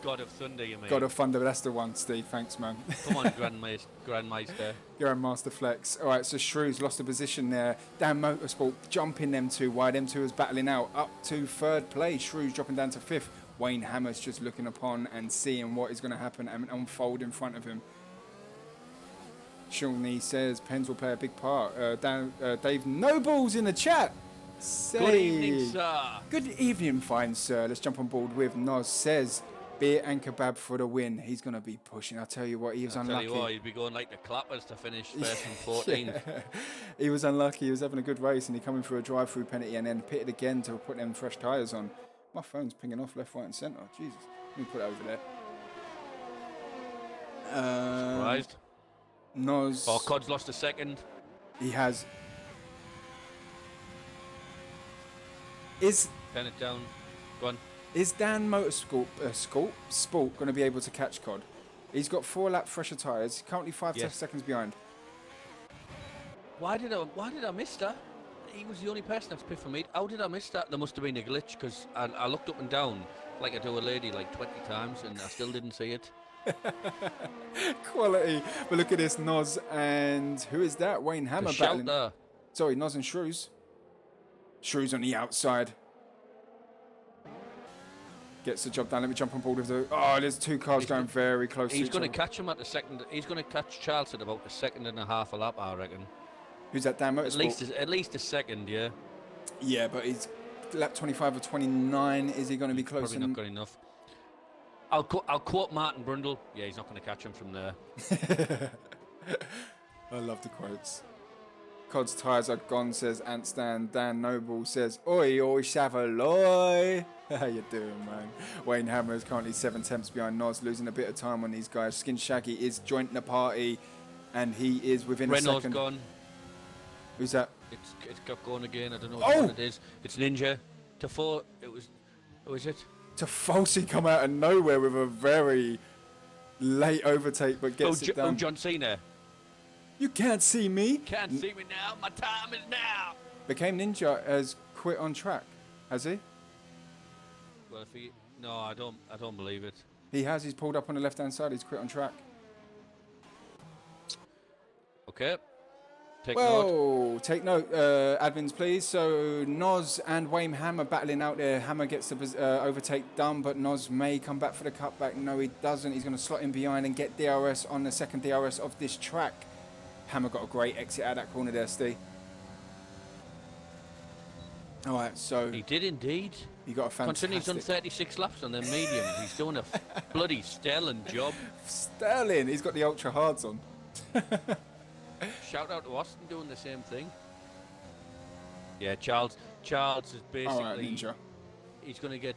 God of Thunder, you mean? God of Thunder, that's the one, Steve. Thanks, man. Come on, Grandmeister. Grandmaster Flex. All right, so Shrews lost the position there. Dan Motorsport jumping them 2 wide. Them 2 is battling out up to 3rd place. Shrews dropping down to 5th. Wayne Hammer's just looking upon and seeing what is going to happen and unfold in front of him. Shawnee says Pens will play a big part. Dave Noble's in the chat. Good evening, sir. Good evening, fine sir. Let's jump on board with Noz says beer and kebab for the win. He's going to be pushing. I'll tell you what, he was unlucky. I'll tell you what, he'd be going like the clappers to finish first and 14th. Yeah. He was unlucky. He was having a good race and he coming through a drive-through penalty and then pitted again to put them fresh tyres on. My phone's pinging off left, right and centre. Jesus. Let me put it over there. Surprised? Noz. Oh, Cod's lost a second. He has. Pen it down. Go on. Is Dan Motorsport Sport going to be able to catch Cod? He's got 4 lap fresher tyres. Currently 5 seconds behind. Why did I miss that? He was the only person that's picked for me. How did I miss that? There must have been a glitch because I looked up and down like I do a lady like 20 times and I still didn't see it. Quality. But look at this, Noz and who is that? Wayne Hammer battling. There. Sorry, Noz and Shrews. Shrews on the outside. Gets the job done. Let me jump on board with the. Oh, there's 2 cars going very close to each other. He's going to catch him at the second. He's going to catch Charles at about a second and a half a lap, I reckon. Who's that, Dan Motorsport? At least a second, yeah. Yeah, but he's lap 25 or 29. Is he going to be close? Probably not good enough. I'll quote Martin Brundle. Yeah, he's not going to catch him from there. I love the quotes. Cod's tyres are gone, says Antstan. Dan Noble says, Oi, oi, Savaloy. How you doing, man? Wayne Hammer is currently 7 tenths behind Noz, losing a bit of time on these guys. Skin Shaggy is joining the party, and he is within a second. Renault's gone. Who's that? It's got going again. I don't know what it is. It's Ninja. To 4. It was. Who is it? To Falsey come out of nowhere with a very late overtake, but gets it done. John Cena. You can't see me. Can't see me now. My time is now. Became Ninja has quit on track, has he? Well, if he, no, I don't believe it. He has. He's pulled up on the left-hand side. He's quit on track. Okay. Take note. Take note, admins, please. So Noz and Wayne Hammer battling out there. Hammer gets the overtake done, but Noz may come back for the cutback. No, he doesn't. He's going to slot in behind and get DRS on the second DRS of this track. Hammer got a great exit out of that corner there, Steve. All right, so he did indeed. He got a fantastic. Considering he's done 36 laps on them mediums, he's doing a bloody sterling job. Sterling, he's got the ultra hards on. Shout out to Austin doing the same thing. Yeah, Charles is basically. All right, Ninja. He's going to get.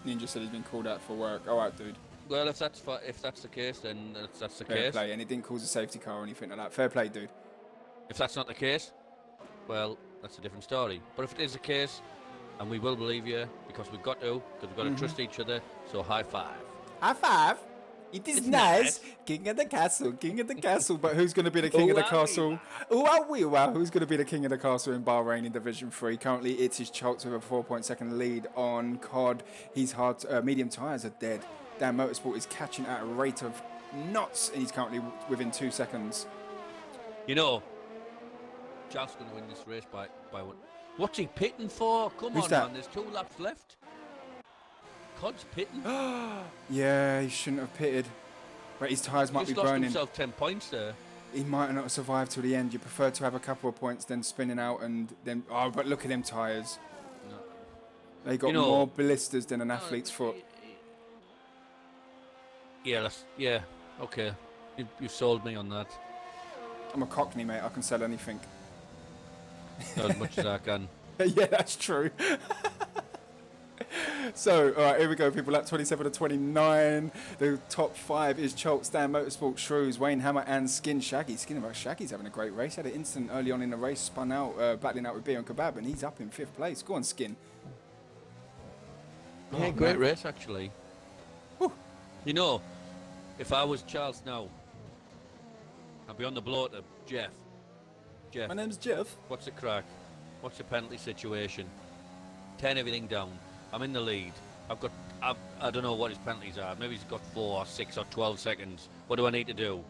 Ninja said he's been called out for work. All right, dude. Well, if that's the case, then that's the Fair case. play, and he didn't cause a safety car or anything like that. Fair play, dude. If that's not the case, well, that's a different story. But if it is the case, and we will believe you, because we've got to trust each other. So high five. High five. It's nice. King of the castle, king of the castle. But who's going to be the king of the castle? Wow. Who's going to be the king of the castle in Bahrain in Division 3? Currently, it is Chalks with a 4-point-second lead on Cod. His medium tyres are dead. Dan Motorsport is catching at a rate of knots, and he's currently within 2 seconds. You know, Charles is going to win this race by one. What's he pitting for? Come on, man. There's 2 laps left. Cod's pitting. Yeah, he shouldn't have pitted. But his tyres might be burning. He's lost himself 10 points there. He might not survive till the end. You prefer to have a couple of points than spinning out and then... Oh, but look at them tyres. No. They got more blisters than an athlete's foot. Yeah, okay. You've sold me on that. I'm a cockney, mate. I can sell anything. As much as I can. Yeah, that's true. So, all right, here we go, people. Lap 27 to 29. The top 5 is Chalk, Stan Motorsport, Shrews, Wayne Hammer, and Skin Shaggy. Shaggy's having a great race. Had an instant early on in the race, spun out, battling out with Beer and Kebab, and he's up in 5th place. Go on, Skin. Yeah, great race, actually. Whew. You know, if I was Charles now, I'd be on the blow to Jeff. My name's Jeff. What's the crack? What's the penalty situation? Turn everything down. I'm in the lead. I don't know what his penalties are. Maybe he's got 4 or 6 or 12 seconds. What do I need to do?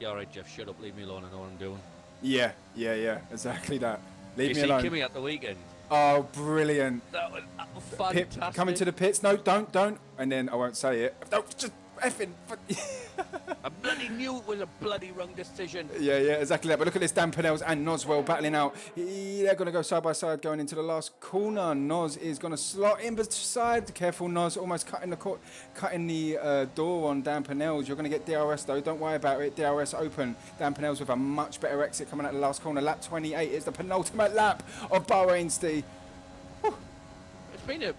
Yeah, all right, Jeff, shut up. Leave me alone. I know what I'm doing. Yeah. Exactly that. Leave me you alone. see Kimmy at the weekend? Oh, brilliant. That was fantastic. Coming to the pits. No, don't. And then I won't say it. Don't, just effing. I bloody knew it was a bloody wrong decision. Yeah, exactly that. But look at this, Dan Pennells and Noswell battling out. They're going to go side by side going into the last corner. Nos is going to slot in beside. Careful, Nos, almost cutting the door on Dan Pennells. You're going to get DRS though. Don't worry about it. DRS open. Dan Pennells with a much better exit coming out the last corner. Lap 28 is the penultimate lap of Bahrain, Steve.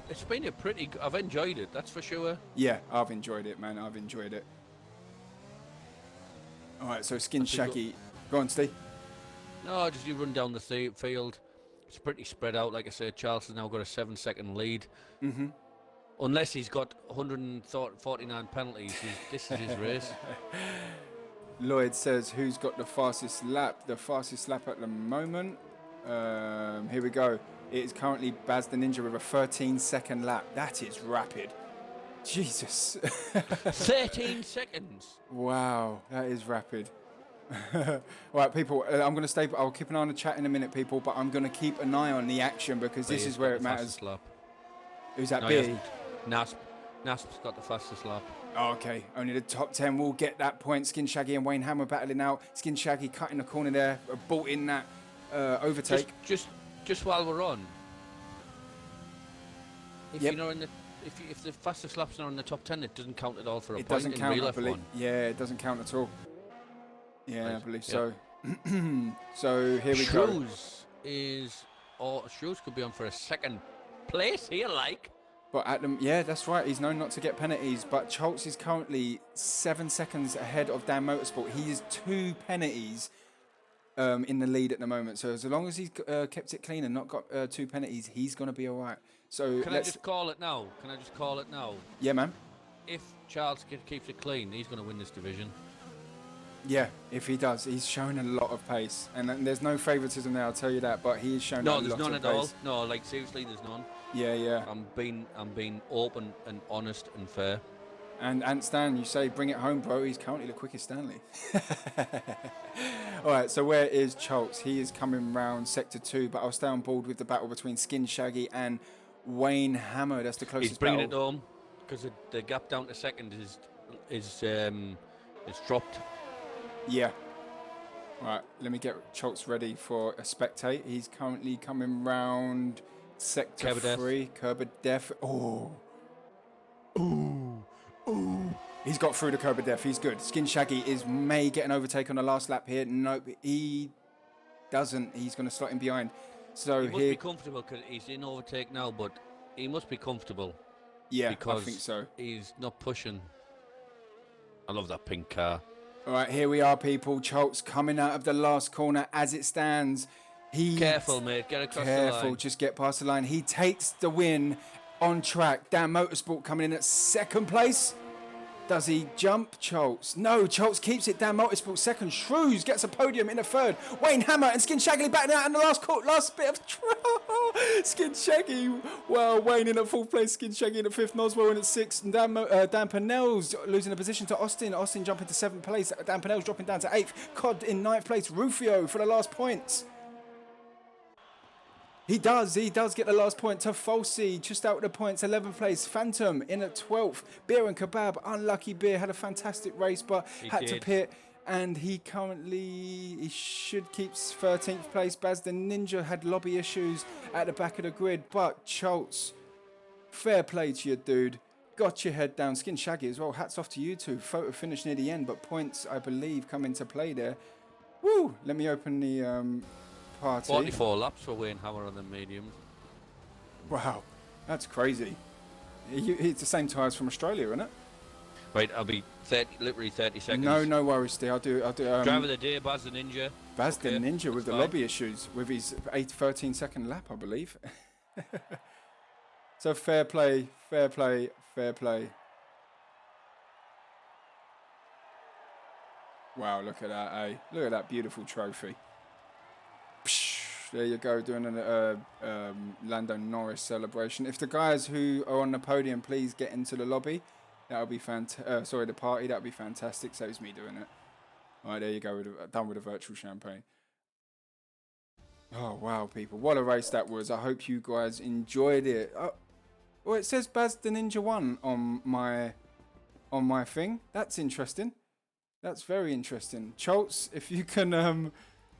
It's been a pretty. I've enjoyed it. That's for sure. Yeah, I've enjoyed it, man. I've enjoyed it. All right, so Skin Shaggy. Go on, Steve. No, just you run down the field. It's pretty spread out. Like I said, Charles has now got a 7-second lead. Mm-hmm. Unless he's got 149 penalties, this is his race. Lloyd says, who's got the fastest lap? The fastest lap at the moment. Here we go. It is currently Baz the Ninja with a 13-second lap. That is rapid. Jesus. 13 seconds. Wow, that is rapid. All right, people, I'm going to stay. I'll keep an eye on the chat in a minute, people, but I'm going to keep an eye on the action because this is where it matters. Who's that, B? Nasp's got the fastest lap. Oh, okay, only the top 10 will get that point. Skin Shaggy and Wayne Hammer battling out. Skin Shaggy cutting the corner there, bought in that overtake. Just while we're on, if you're not in the if the fastest laps are in the top 10, it doesn't count at all for a point. It doesn't count, I believe. Yeah, it doesn't count at all. Yeah, right. I believe so. Yeah. So here we go. Shrews could be on for a second place here, like. But yeah, that's right. He's known not to get penalties. But Choltz is currently 7 seconds ahead of Dan Motorsport. He is 2 penalties in the lead at the moment. So as long as he's kept it clean and not got 2 penalties, he's going to be all right. So Can I just call it now? Yeah, man. If Charles keeps it clean, he's going to win this division. Yeah, if he does. He's shown a lot of pace. And there's no favouritism there, I'll tell you that. But he's shown a lot of pace. No, there's none at all. No, like, seriously, there's none. Yeah. I'm being open and honest and fair. And Stan, you say, bring it home, bro. He's currently the quickest Stanley. All right, so where is Choltz? He is coming round Sector 2, but I'll stay on board with the battle between Skin Shaggy and Wayne Hammer. That's the closest battle. He's bringing it home because the gap down to second is dropped. Yeah. All right, let me get Choltz ready for a spectate. He's currently coming round Sector 3. Curb of Death. Oh. Ooh. He's got through the curb of death. He's good. Skin Shaggy may get an overtake on the last lap here. Nope, he doesn't. He's going to slot in behind. So he must be comfortable because he's in overtake now, but he must be comfortable. Yeah, because I think so. He's not pushing. I love that pink car. All right, here we are, people. Choltz coming out of the last corner as it stands. Careful, mate. Get across the line. Careful, just get past the line. He takes the win on track. Dan Motorsport coming in at second place. Does he jump Choltz? No, Choltz keeps it. Dan Motorsport second. Shrews gets a podium in a third. Wayne Hammer and Skin Shaggy batting out in the last bit of Skin Shaggy. Well, Wayne in at fourth place. Skin Shaggy in at fifth. Noswell in at sixth. And Dan Pennells losing a position to Austin. Austin jumping to seventh place. Dan Pennells dropping down to eighth. Cod in ninth place. Rufio for the last points. He does get the last point to Falsey, just out of the points, 11th place. Phantom in at 12th. Beer and Kebab, unlucky Beer, had a fantastic race, but had to pit. And he should keep 13th place. Baz the Ninja had lobby issues at the back of the grid, but Choltz, fair play to you, dude. Got your head down. Skin Shaggy as well, hats off to you two. Photo finish near the end, but points, I believe, come into play there. Woo! Let me open the party. 44 laps for Wayne Hammer on the mediums. Wow, that's crazy. It's the same tyres from Australia, isn't it? Right, I'll be literally 30 seconds. No worries, Steve. I'll do. Driver of the day, Baz the Ninja. Baz the Ninja with the fine. lobby issues with his 13-second lap, I believe. So fair play. Wow, look at that, eh? Look at that beautiful trophy. There you go, doing a Lando Norris celebration. If the guys who are on the podium please get into the lobby, that'll be the party. That'll be fantastic. Saves me doing it. All right, there you go. Done with the virtual champagne. Oh wow, people! What a race that was. I hope you guys enjoyed it. Well, it says Baz the Ninja won on my thing. That's interesting. That's very interesting. Choltz, if you can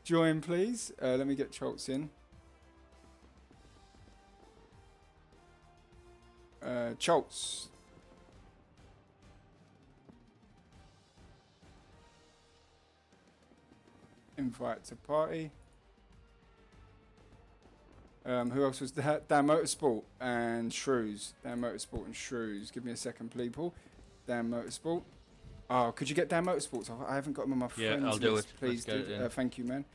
join, please. Let me get Choltz in. Choltz. Invite to party. Who else was that? Dan Motorsport and Shrews. Dan Motorsport and Shrews. Give me a second, people. Dan Motorsport. Oh, could you get Dan Motorsports? I haven't got him on my friends I'll do list. it. Please do. It, yeah. Thank you, man.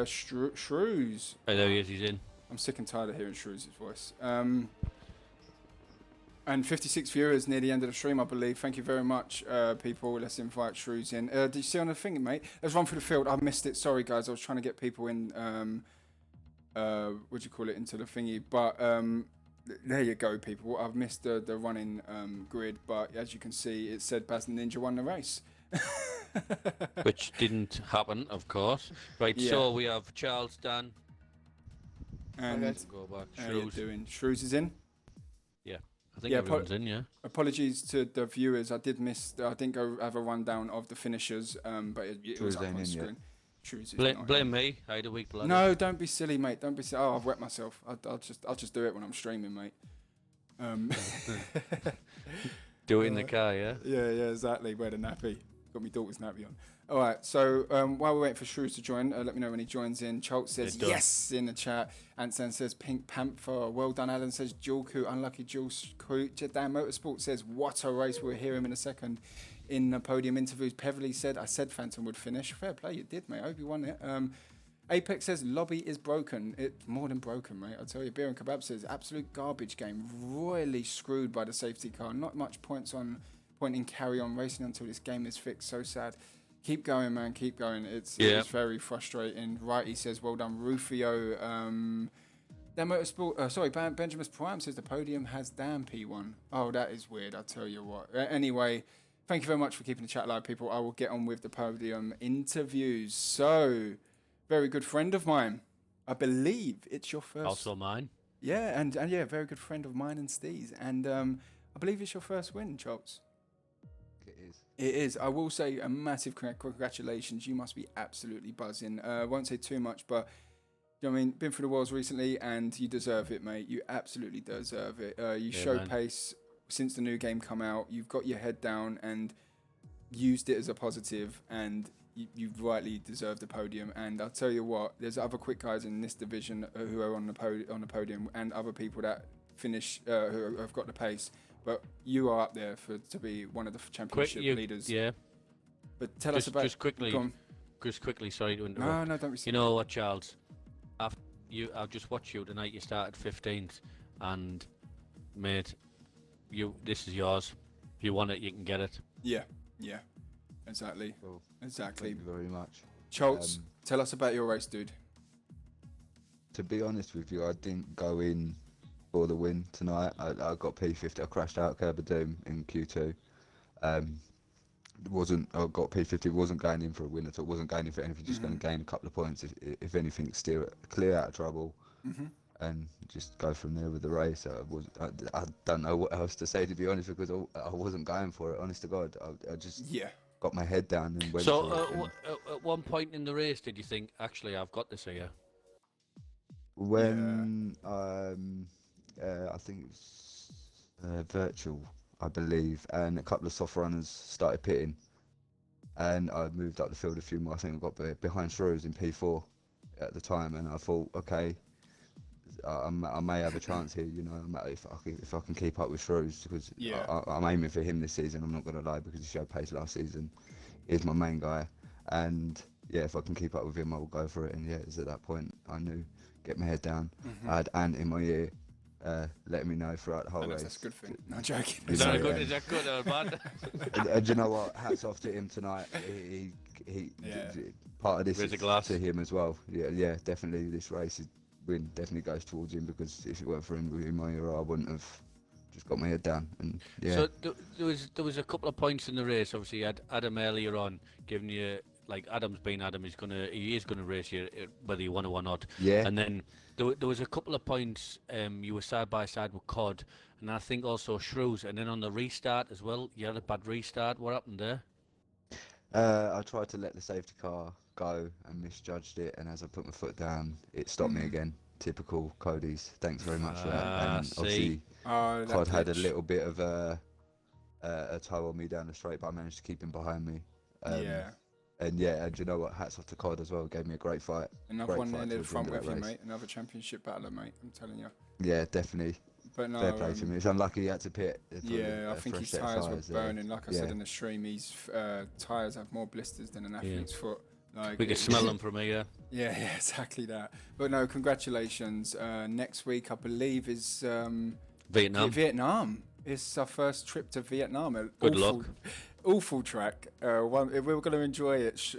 Shrews. Oh, there he is. He's in. I'm sick and tired of hearing Shrews' voice. And 56 viewers near the end of the stream, I believe. Thank you very much, people. Let's invite Shrews in. Did you see on the thing, mate? Let's run through the field. I missed it. Sorry, guys. I was trying to get people in, what do you call it, into the thingy. But there you go, people. I've missed the running grid. But as you can see, it said Baz the Ninja won the race. Which didn't happen, of course. Right, Yeah. so we have Charles, Dan. And Go back. how you Shrews. doing? Shrews is in. I think everyone's in, yeah. Apologies to the viewers. I didn't go have a rundown of the finishers, but it was up on screen. Shrews is not Blame in. me. I had a week bloody. No, don't be silly, mate. Don't be silly. Oh, I've wet myself. I'll just do it when I'm streaming, mate. Do it in the car, yeah? Yeah, exactly. Wear the nappy. Got my daughter's nappy on. All right, so while we're waiting for Shrews to join, let me know when he joins in. Choltz says yes in the chat. Anson says Pink Panther. Well done, Alan says Julku. Unlucky Jules. Dan Motorsport says what a race. We'll hear him in a second in the podium interviews. Peverly said, I said Phantom would finish. Fair play, you did, mate. I hope you won it. Apex says lobby is broken. It's more than broken, mate. I tell you. Beer and Kebab says absolute garbage game. Royally screwed by the safety car. Not much point in carry on racing until this game is fixed. So sad. Keep going, man. Keep going. It's very frustrating. Righty says, well done, Rufio. Dan Motorsport, Benjamin's Prime says the podium has Dan P1. Oh, that is weird. I'll tell you what. Anyway, thank you very much for keeping the chat live, people. I will get on with the podium interviews. So, very good friend of mine. I believe it's your first. Also mine. Yeah, and yeah, very good friend of mine and Steve's. And I believe it's your first win, Choltz. It is. I will say a massive congratulations. You must be absolutely buzzing. I won't say too much, but you know what I mean, been through the walls recently, and you deserve it, mate. You absolutely deserve it. You showed pace since the new game come out. You've got your head down and used it as a positive, and you rightly deserve the podium. And I'll tell you what, there's other quick guys in this division who are on the podium, and other people that finish who have got the pace. But you are up there to be one of the championship leaders. Yeah. But tell us about... Just quickly, sorry to interrupt. No, don't be silly. You know what, Charles? I've just watched you tonight. You started 15th, and mate, this is yours. If you want it, you can get it. Yeah, exactly. Cool. Exactly. Thank you very much. Choltz, tell us about your race, dude. To be honest with you, I didn't go in for the win tonight. I got P50. I crashed out Curb of Doom in Q2. I got P50. Wasn't going in for a win at all. Wasn't going in for anything. Just going to gain a couple of points. If anything, steer clear out of trouble, and just go from there with the race. I don't know what else to say, to be honest, because I wasn't going for it. Honest to God, I just got my head down and went. So for it. at one point in the race, did you think, actually, I've got this here? When I think it was virtual, I believe, and a couple of soft runners started pitting, and I moved up the field a few more. I think I got behind Shrews in P4 at the time, and I thought, okay, I may have a chance here, you know, if I can keep up with Shrews, because I'm aiming for him this season. I'm not going to lie, because he showed pace last season. He's my main guy, and yeah, if I can keep up with him, I will go for it. And yeah, it's at that point I knew, get my head down. I had Ant in my ear, letting me know throughout the whole race. That's a good thing. No, I'm joking. Is that good or bad? And do you know what? Hats off to him tonight. He part of this Raise a is glass. to him as well. Yeah, definitely. This race win definitely goes towards him, because if it weren't for him in my era, I wouldn't have just got my head down. And yeah. So there was a couple of points in the race. Obviously, you had Adam earlier on giving you, like, Adam's been Adam. He is gonna race you whether you want to or not. Yeah. And then there was a couple of points. You were side by side with Cod, and I think also Shrews. And then on the restart as well, you had a bad restart. What happened there? I tried to let the safety car go and misjudged it, and as I put my foot down, it stopped me again. Typical Cody's. Thanks very much for that. And obviously, Cod had a little bit of a toe on me down the straight, but I managed to keep him behind me. And you know what? Hats off to Cod as well. Gave me a great fight. Another one in the front with you, mate. Another championship battler, mate. I'm telling you. Yeah, definitely. But no, fair play to him. It's unlucky he had to pit. I think his tyres were burning. Like I said in the stream, his tyres have more blisters than an athlete's foot. Like, we could smell them from here. Yeah, exactly that. But no, congratulations. Next week, I believe, is Vietnam. It's our first trip to Vietnam. Good luck. Awful track. We were going to enjoy it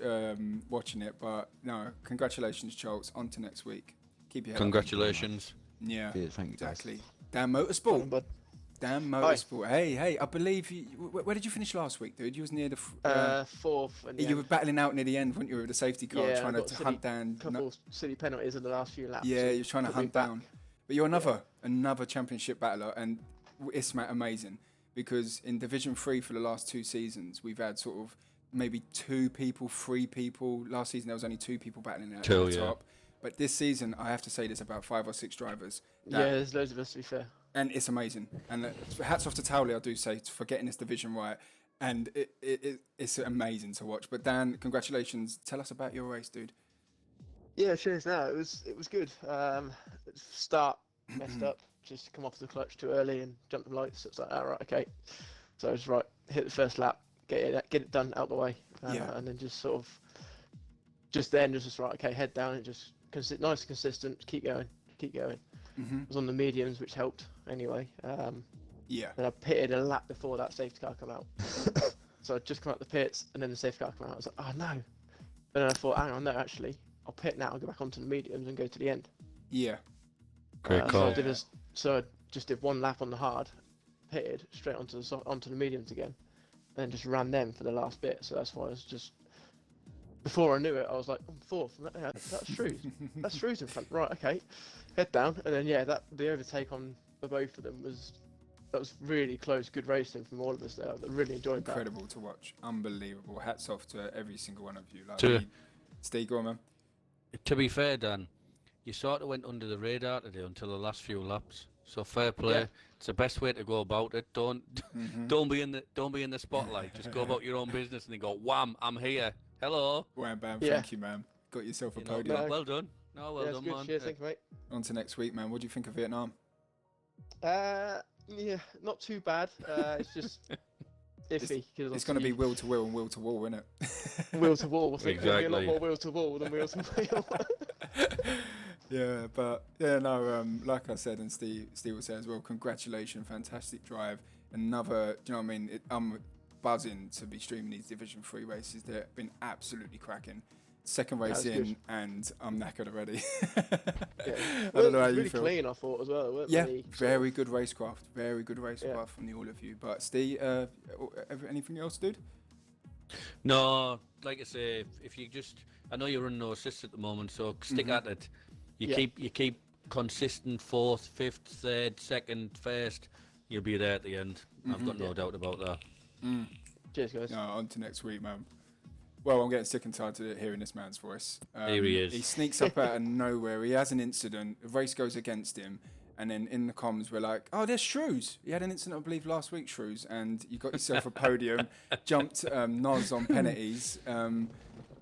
watching it, but no, congratulations, Charles. On to next week. Keep your head Congratulations. up. Yeah, thank you, exactly. guys. Dan Motorsport. Dan Motorsport. Hey, I believe you. Where did you finish last week, dude? You was near the fourth. And you were battling out near the end, weren't you, with the safety car, trying to hunt down. Couple silly penalties in the last few laps. Yeah, you're trying to hunt down. But you're another championship battler, and it's amazing, because in Division 3 for the last 2 seasons, we've had sort of maybe 3 people. Last season there was only 2 people battling at the top. But this season, I have to say there's about 5 or 6 drivers. There's loads of us, to be fair. And it's amazing. And hats off to Towley, I do say, for getting this division right. And it's amazing to watch. But Dan, congratulations. Tell us about your race, dude. Yeah, cheers. No, it was good. Start messed up. Just come off the clutch too early and jump the lights. It's like, all right, okay. So I was hit the first lap, get it done out the way, and then just sort of, just right, okay, head down and just nice and consistent, keep going. I was on the mediums, which helped anyway. Then I pitted a lap before that safety car come out. So I'd just come out the pits, and then the safety car came out. I was like, oh no. And then I thought, hang on, no, actually, I'll pit now, I'll go back onto the mediums and go to the end. Yeah. Great call. So I just did one lap on the hard, pitted straight onto the mediums again, and then just ran them for the last bit. So that's why I was just, before I knew it, I was like, I'm fourth. That's Shrews. That's Shrews in front. Right, okay. Head down, and then the overtake on the both of them was really close. Good racing from all of us there. I really enjoyed that. Incredible to watch. Unbelievable. Hats off to every single one of you. Steve, go on, man. To be fair, Dan, you sort of went under the radar today until the last few laps. So fair play. Yeah. It's the best way to go about it. Don't be in the spotlight. Just go about your own business and then go, wham, I'm here. Hello. Wham bam. Thank you, man. Got yourself a podium. Well done. No, well done, good. man. Cheers, thank you, mate. On to next week, man. What do you think of Vietnam? Not too bad. It's just iffy. It's going to be wheel to wheel and wheel to wall, isn't it? Wheel to wall. I think exactly. There'll be a lot more wheel to wall than wheel to wheel. Yeah, but like I said, and Steve will say as well, congratulations, fantastic drive. Another, do you know what I mean? I'm buzzing to be streaming these Division 3 races. They've been absolutely cracking. Second race in, good. And I'm knackered already. I don't know how you feel. Clean, I thought, as well. Very good racecraft. Very good racecraft from all of you. But Steve, anything else, dude? No, like I say, if you just, I know you're running no assists at the moment, so stick at it. You keep consistent 4th, 5th, 3rd, 2nd, 1st. You'll be there at the end. I've got no doubt about that. Cheers, guys. No, on to next week, man. Well, I'm getting sick and tired of hearing this man's voice. Here he is. He sneaks up out of nowhere. He has an incident. The race goes against him. And then in the comms, we're like, oh, there's Shrews. You had an incident, I believe, last week, Shrews. And you got yourself a podium, jumped Noz on penalties.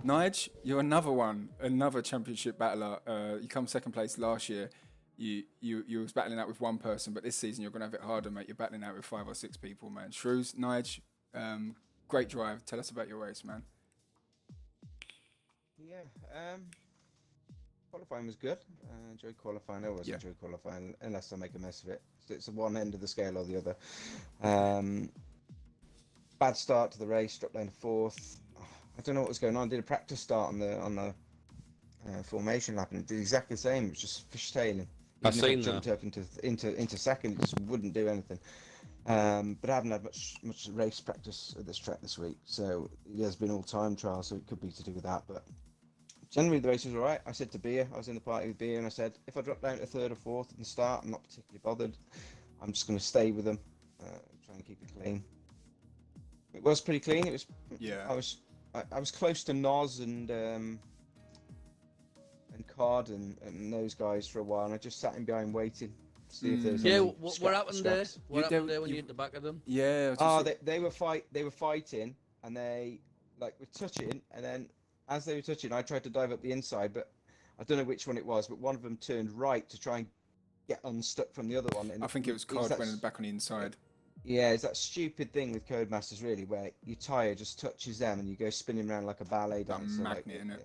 Nige, you're another championship battler. You come second place last year. You was battling out with one person, but this season you're gonna have it harder, mate. You're battling out with 5 or 6 people, man. Shrews, Nige, great drive. Tell us about your race, man. Yeah, qualifying was good. Enjoyed qualifying. I always enjoy qualifying, unless I make a mess of it. So it's one end of the scale or the other. Bad start to the race. Dropped down to 4th. I don't know what was going on. I did a practice start on the formation lap, and it did exactly the same. It was just fishtailing. I've Even if seen I jumped up into second, it just wouldn't do anything. But I haven't had much race practice at this track this week, so it has been all time trial, so it could be to do with that. But generally, the race was all right. I said to Beer, I was in the party with Beer, and I said, if I drop down to 3rd or 4th at the start, I'm not particularly bothered. I'm just going to stay with them, try and keep it clean. It was pretty clean. It was. Yeah. I was close to Noz and Card and those guys for a while, and I just sat in behind waiting to see if there was any what happened there? scraps. What happened there when you hit the back of them? Yeah. They were fighting, and they were touching, and then as they were touching, I tried to dive up the inside, but I don't know which one it was, but one of them turned right to try and get unstuck from the other one. And I think it was Card went back on the inside. Yeah, it's that stupid thing with Codemasters, really, where your tyre just touches them and you go spinning around like a ballet dancer. Magnet, innit?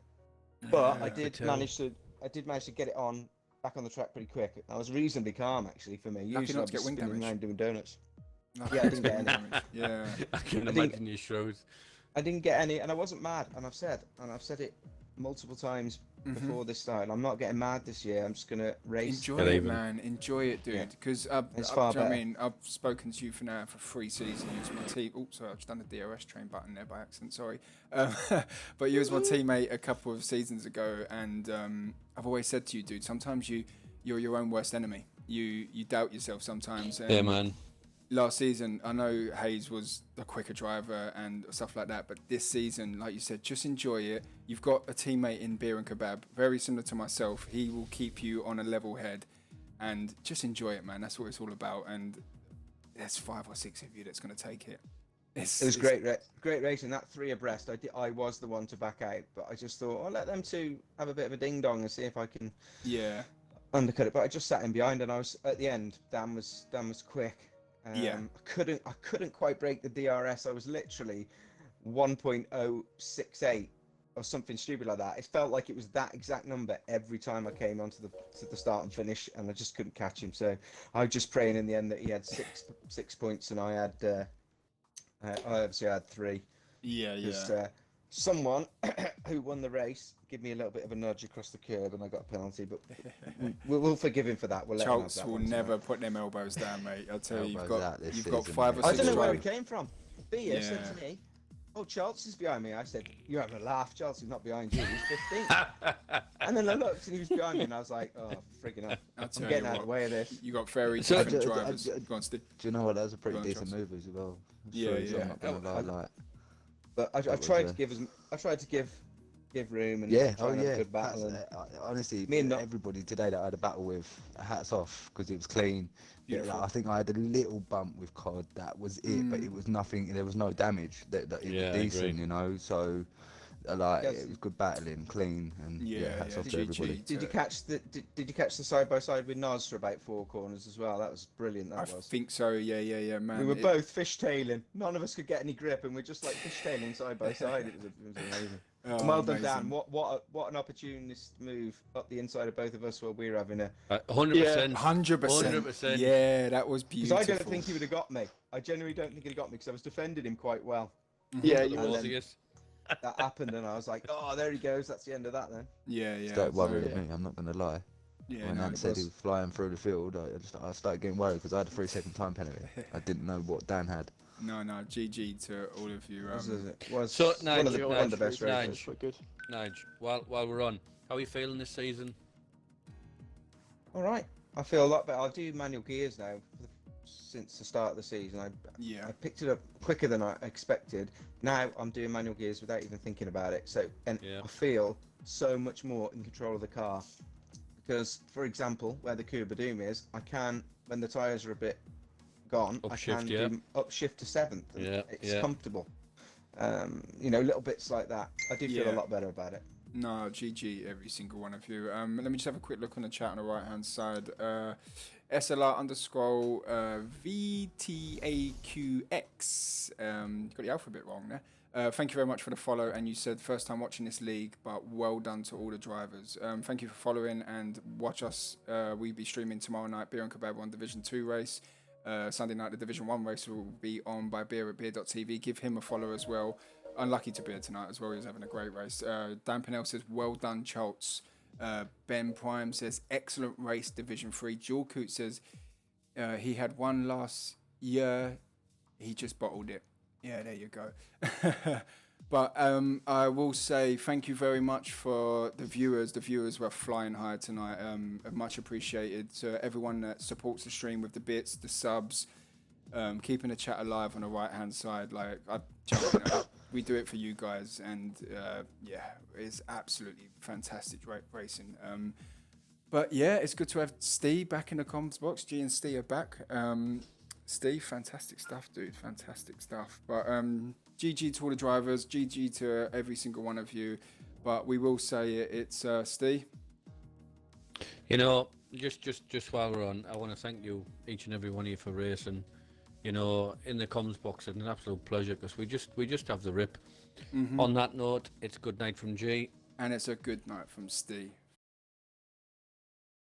But I did manage to get it back on the track pretty quick. I was reasonably calm, actually, for me. Lucky Usually not I'd to be get wing spinning damage. around doing donuts. No, Yeah, I didn't get any. damage. Yeah. I can imagine your Shrews. I didn't get any, and I wasn't mad. And I've said it multiple times before this started. I'm not getting mad this year. I'm just gonna race. Enjoy it, man. Enjoy it, dude. Because It's far better. I mean, I've spoken to you for now for 3 seasons. My team. Oh, sorry, I've just done the DRS train button there by accident. Sorry. But you was my teammate a couple of seasons ago, and I've always said to you, dude. Sometimes you're your own worst enemy. You doubt yourself sometimes. And Yeah, man. last season, I know Hayes was a quicker driver and stuff like that, but this season, like you said, just enjoy it. You've got a teammate in Beer and Kebab, very similar to myself. He will keep you on a level head, and just enjoy it, man. That's what it's all about. And there's 5 or 6 of you that's going to take it. It was great racing. That 3 abreast, I was the one to back out, but I just thought, I'll let them 2 have a bit of a ding dong and see if I can undercut it. But I just sat in behind, and I was at the end. Dan was quick. I couldn't quite break the DRS. I was literally 1.068 or something stupid like that. It felt like it was that exact number every time I came onto the start and finish, and I just couldn't catch him. So I was just praying in the end that he had six points, and I had I obviously had 3. Yeah. Someone who won the race gave me a little bit of a nudge across the curb, and I got a penalty, but we'll forgive him for that. We'll let him have Schultz that will one never put them elbows down, mate. I'll tell you, Elbows you've out got this 5 or season, 6 I don't know where he drivers. came from. Beer said to me, "Oh, Charles is behind me." I said, "You're having a laugh. Charles is not behind you. He's 15." And then I looked, and he was behind me, and I was like, "Oh, friggin' hell. I'm getting out of the way of this." You got very So- different drivers. Go on, Steve. Do you know what? That was a pretty Go on, decent Charles. move as well. Yeah, So yeah. I'm not gonna lie, But I That tried was, to give room and yeah, try and have a good battle. And honestly, Me and Not- everybody today that I had a battle with, hats off, because it was clean. Yeah, Beautiful. I think I had a little bump with COD, that was it, but it was nothing, there was no damage. It Yeah, I was decent, agree. you know, so it was good battling, clean, and hats off to everybody. Did you catch the side by side with Noz for about 4 corners as well? That was brilliant. I think so. Yeah, man. We were both fishtailing. None of us could get any grip, and we're just like fishtailing side by side. It was amazing. And well done, Dan. What an opportunist move up the inside of both of us while we were having a. 100%. 100%. Yeah, that was beautiful. Because I don't think he would have got me. I genuinely don't think he'd have got me because I was defending him quite well. Yeah, And you then was. Yes. that happened, and I was like, "Oh, there he goes. That's the end of that then." Yeah. Started worrying so- me, I'm not gonna lie. Yeah, When no, Dan it said was- he was flying through the field, I started getting worried because I had a 3-second time penalty. I didn't know what Dan had. No, GG to all of you. Was So, one of the Nigel, best Nigel. races. Quite good. Nige, while we're on, how are you feeling this season? All right, I feel a lot better. I do manual gears now since the start of the season. I picked it up quicker than I expected. Now I'm doing manual gears without even thinking about it. I feel so much more in control of the car. Because, for example, where the Cuba Doom is, I can, when the tyres are a bit gone, I can do upshift to 7th. And it's comfortable. Little bits like that. I do feel a lot better about it. No, GG, every single one of you. Let me just have a quick look on the chat on the right hand side. SLR underscore VTAQX. Got the alphabet wrong there. Thank you very much for the follow. And you said first time watching this league, but well done to all the drivers. Thank you for following and watch us. We'll be streaming tomorrow night, Beer and Kebab on Division 2 race. Sunday night, the Division 1 race will be on by Beer at beer.tv. Give him a follow as well. Unlucky to Beer tonight as well. He was having a great race. Dan Pinnell says, well done, Choltz. Ben Prime says, excellent race, Division 3. Jewel Coot says, he had one last year. He just bottled it. Yeah, there you go. But I will say thank you very much for the viewers. The viewers were flying high tonight. Much appreciated to everyone that supports the stream with the bits, the subs, keeping the chat alive on the right-hand side. Like, we do it for you guys, and it's absolutely fantastic racing. But yeah, it's good to have Steve back in the comms box. G and Steve are back. Steve, fantastic stuff, dude. Fantastic stuff. But GG to all the drivers, GG to every single one of you. But we will say it's Steve. Just while we're on, I want to thank you, each and every one of you, for racing. In the comms box, it's an absolute pleasure because we just have the rip. On that note, it's good night from G. And it's a good night from Steve.